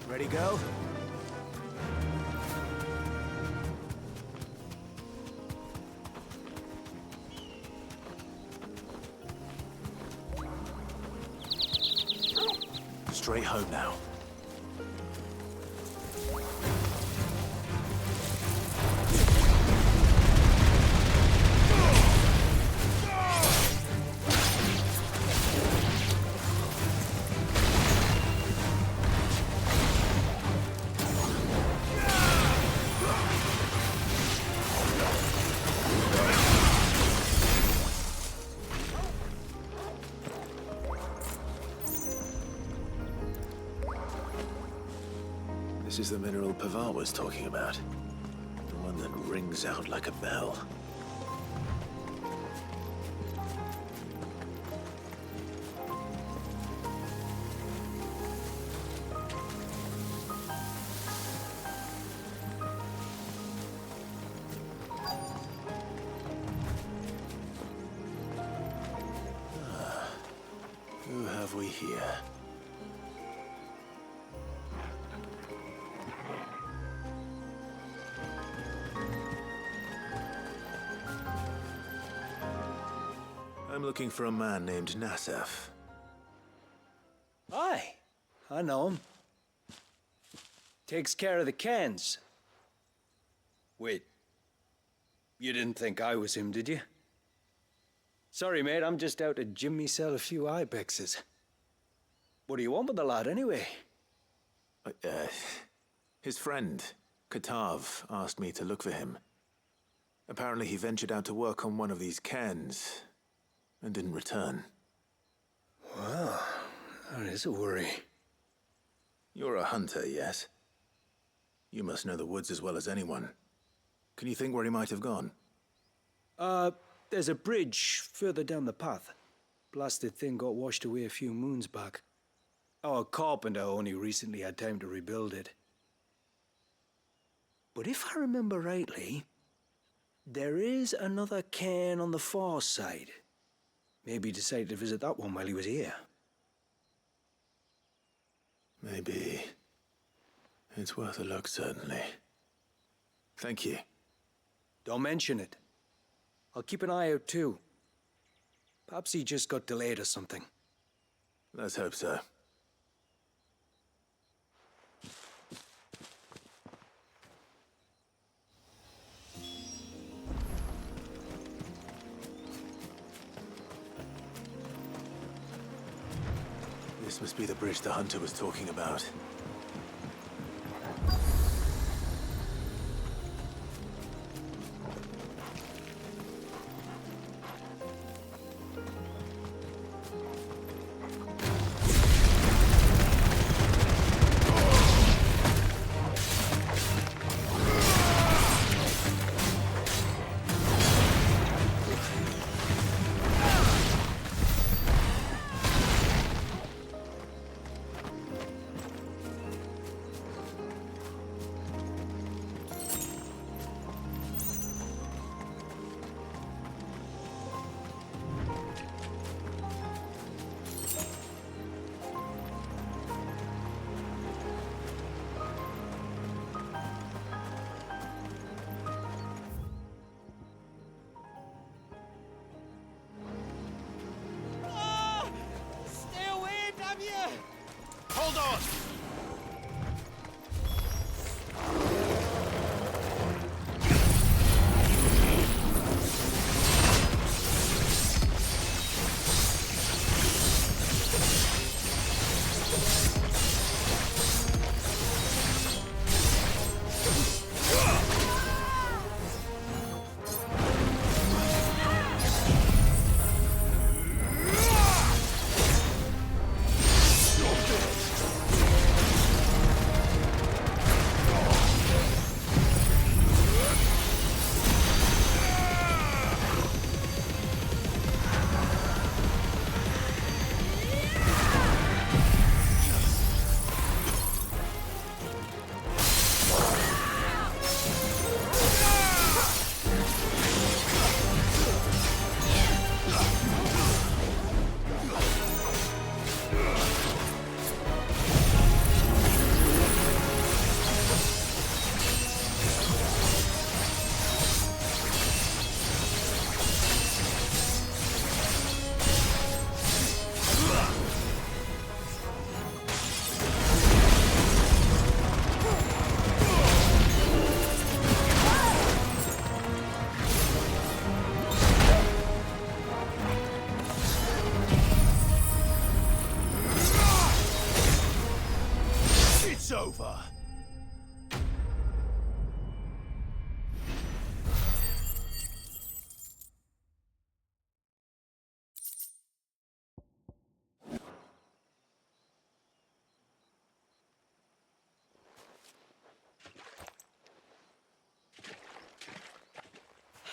Ready, go? Straight home now. This is the mineral Pavar was talking about. The one that rings out like a bell. Who have we here? I'm looking for a man named Nassef. Aye, I know him. Takes care of the cans. Wait, you didn't think I was him, did you? Sorry, mate, I'm just out to gym myself a few ibexes. What do you want with the lad, anyway? His friend, Katav, asked me to look for him. Apparently he ventured out to work on one of these cans and didn't return. Well, that is a worry. You're a hunter, yes? You must know the woods as well as anyone. Can you think where he might have gone? There's a bridge further down the path. Blasted thing got washed away a few moons back. Our carpenter only recently had time to rebuild it. But if I remember rightly, there is another cairn on the far side. Maybe he decided to visit that one while he was here. Maybe. It's worth a look, certainly. Thank you. Don't mention it. I'll keep an eye out too. Perhaps he just got delayed or something. Let's hope so. This must be the bridge the hunter was talking about.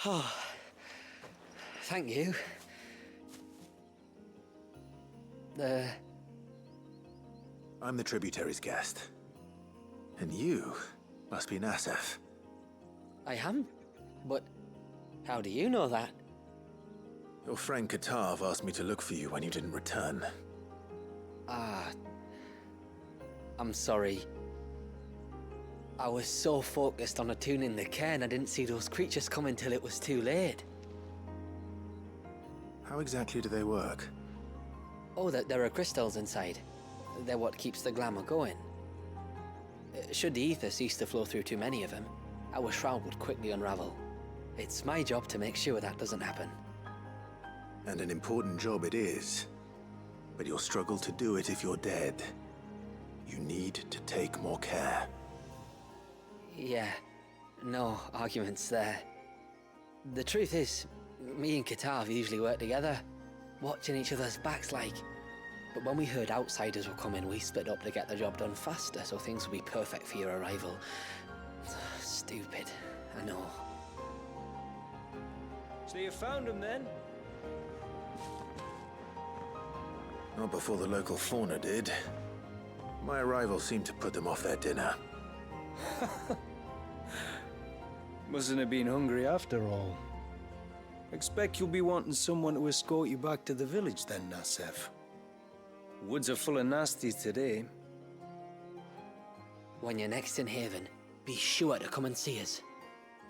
Oh, thank you. I'm the tributary's guest. And you must be Nassef. I am? But how do you know that? Your friend Katav asked me to look for you when you didn't return. I'm sorry. I was so focused on attuning the cairn, I didn't see those creatures come until it was too late. How exactly do they work? Oh, there are crystals inside. They're what keeps the glamour going. Should the ether cease to flow through too many of them, our shroud would quickly unravel. It's my job to make sure that doesn't happen. And an important job it is. But you'll struggle to do it if you're dead. You need to take more care. Yeah, no arguments there. The truth is, me and Katav usually work together, watching each other's backs like. But when we heard outsiders were coming, we split up to get the job done faster, so things would be perfect for your arrival. Stupid, I know. So you found him then? Not before the local fauna did. My arrival seemed to put them off their dinner. Mustn't have been hungry after all. Expect you'll be wanting someone to escort you back to the village then, Nassef. Woods are full of nasties today. When you're next in Haven, be sure to come and see us.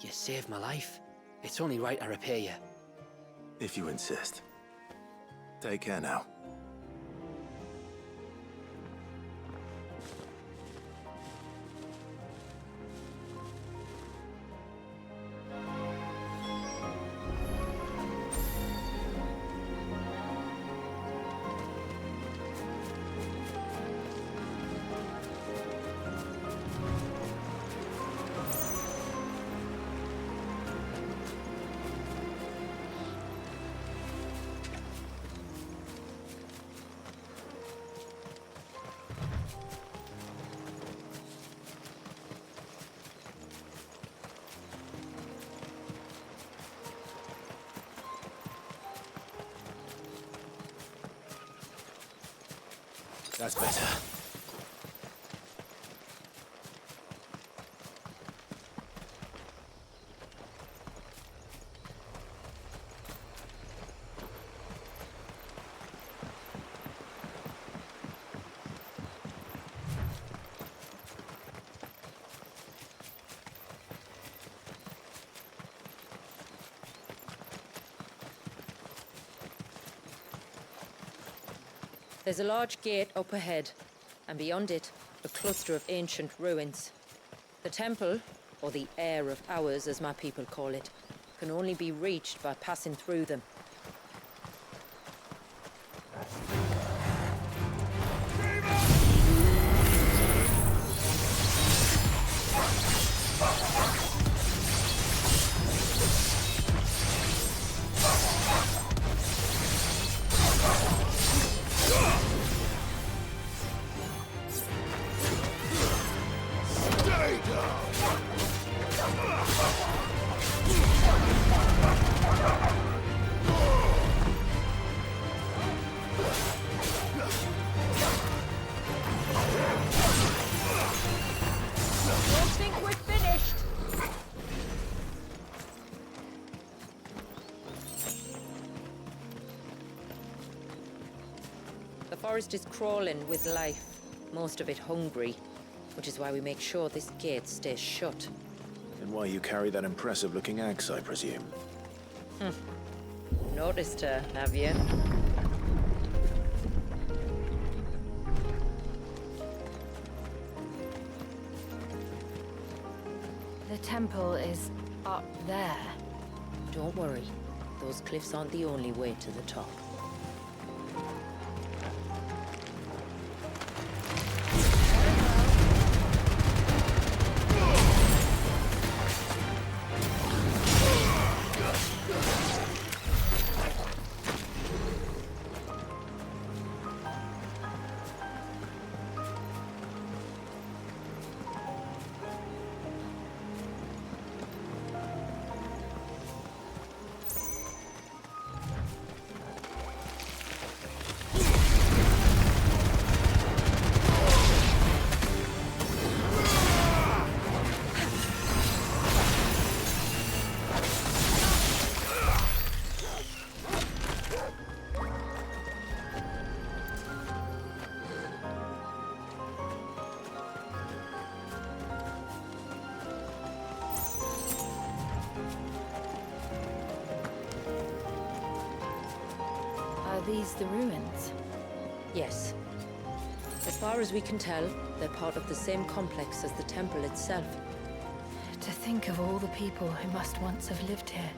You saved my life. It's only right I repay you. If you insist. Take care now. That's better. There's a large gate up ahead, and beyond it, a cluster of ancient ruins. The temple, or the Heir of Hours as my people call it, can only be reached by passing through them. The forest is crawling with life, most of it hungry, which is why we make sure this gate stays shut. And why you carry that impressive-looking axe, I presume. Noticed her, have you? The temple is up there. Don't worry. Those cliffs aren't the only way to the top. these the ruins? Yes. As far as we can tell, they're part of the same complex as the temple itself. To think of all the people who must once have lived here.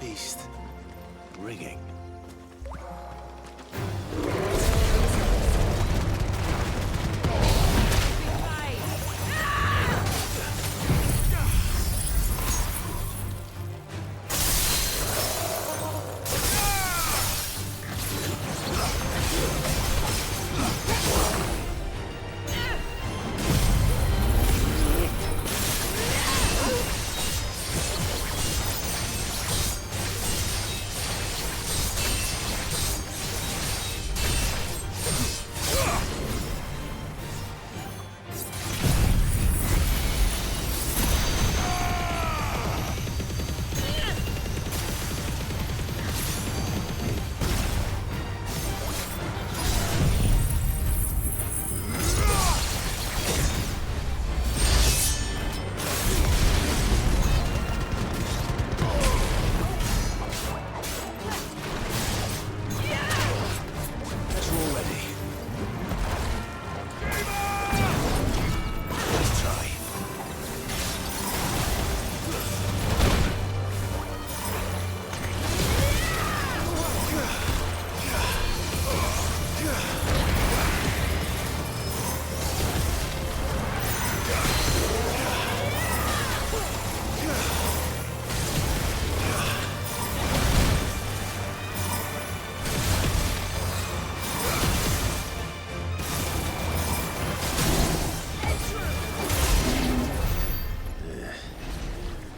beast ringing.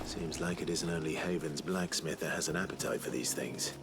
Seems like it isn't only Haven's blacksmith that has an appetite for these things.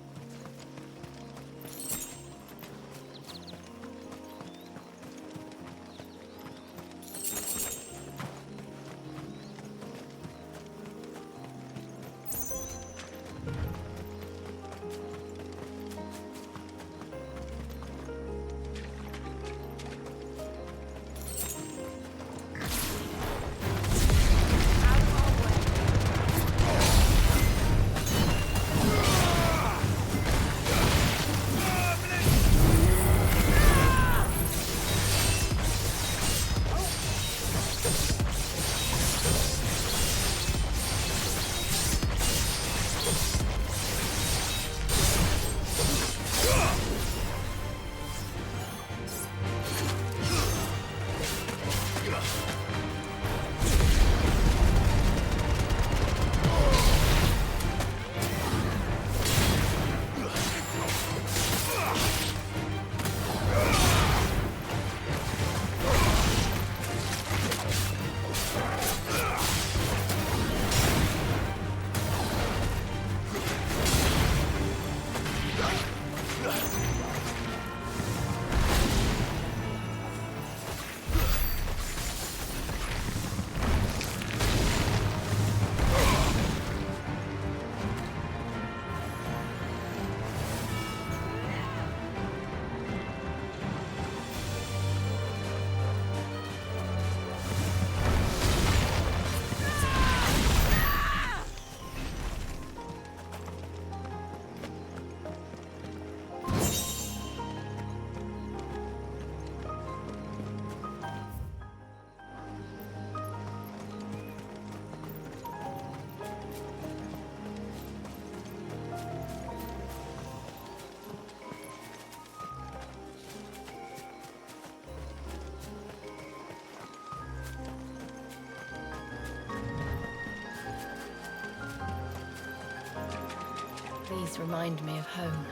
These remind me of home.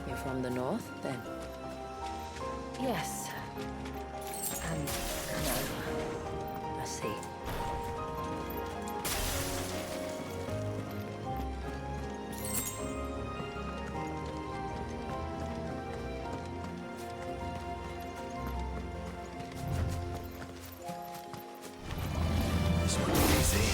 You're from the north, then? Yes. And no. I see. This won't be easy.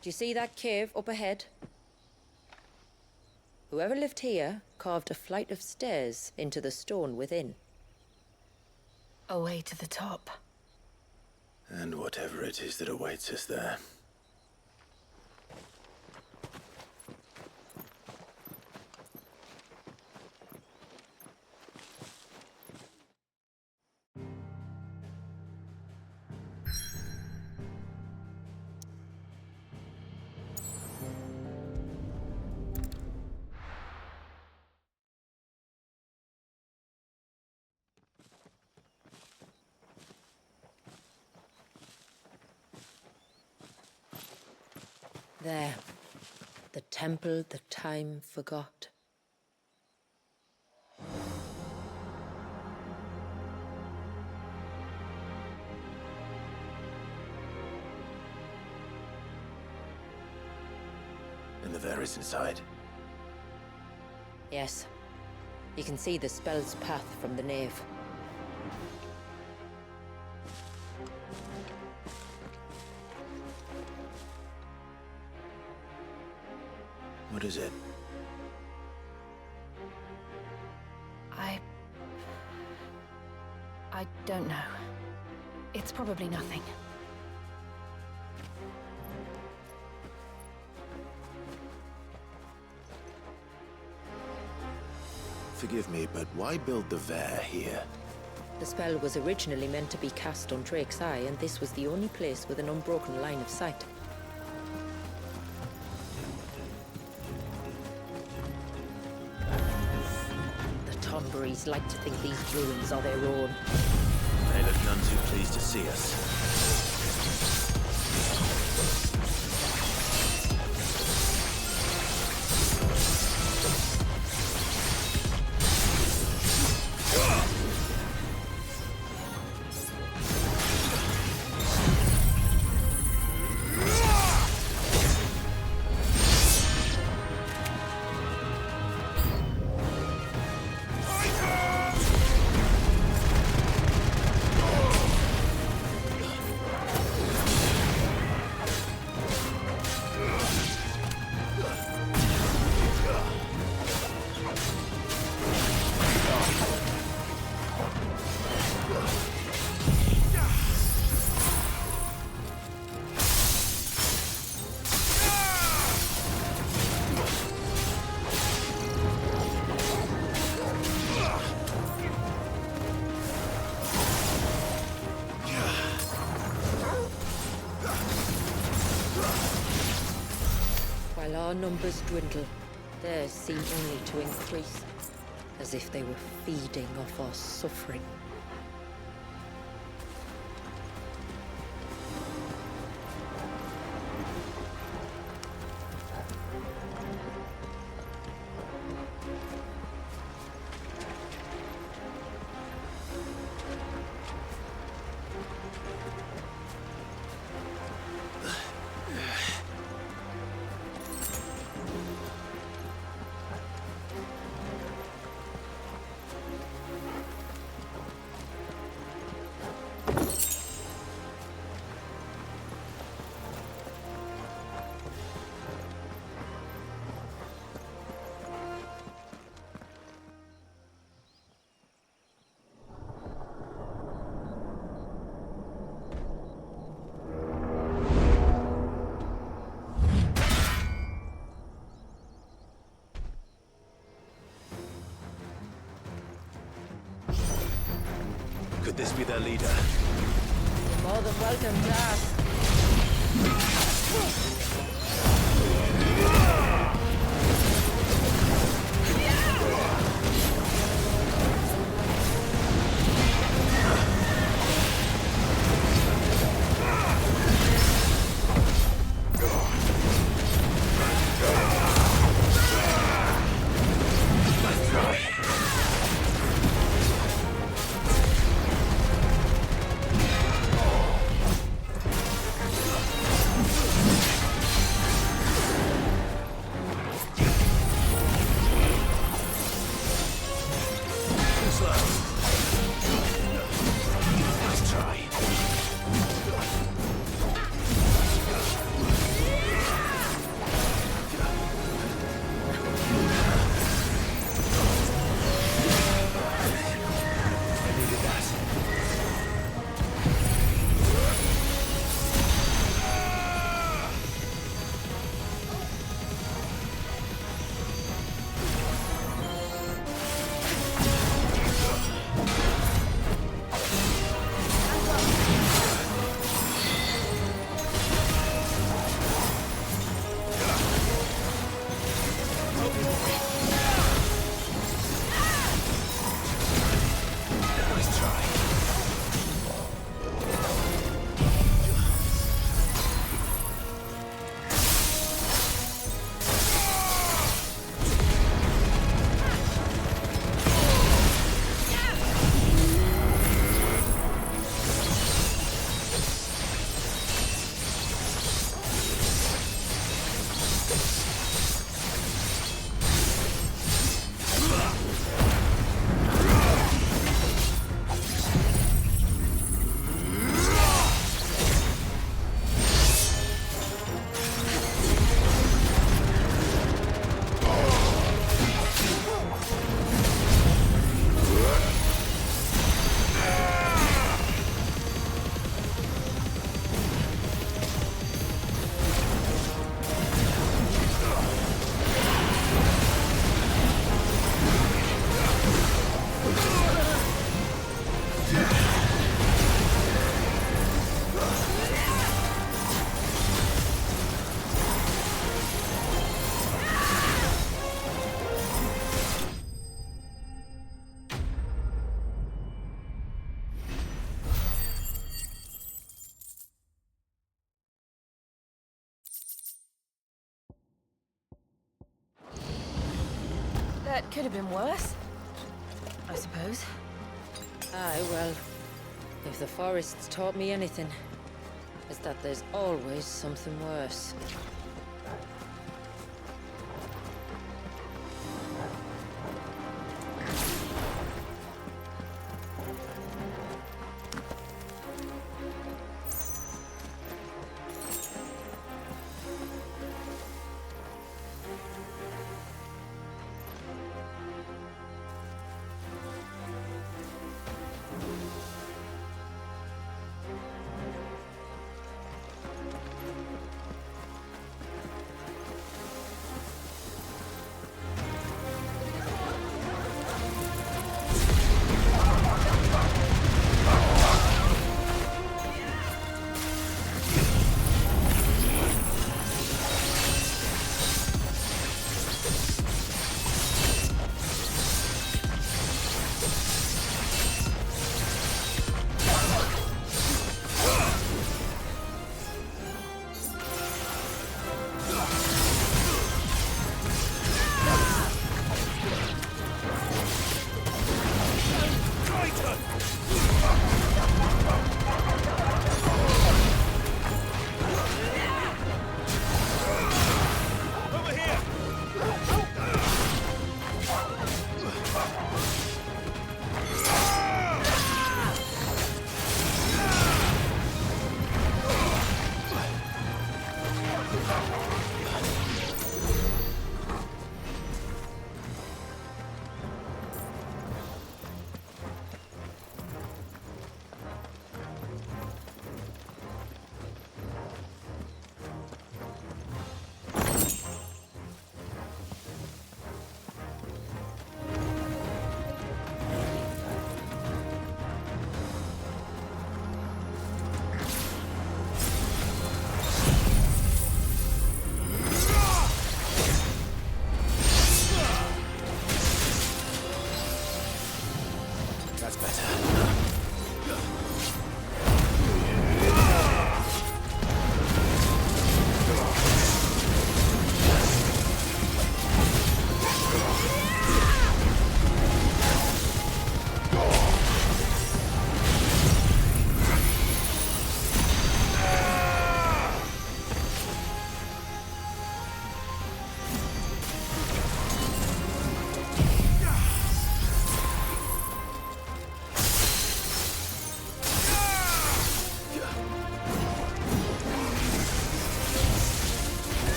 Do you see that cave up ahead? Whoever lived here carved a flight of stairs into the stone within. A way to the top. And whatever it is that awaits us there. There. The temple that time forgot. And the Varys inside. Yes. You can see the spell's path from the nave. What is it? I don't know. It's probably nothing. Forgive me, but why build the Vare here? The spell was originally meant to be cast on Drake's Eye, and this was the only place with an unbroken line of sight. The Tonberries like to think these ruins are their own. They look none too pleased to see us. While our numbers dwindle, theirs seem only to increase, as if they were feeding off our suffering. Could this be their leader? You're more than welcome to ask. That could have been worse, I suppose. Aye, well, if the forest's taught me anything, it's that there's always something worse.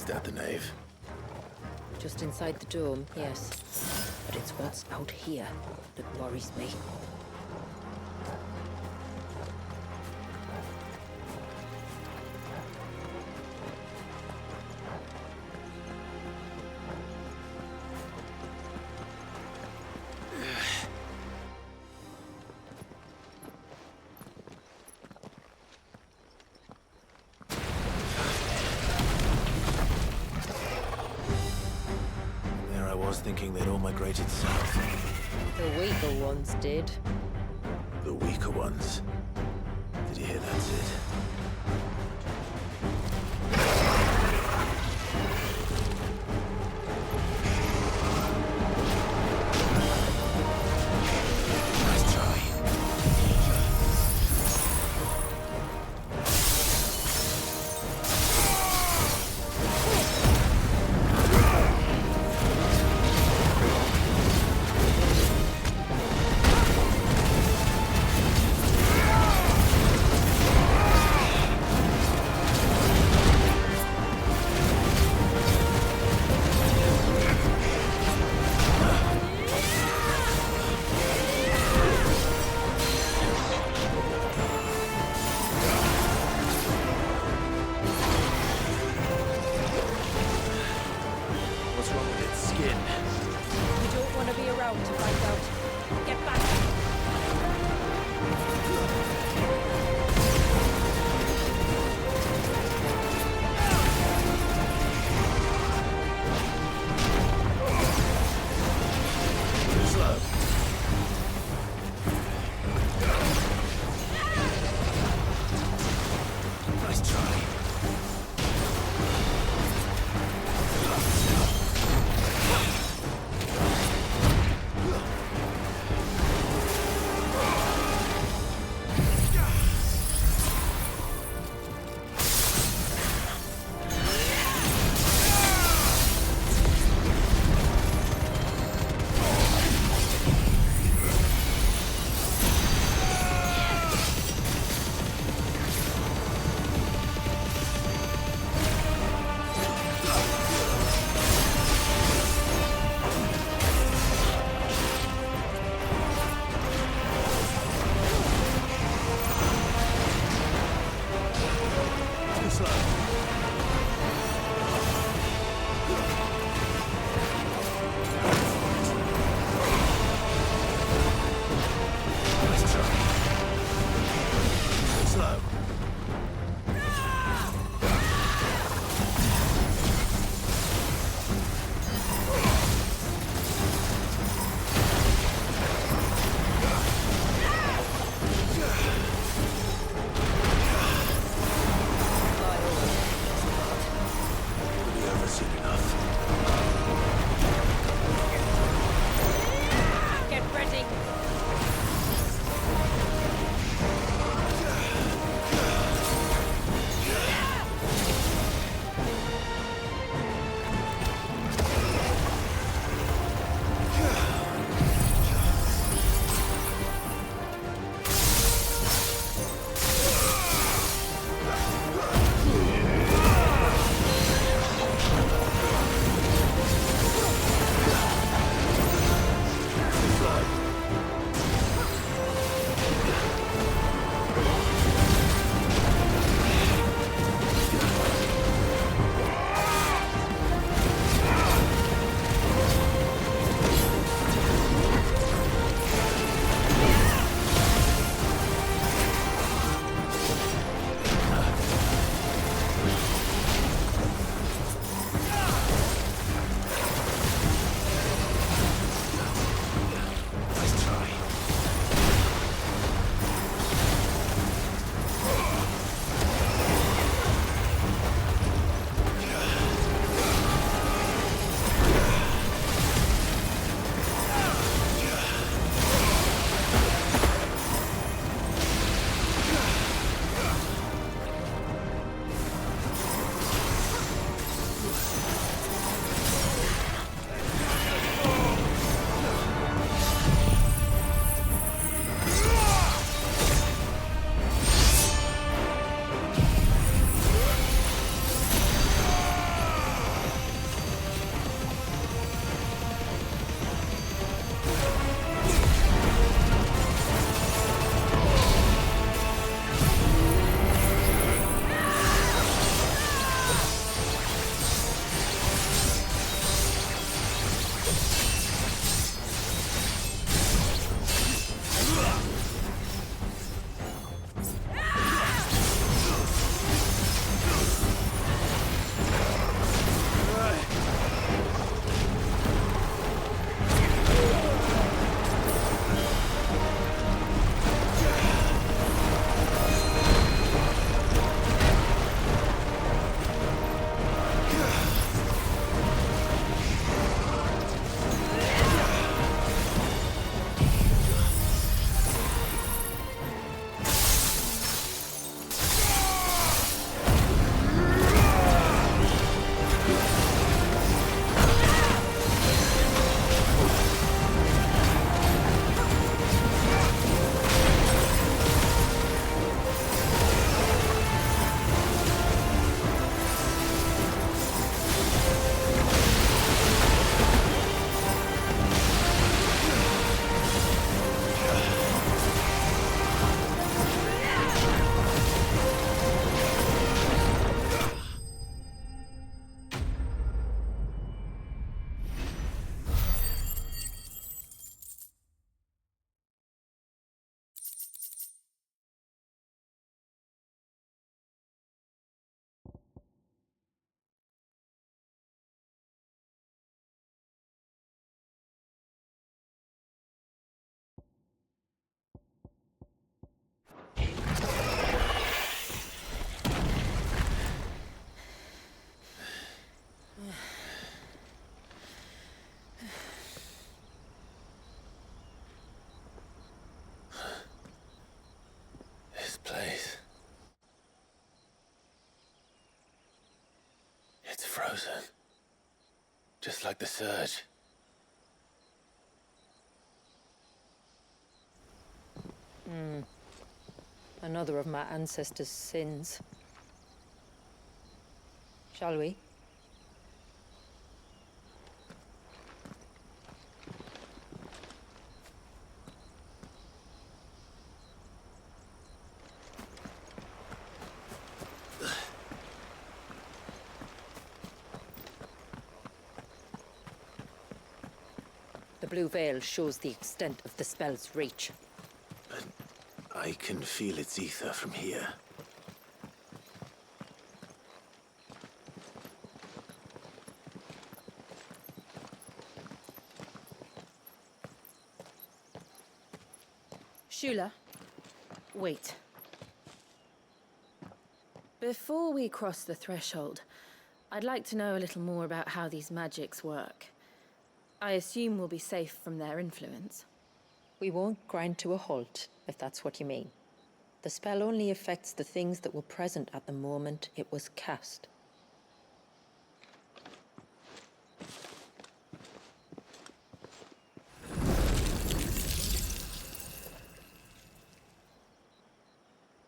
Is that the nave? Just inside the dome, yes. But it's what's out here that worries me. Thinking they'd all migrated south. The weaker ones did. The weaker ones? Did you hear that, Sid? Frozen. Just like the surge. Another of my ancestors' sins. Shall we? The blue veil shows the extent of the spell's reach. But I can feel its ether from here. Shula, wait. Before we cross the threshold, I'd like to know a little more about how these magics work. I assume we'll be safe from their influence. We won't grind to a halt, if that's what you mean. The spell only affects the things that were present at the moment it was cast.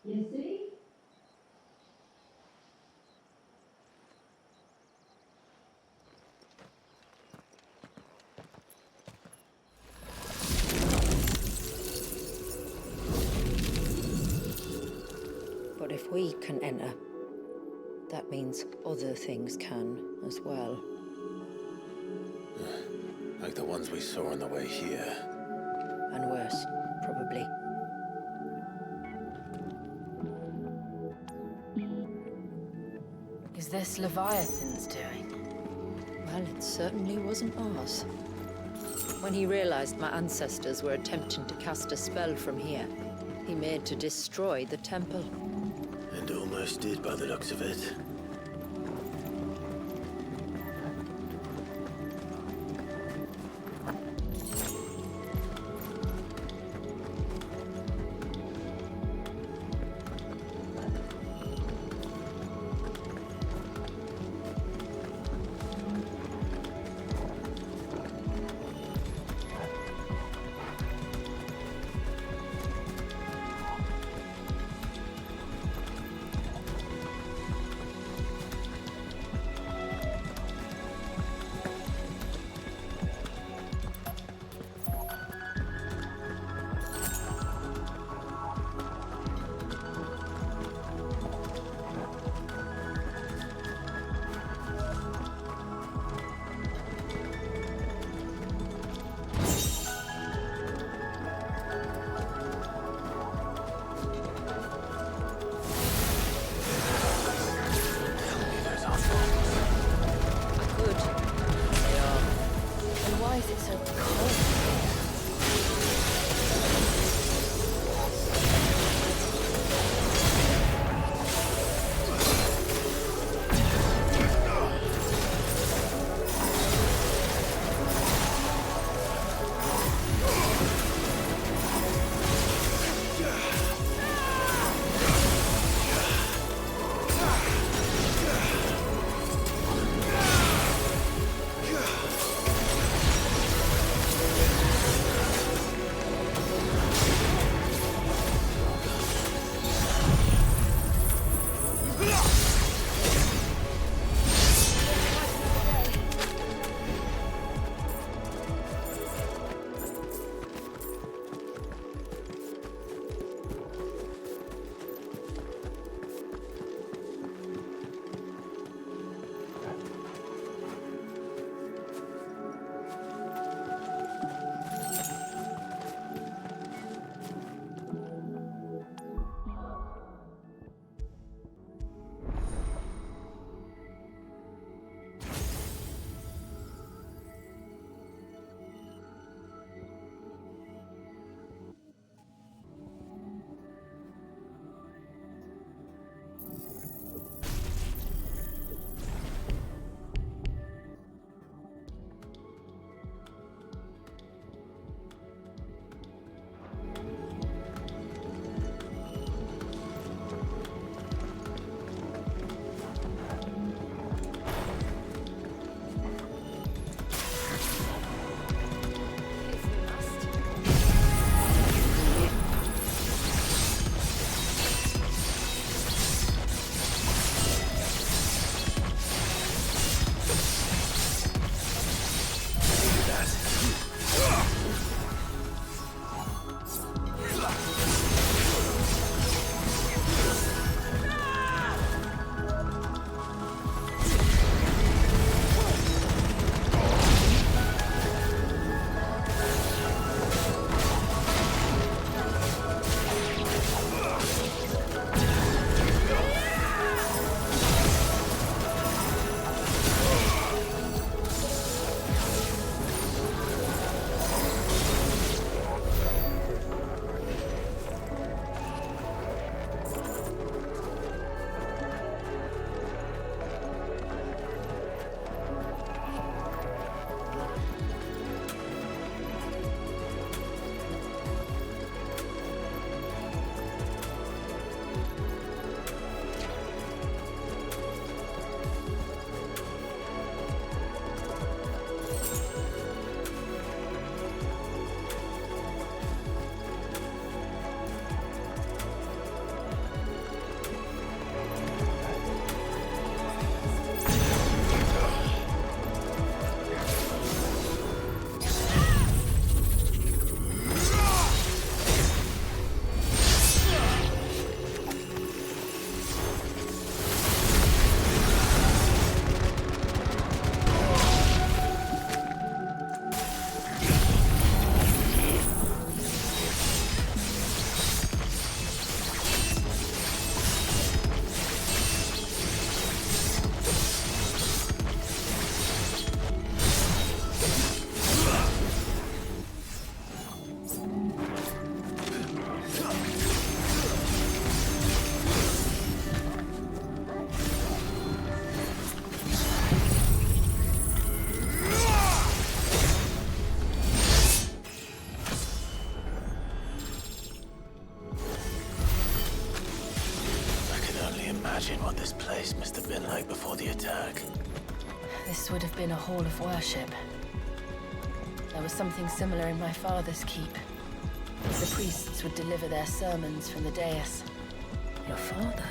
You see? But if we can enter, that means other things can as well. Like the ones we saw on the way here. And worse, probably. Is this Leviathan's doing? Well, it certainly wasn't ours. When he realized my ancestors were attempting to cast a spell from here, he made to destroy the temple. And almost did by the looks of it. Why is it so cold? have been a hall of worship. There was something similar in my father's keep. The priests would deliver their sermons from the dais. Your father?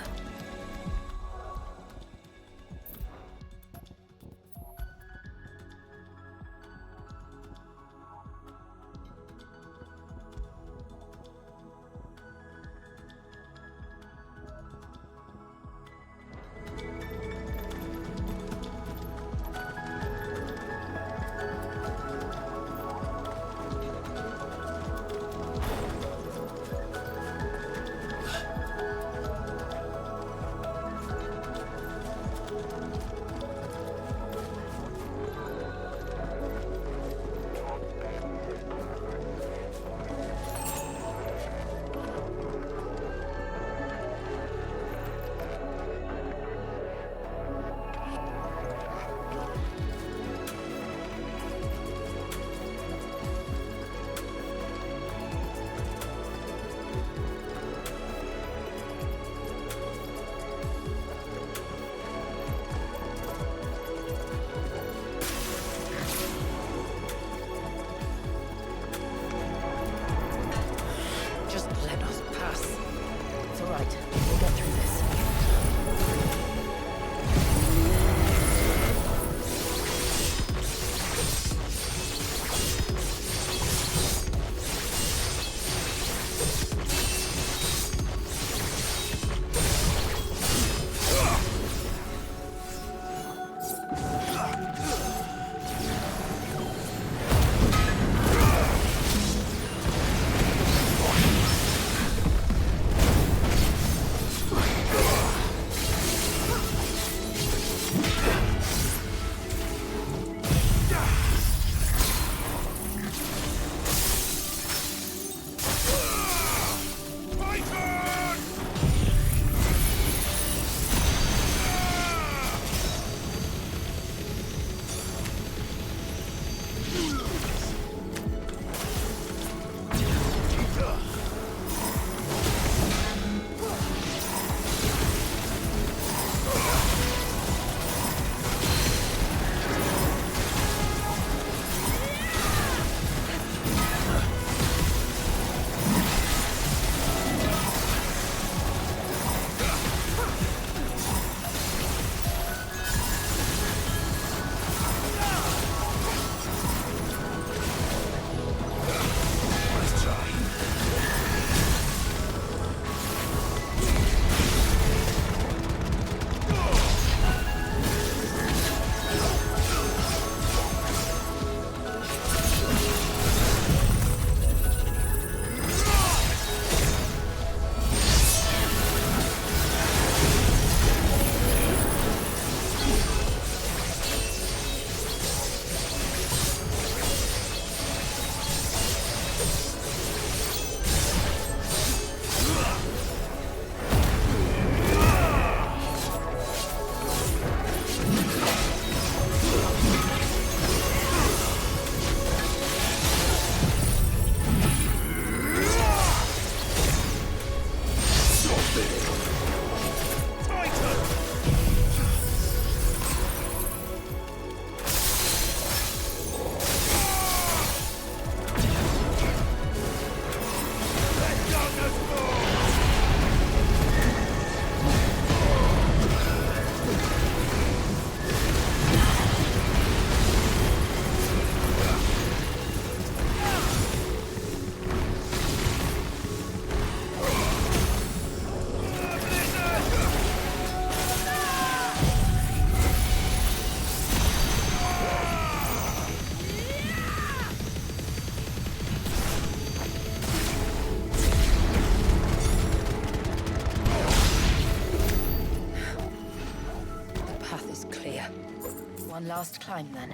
One last climb, then.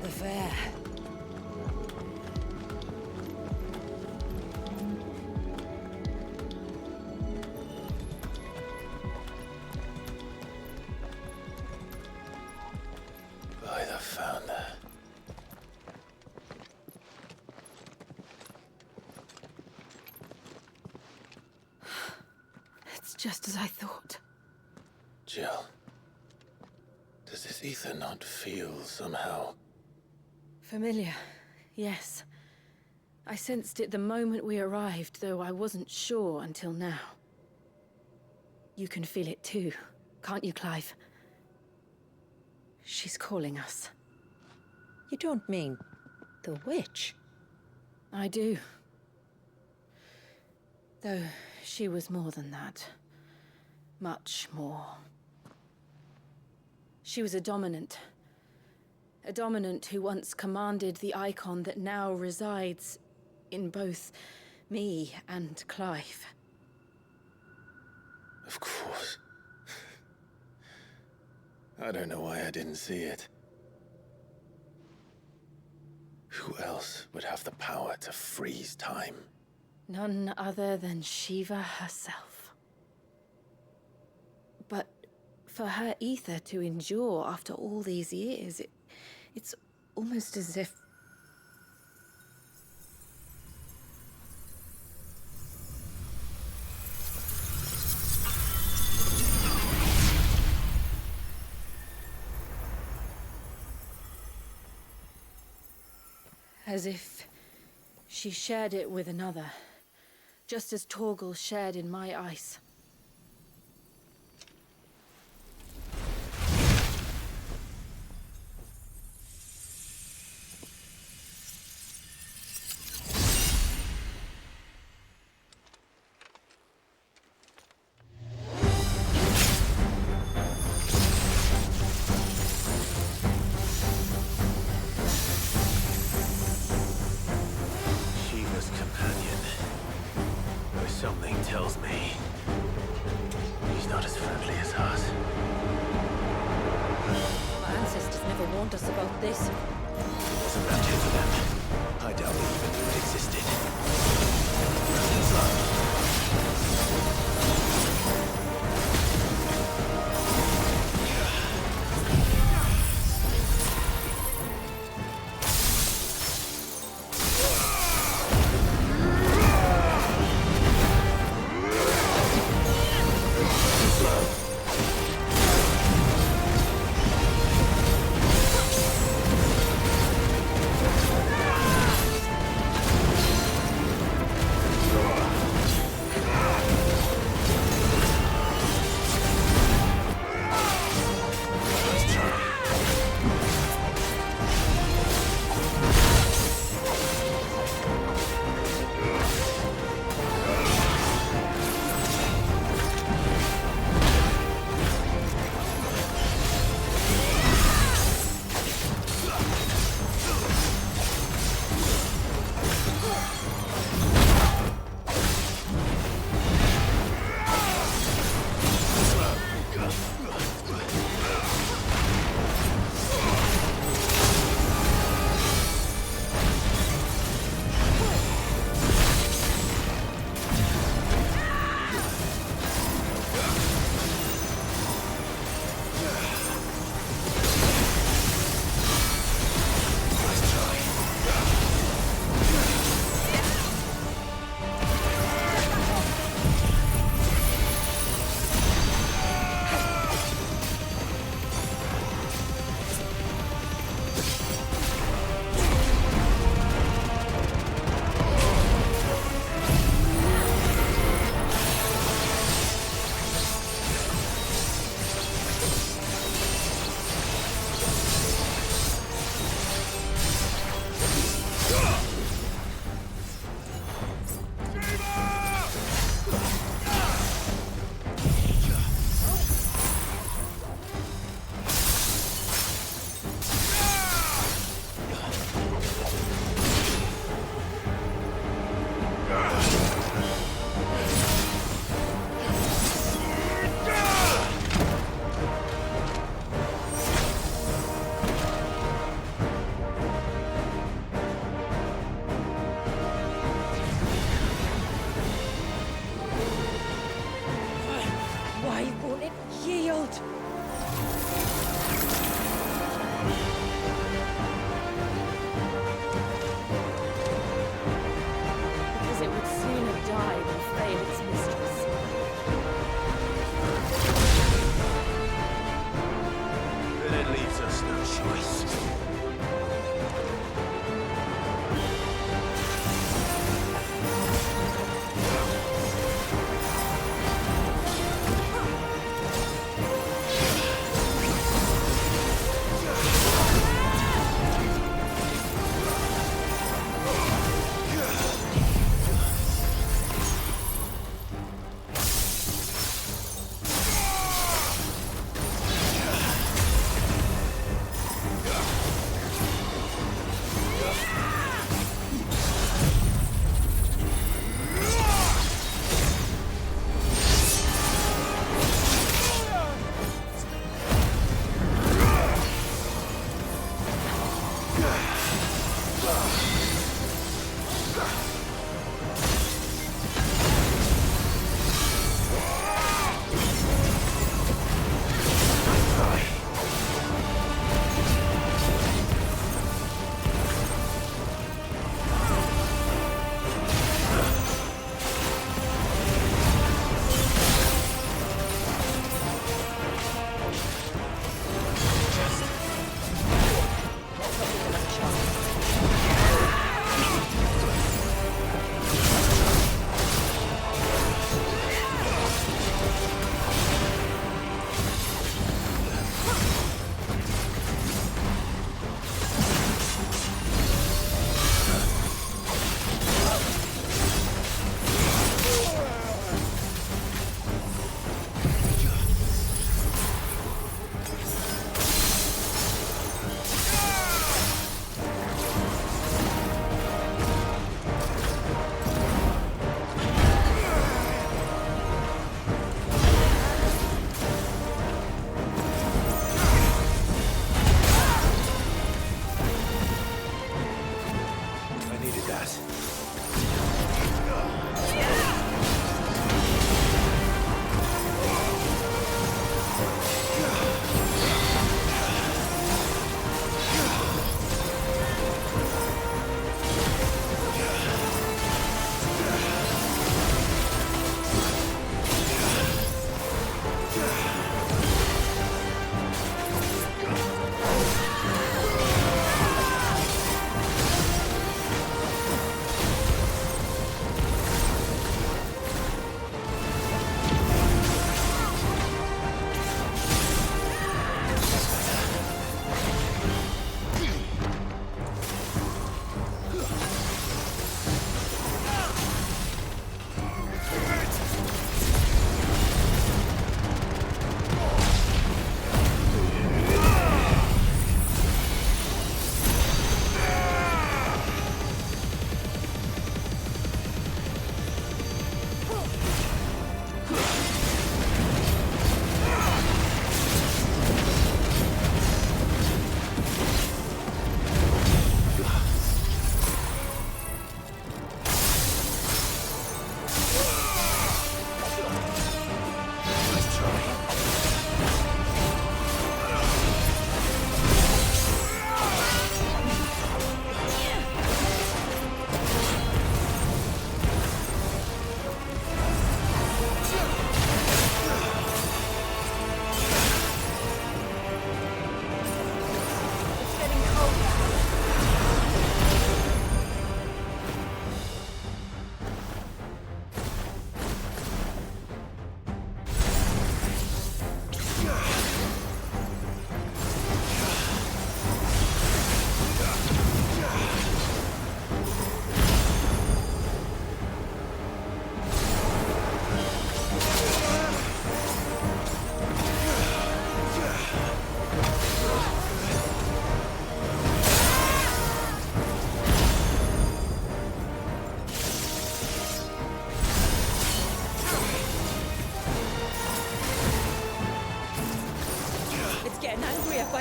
The fair. Just as I thought. Jill, does this ether not feel somehow? Familiar, yes. I sensed it the moment we arrived, though I wasn't sure until now. You can feel it too, can't you, Clive? She's calling us. You don't mean the witch? I do. Though she was more than that. Much more. She was a dominant. A dominant who once commanded the icon that now resides in both me and Clive. Of course. I don't know why I didn't see it. Who else would have the power to freeze time? None other than Shiva herself. But for her ether to endure after all these years, it's almost as if... As if she shared it with another, just as Torgal shared in my ice. Something tells me he's not as friendly as us. My ancestors never warned us about this. It wasn't around here for them. I doubt they even knew it existed.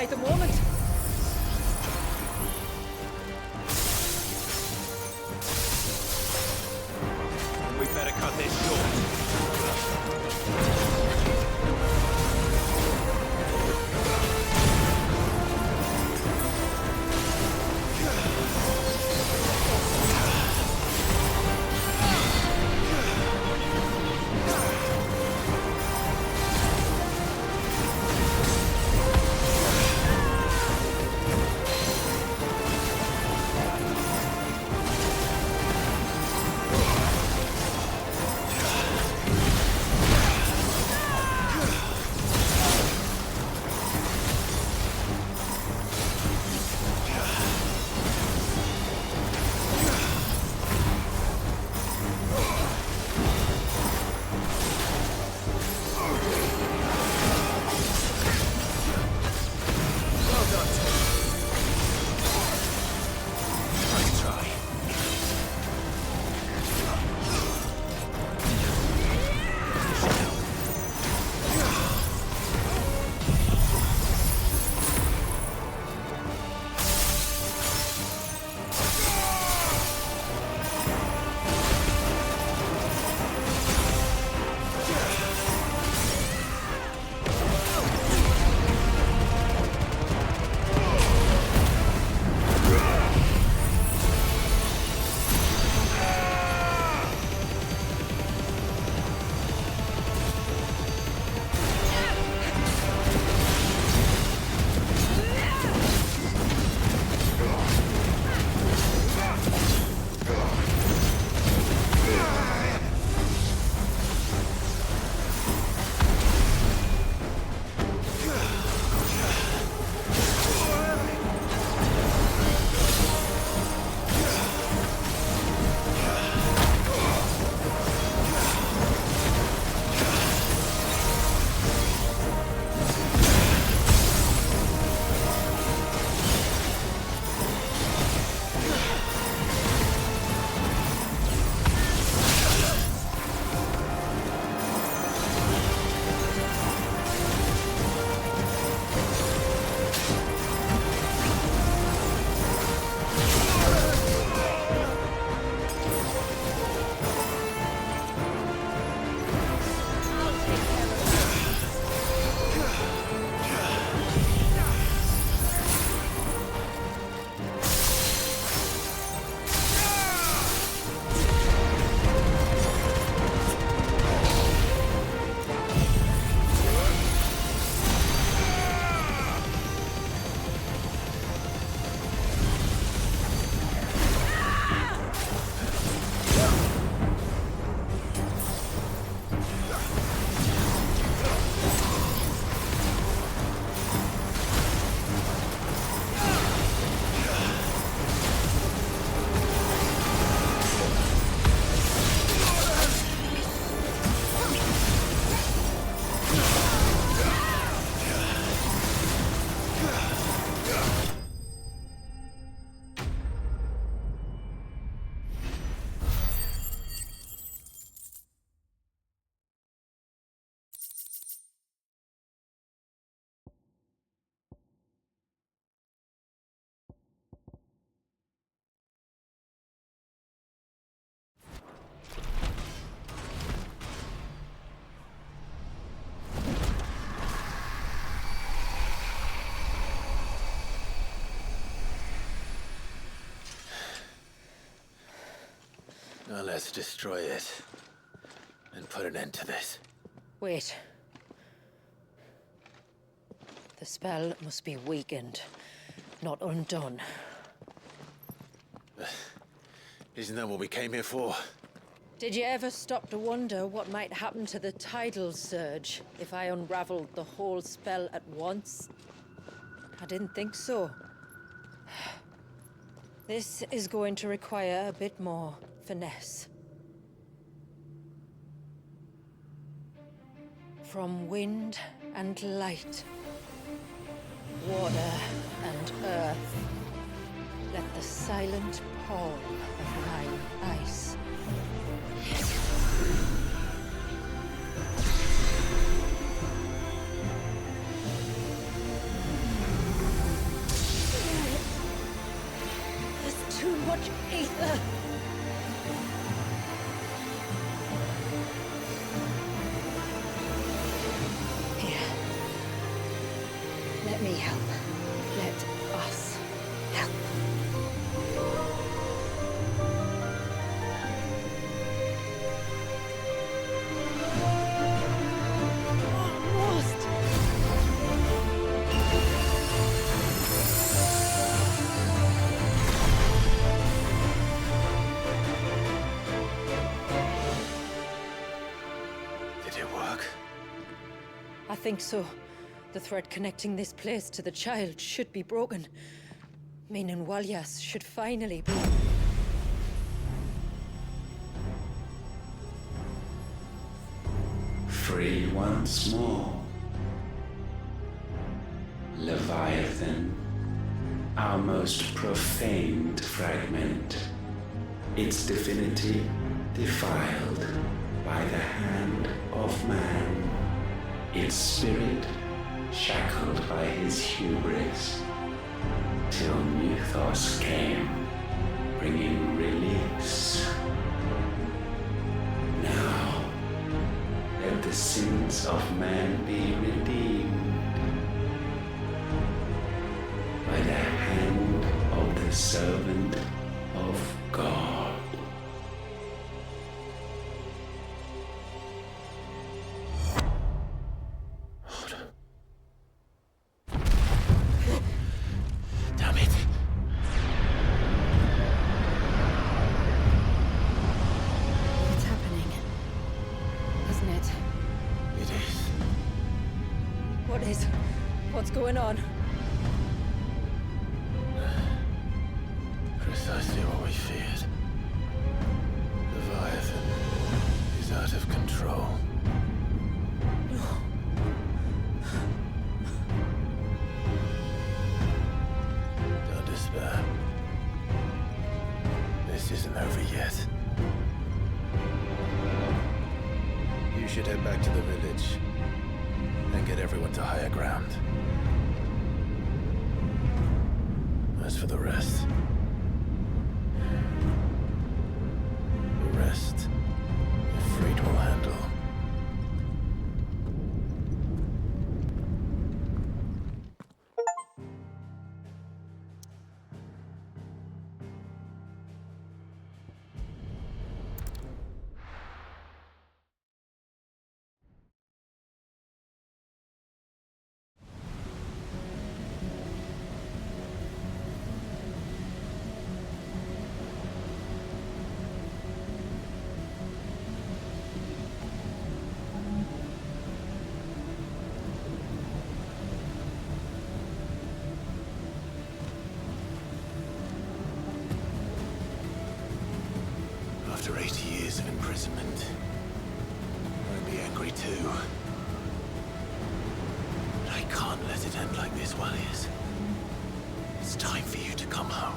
by the moment. We better cut this short. Now let's destroy it. And put an end to this. Wait. The spell must be weakened, not undone. Isn't that what we came here for? Did you ever stop to wonder what might happen to the tidal surge if I unraveled the whole spell at once? I didn't think so. This is going to require a bit more finesse. From wind and light, water and earth, let the silent pall of mine ice. There's too much ether. Let me help. Let us help. Almost. Did it work? I think so. The thread connecting this place to the child should be broken. Meaning Walyas should finally be... Free once more. Leviathan, our most profaned fragment, its divinity defiled by the hand of man, its spirit shackled by his hubris, till Mythos came, bringing release. Now, let the sins of man be redeemed by the hand of the servant of God. What's going on? Precisely what we feared. Leviathan is out of control. Don't despair. This isn't over yet. You should head back to the village and get everyone to higher ground. As for the rest, Ifrit will handle. After 80 years of imprisonment, I'd be angry too. But I can't let it end like this, Walyas. It's time for you to come home.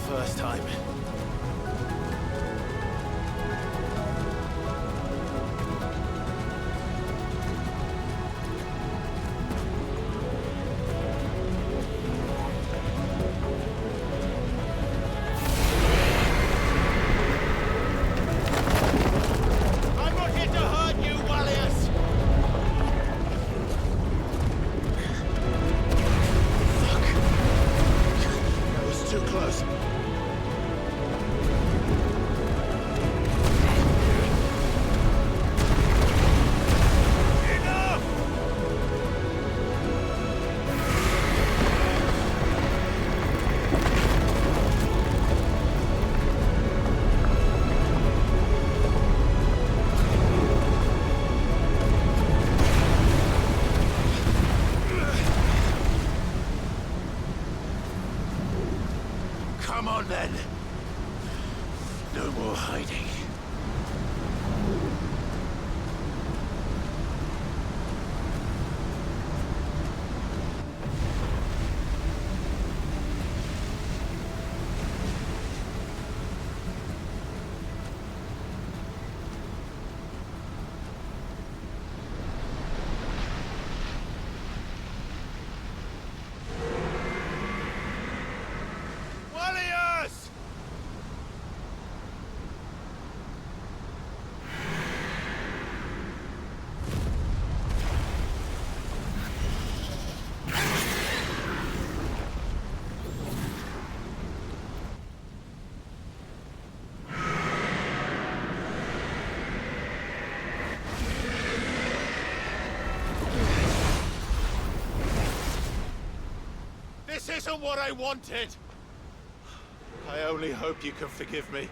first time. I'm not here to hurt you, Wallius! That was too close. Enough! Come on then. No more hiding. Wallius! This isn't what I wanted! I only hope you can forgive me.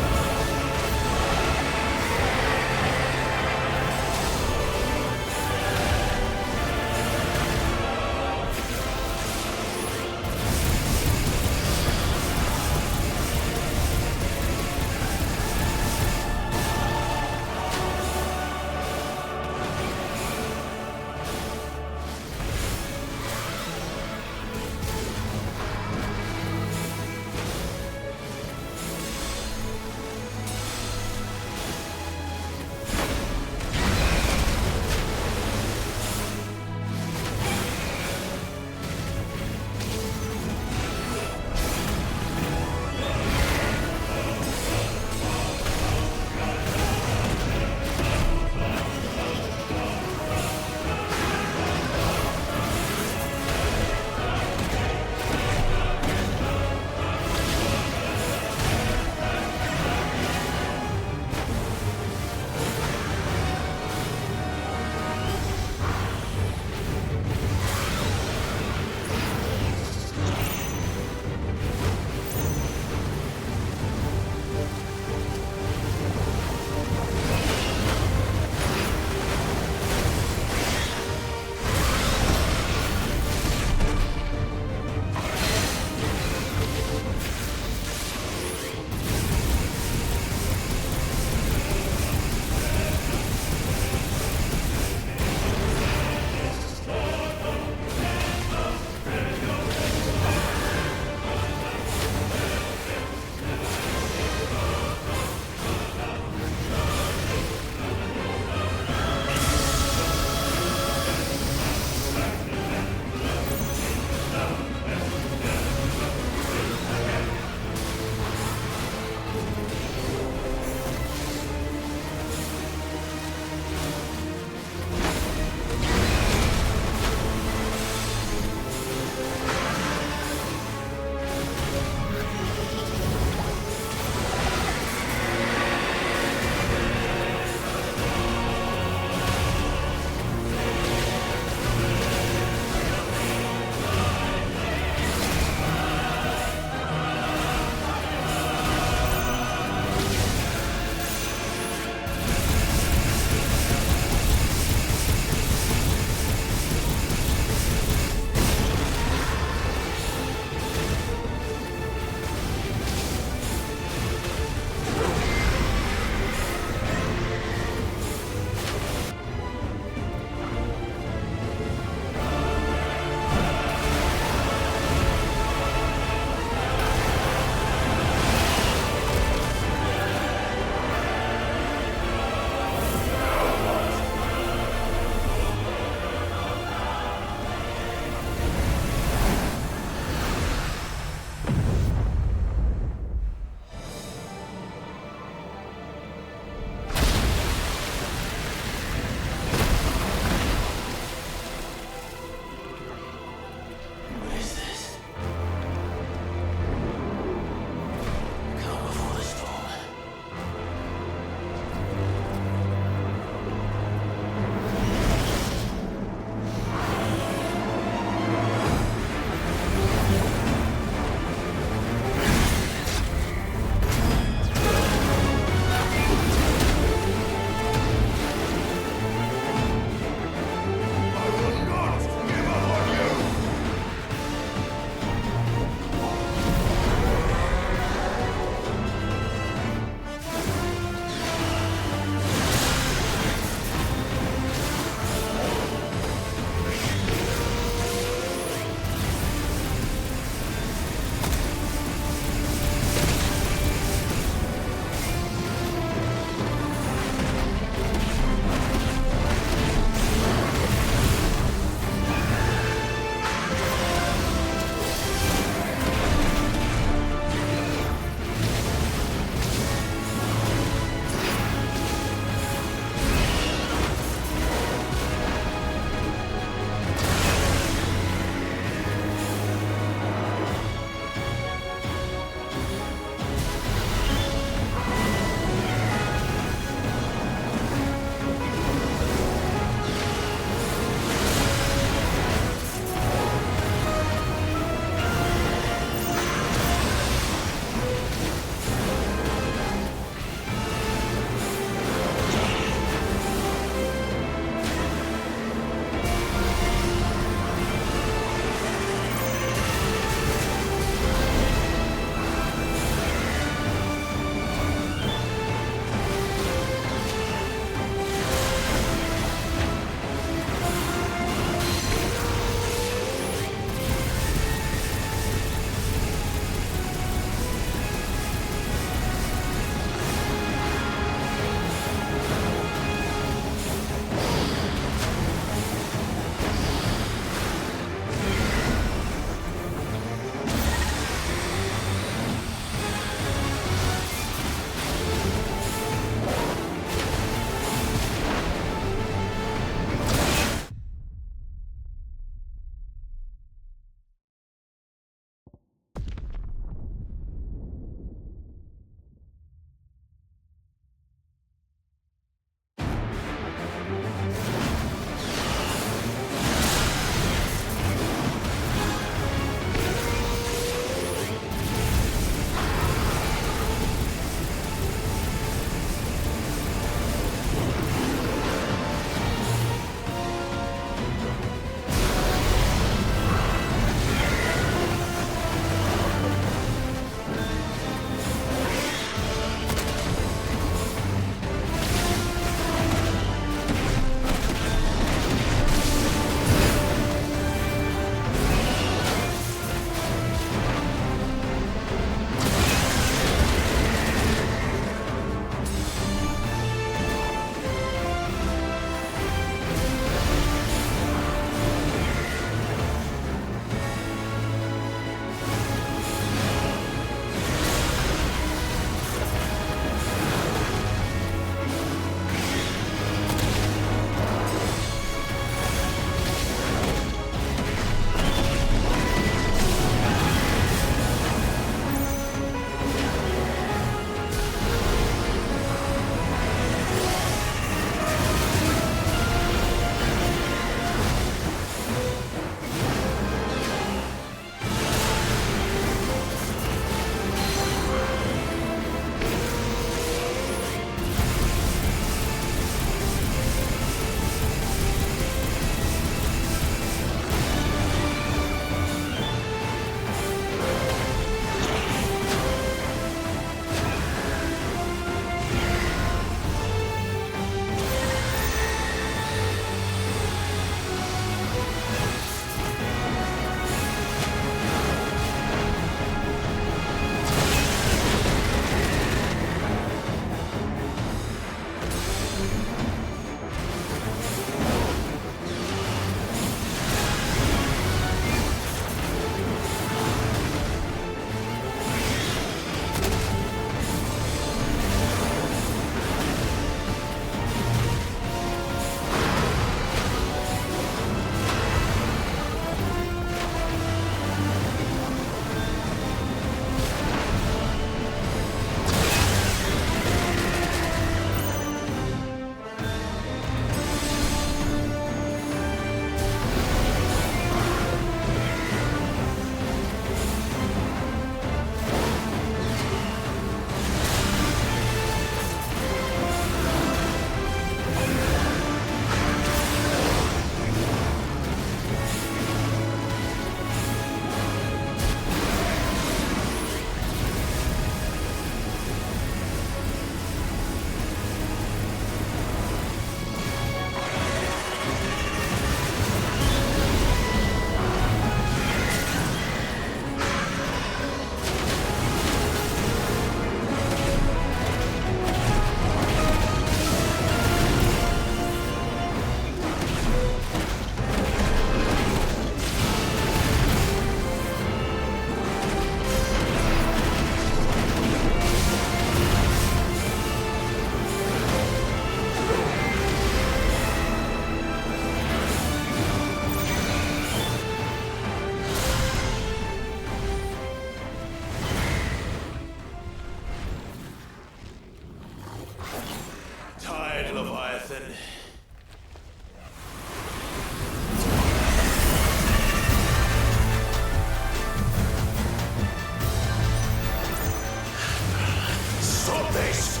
Stop this!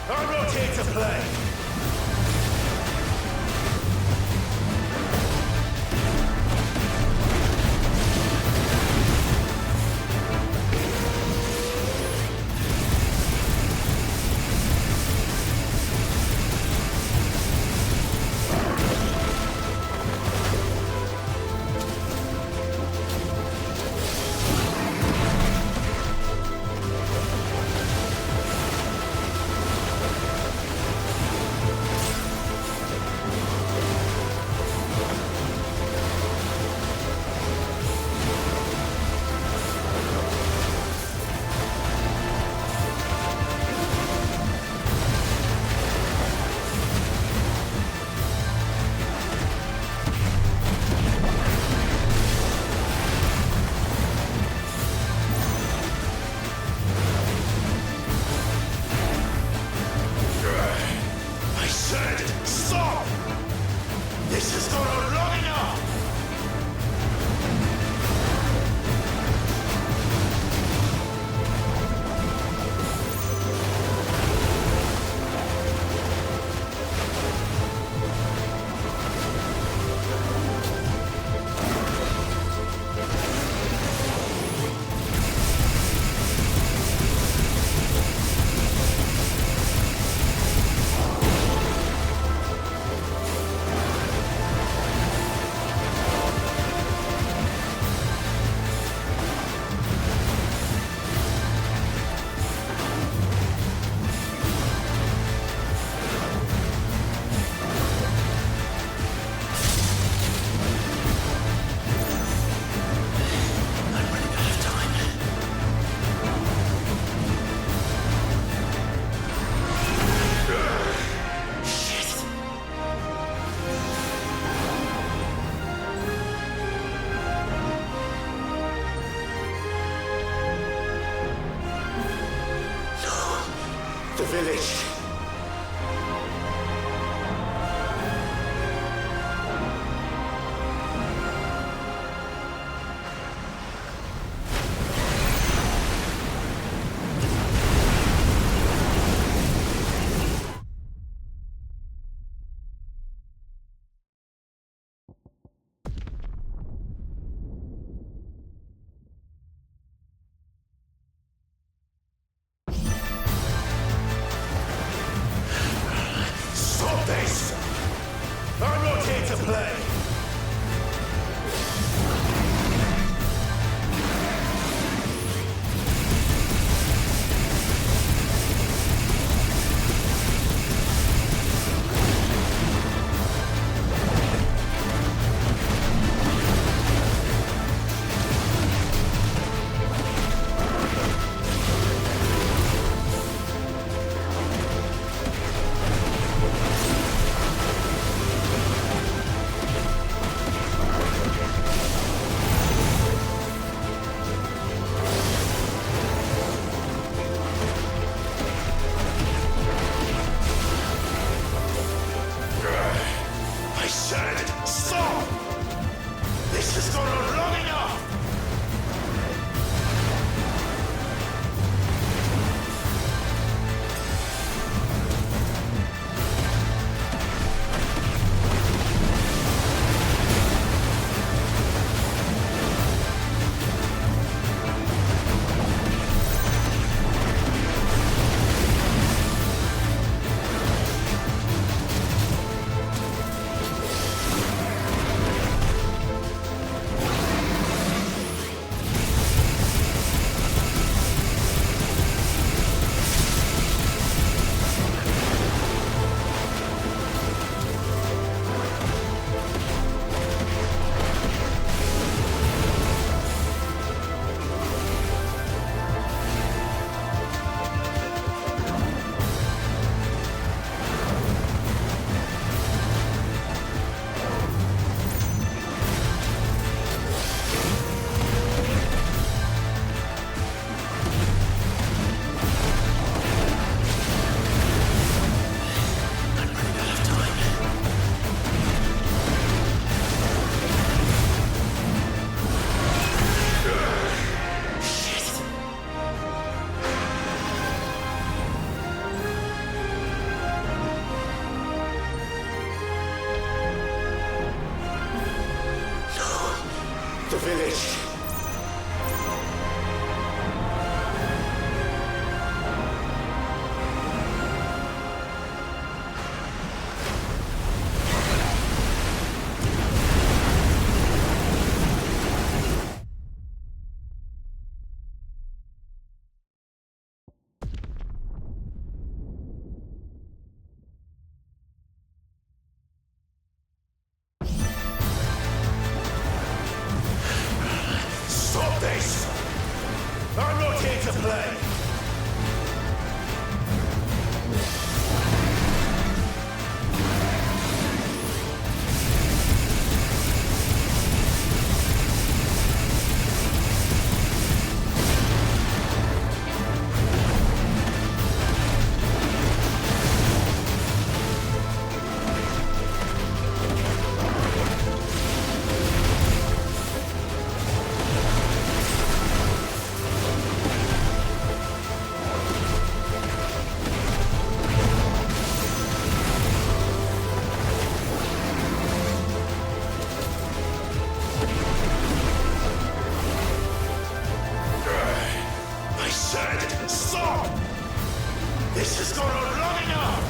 I'm not here to play! Stop! This has gone on long enough! The village. village. Stop this! I'm not here to play! I said, stop! This has gone on long enough!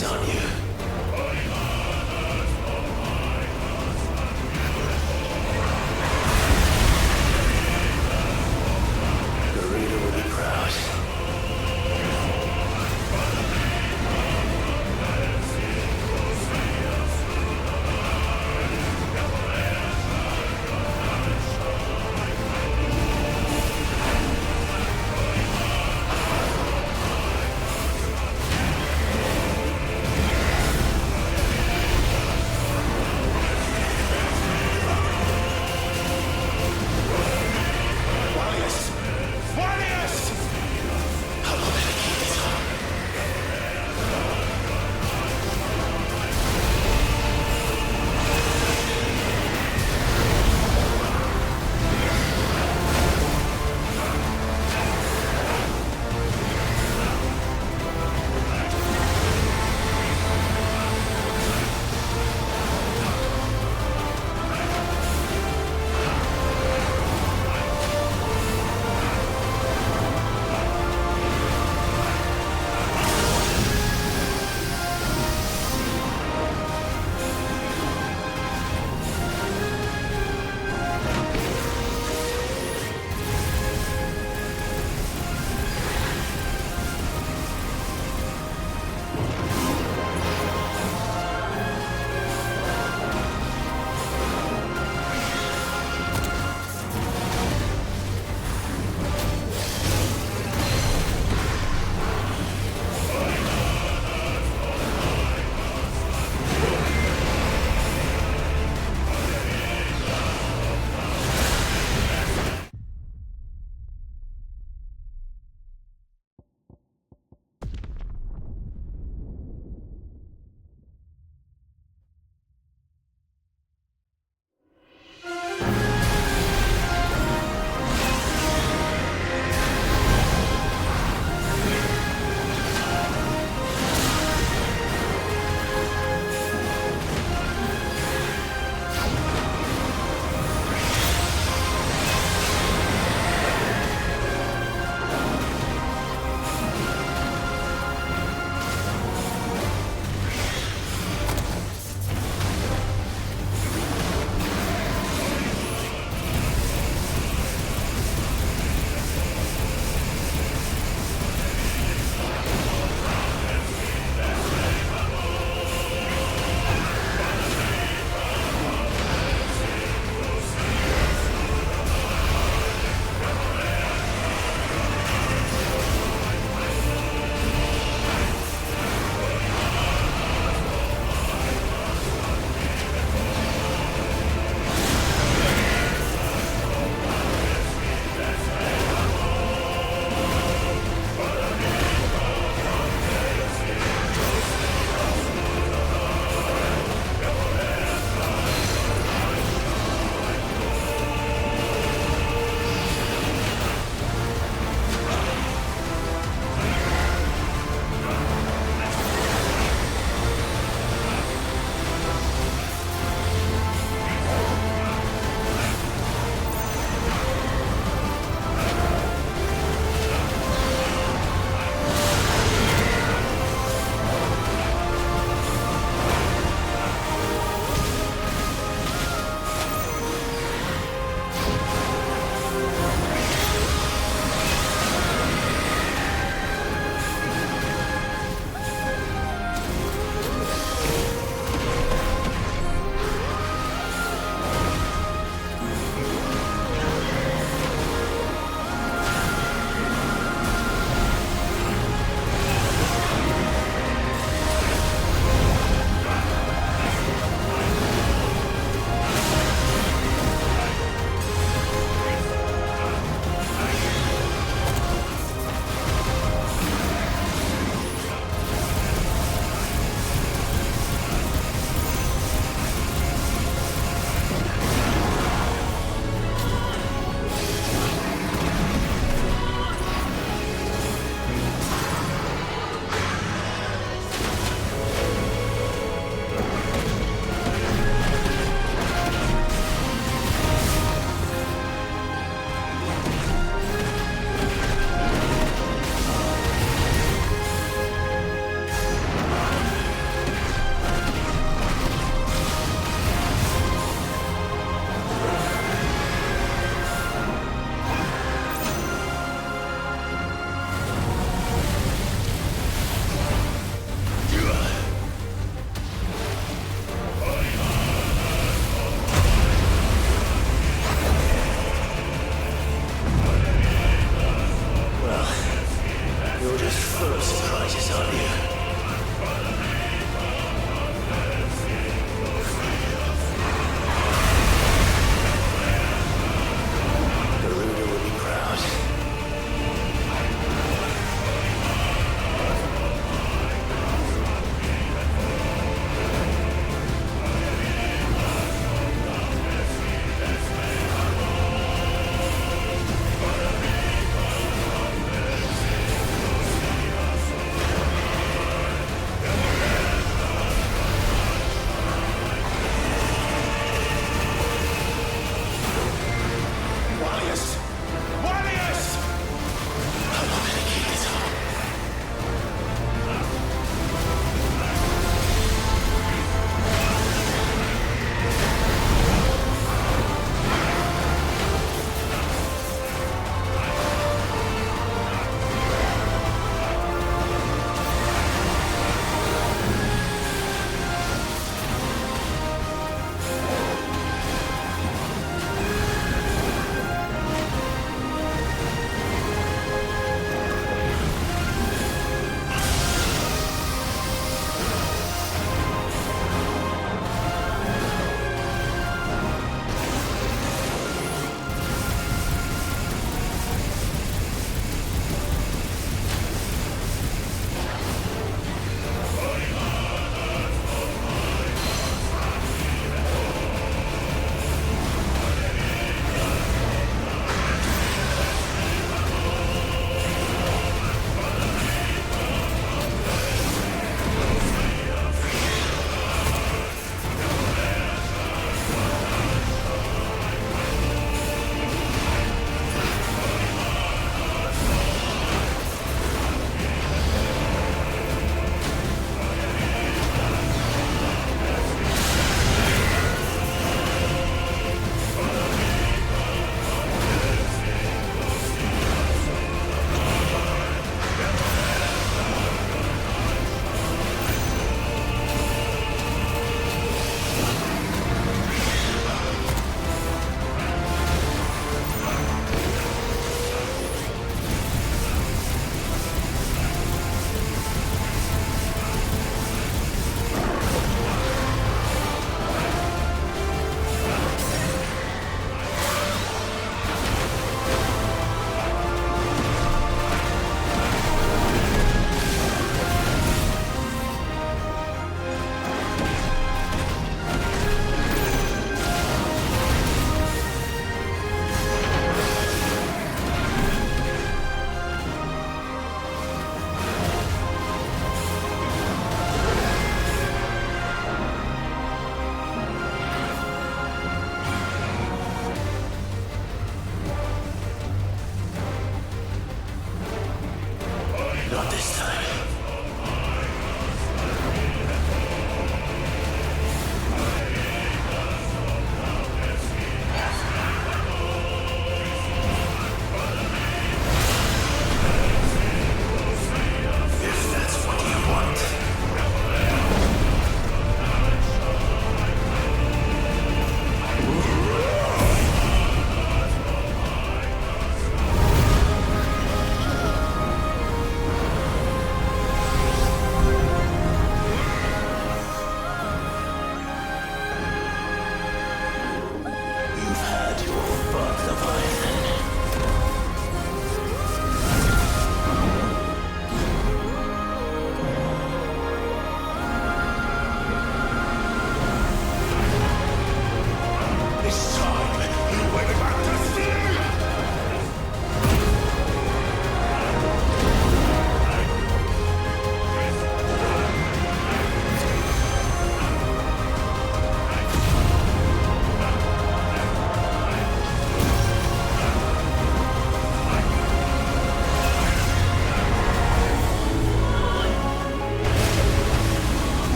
this, aren't you? Garita will be proud.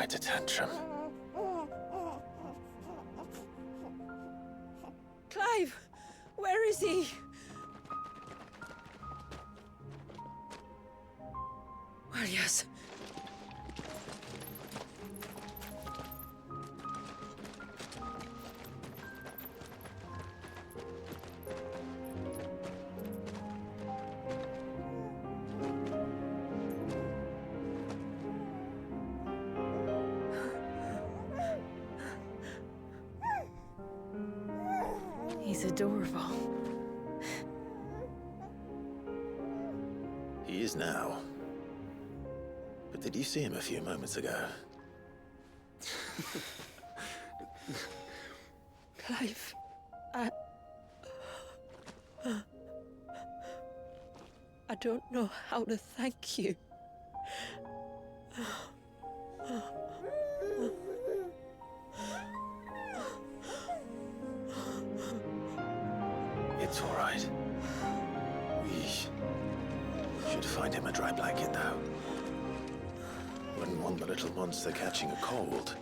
quite a tantrum. Clive! Where is he? Well, yes. He's adorable. He is now. But did you see him a few moments ago? Clive, I don't know how to thank you. It's all right. We should find him a dry blanket now. Wouldn't want the little monster catching a cold.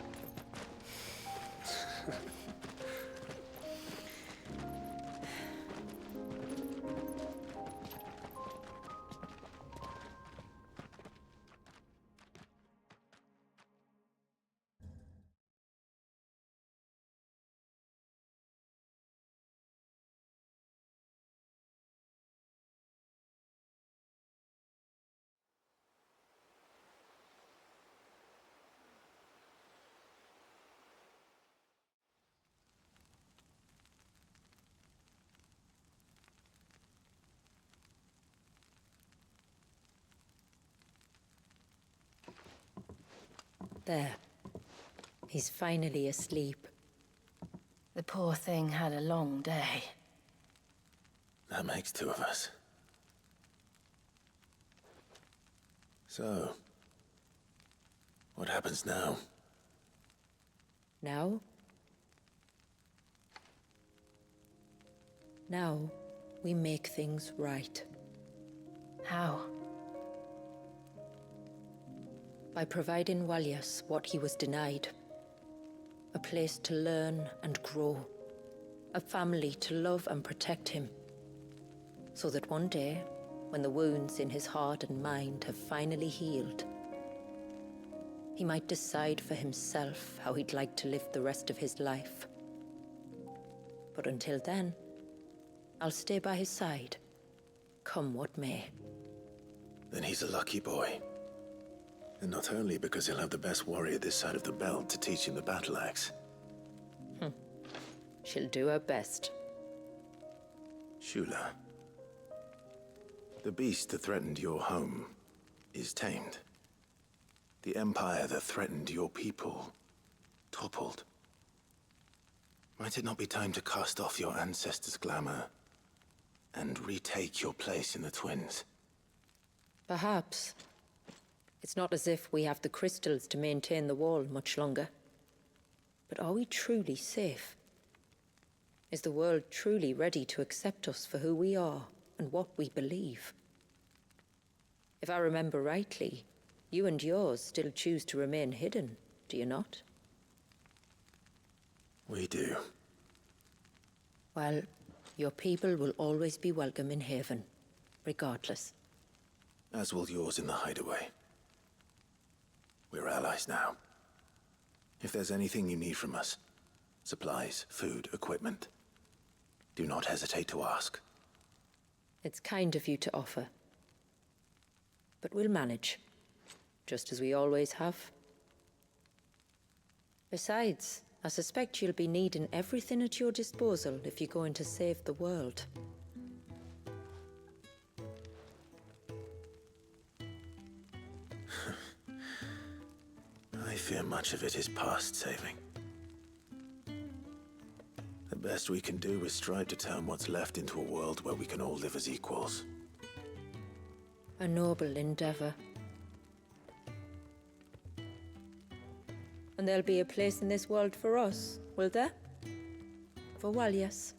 There. He's finally asleep. The poor thing had a long day. That makes two of us. So, what happens now? Now? Now, we make things right. How? By providing Walyas what he was denied. A place to learn and grow. A family to love and protect him. So that one day, when the wounds in his heart and mind have finally healed, he might decide for himself how he'd like to live the rest of his life. But until then, I'll stay by his side, come what may. Then he's a lucky boy. And not only because he'll have the best warrior this side of the belt to teach him the battle axe. She'll do her best. Shula, the beast that threatened your home is tamed. The empire that threatened your people toppled. Might it not be time to cast off your ancestors' glamour and retake your place in the Twins? Perhaps. It's not as if we have the crystals to maintain the wall much longer. But are we truly safe? Is the world truly ready to accept us for who we are and what we believe? If I remember rightly, you and yours still choose to remain hidden, do you not? We do. Well, your people will always be welcome in Haven, regardless. As will yours in the hideaway. We're allies now. If there's anything you need from us, supplies, food, equipment, do not hesitate to ask. It's kind of you to offer. But we'll manage, just as we always have. Besides, I suspect you'll be needing everything at your disposal if you're going to save the world. I fear much of it is past saving. The best we can do is strive to turn what's left into a world where we can all live as equals. A noble endeavor. And there'll be a place in this world for us, will there? For Walyas.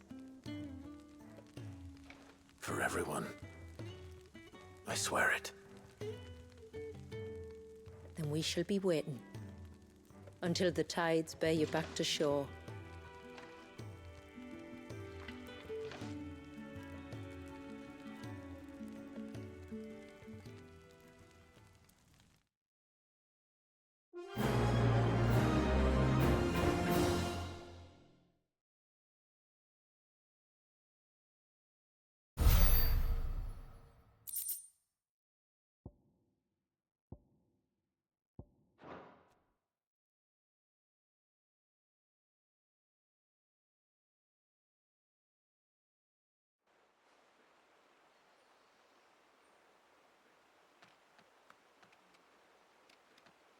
For everyone. I swear it. Then we shall be waiting. until the tides bear you back to shore.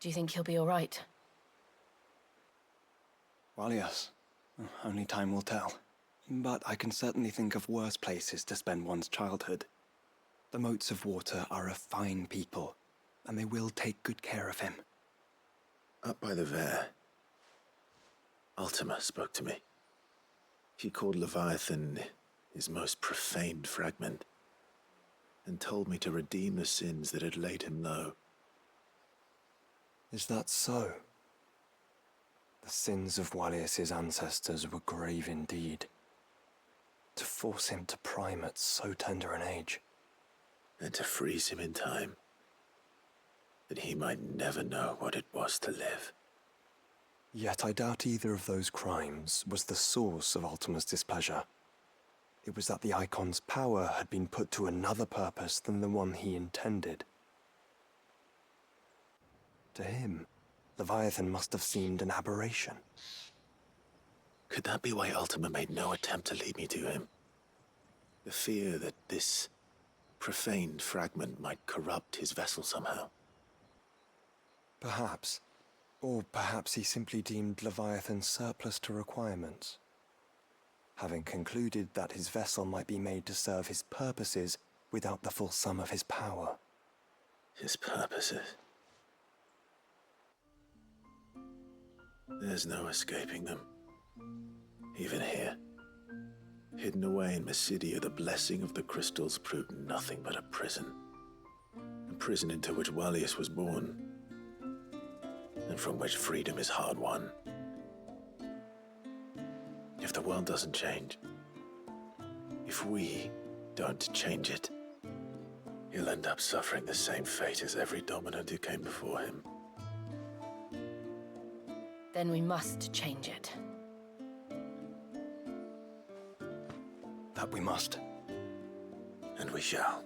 Do you think he'll be all right? Well, yes. Only time will tell. But I can certainly think of worse places to spend one's childhood. The Moats of Water are a fine people, and they will take good care of him. Up by the Ver, Ultima spoke to me. He called Leviathan his most profaned fragment, and told me to redeem the sins that had laid him low. Is that so? The sins of Wallius's ancestors were grave indeed. To force him to prime at so tender an age. And to freeze him in time, that he might never know what it was to live. Yet I doubt either of those crimes was the source of Ultima's displeasure. It was that the Icon's power had been put to another purpose than the one he intended. To him, Leviathan must have seemed an aberration. Could that be why Ultima made no attempt to lead me to him? The fear that this profaned fragment might corrupt his vessel somehow. Perhaps. Or perhaps he simply deemed Leviathan surplus to requirements. Having concluded that his vessel might be made to serve his purposes without the full sum of his power. His purposes? There's no escaping them. Even here. Hidden away in Mysidia, the blessing of the crystals proved nothing but a prison. A prison into which Wallius was born, and from which freedom is hard won. If the world doesn't change, if we don't change it, he'll end up suffering the same fate as every dominant who came before him. Then we must change it. That we must. And we shall.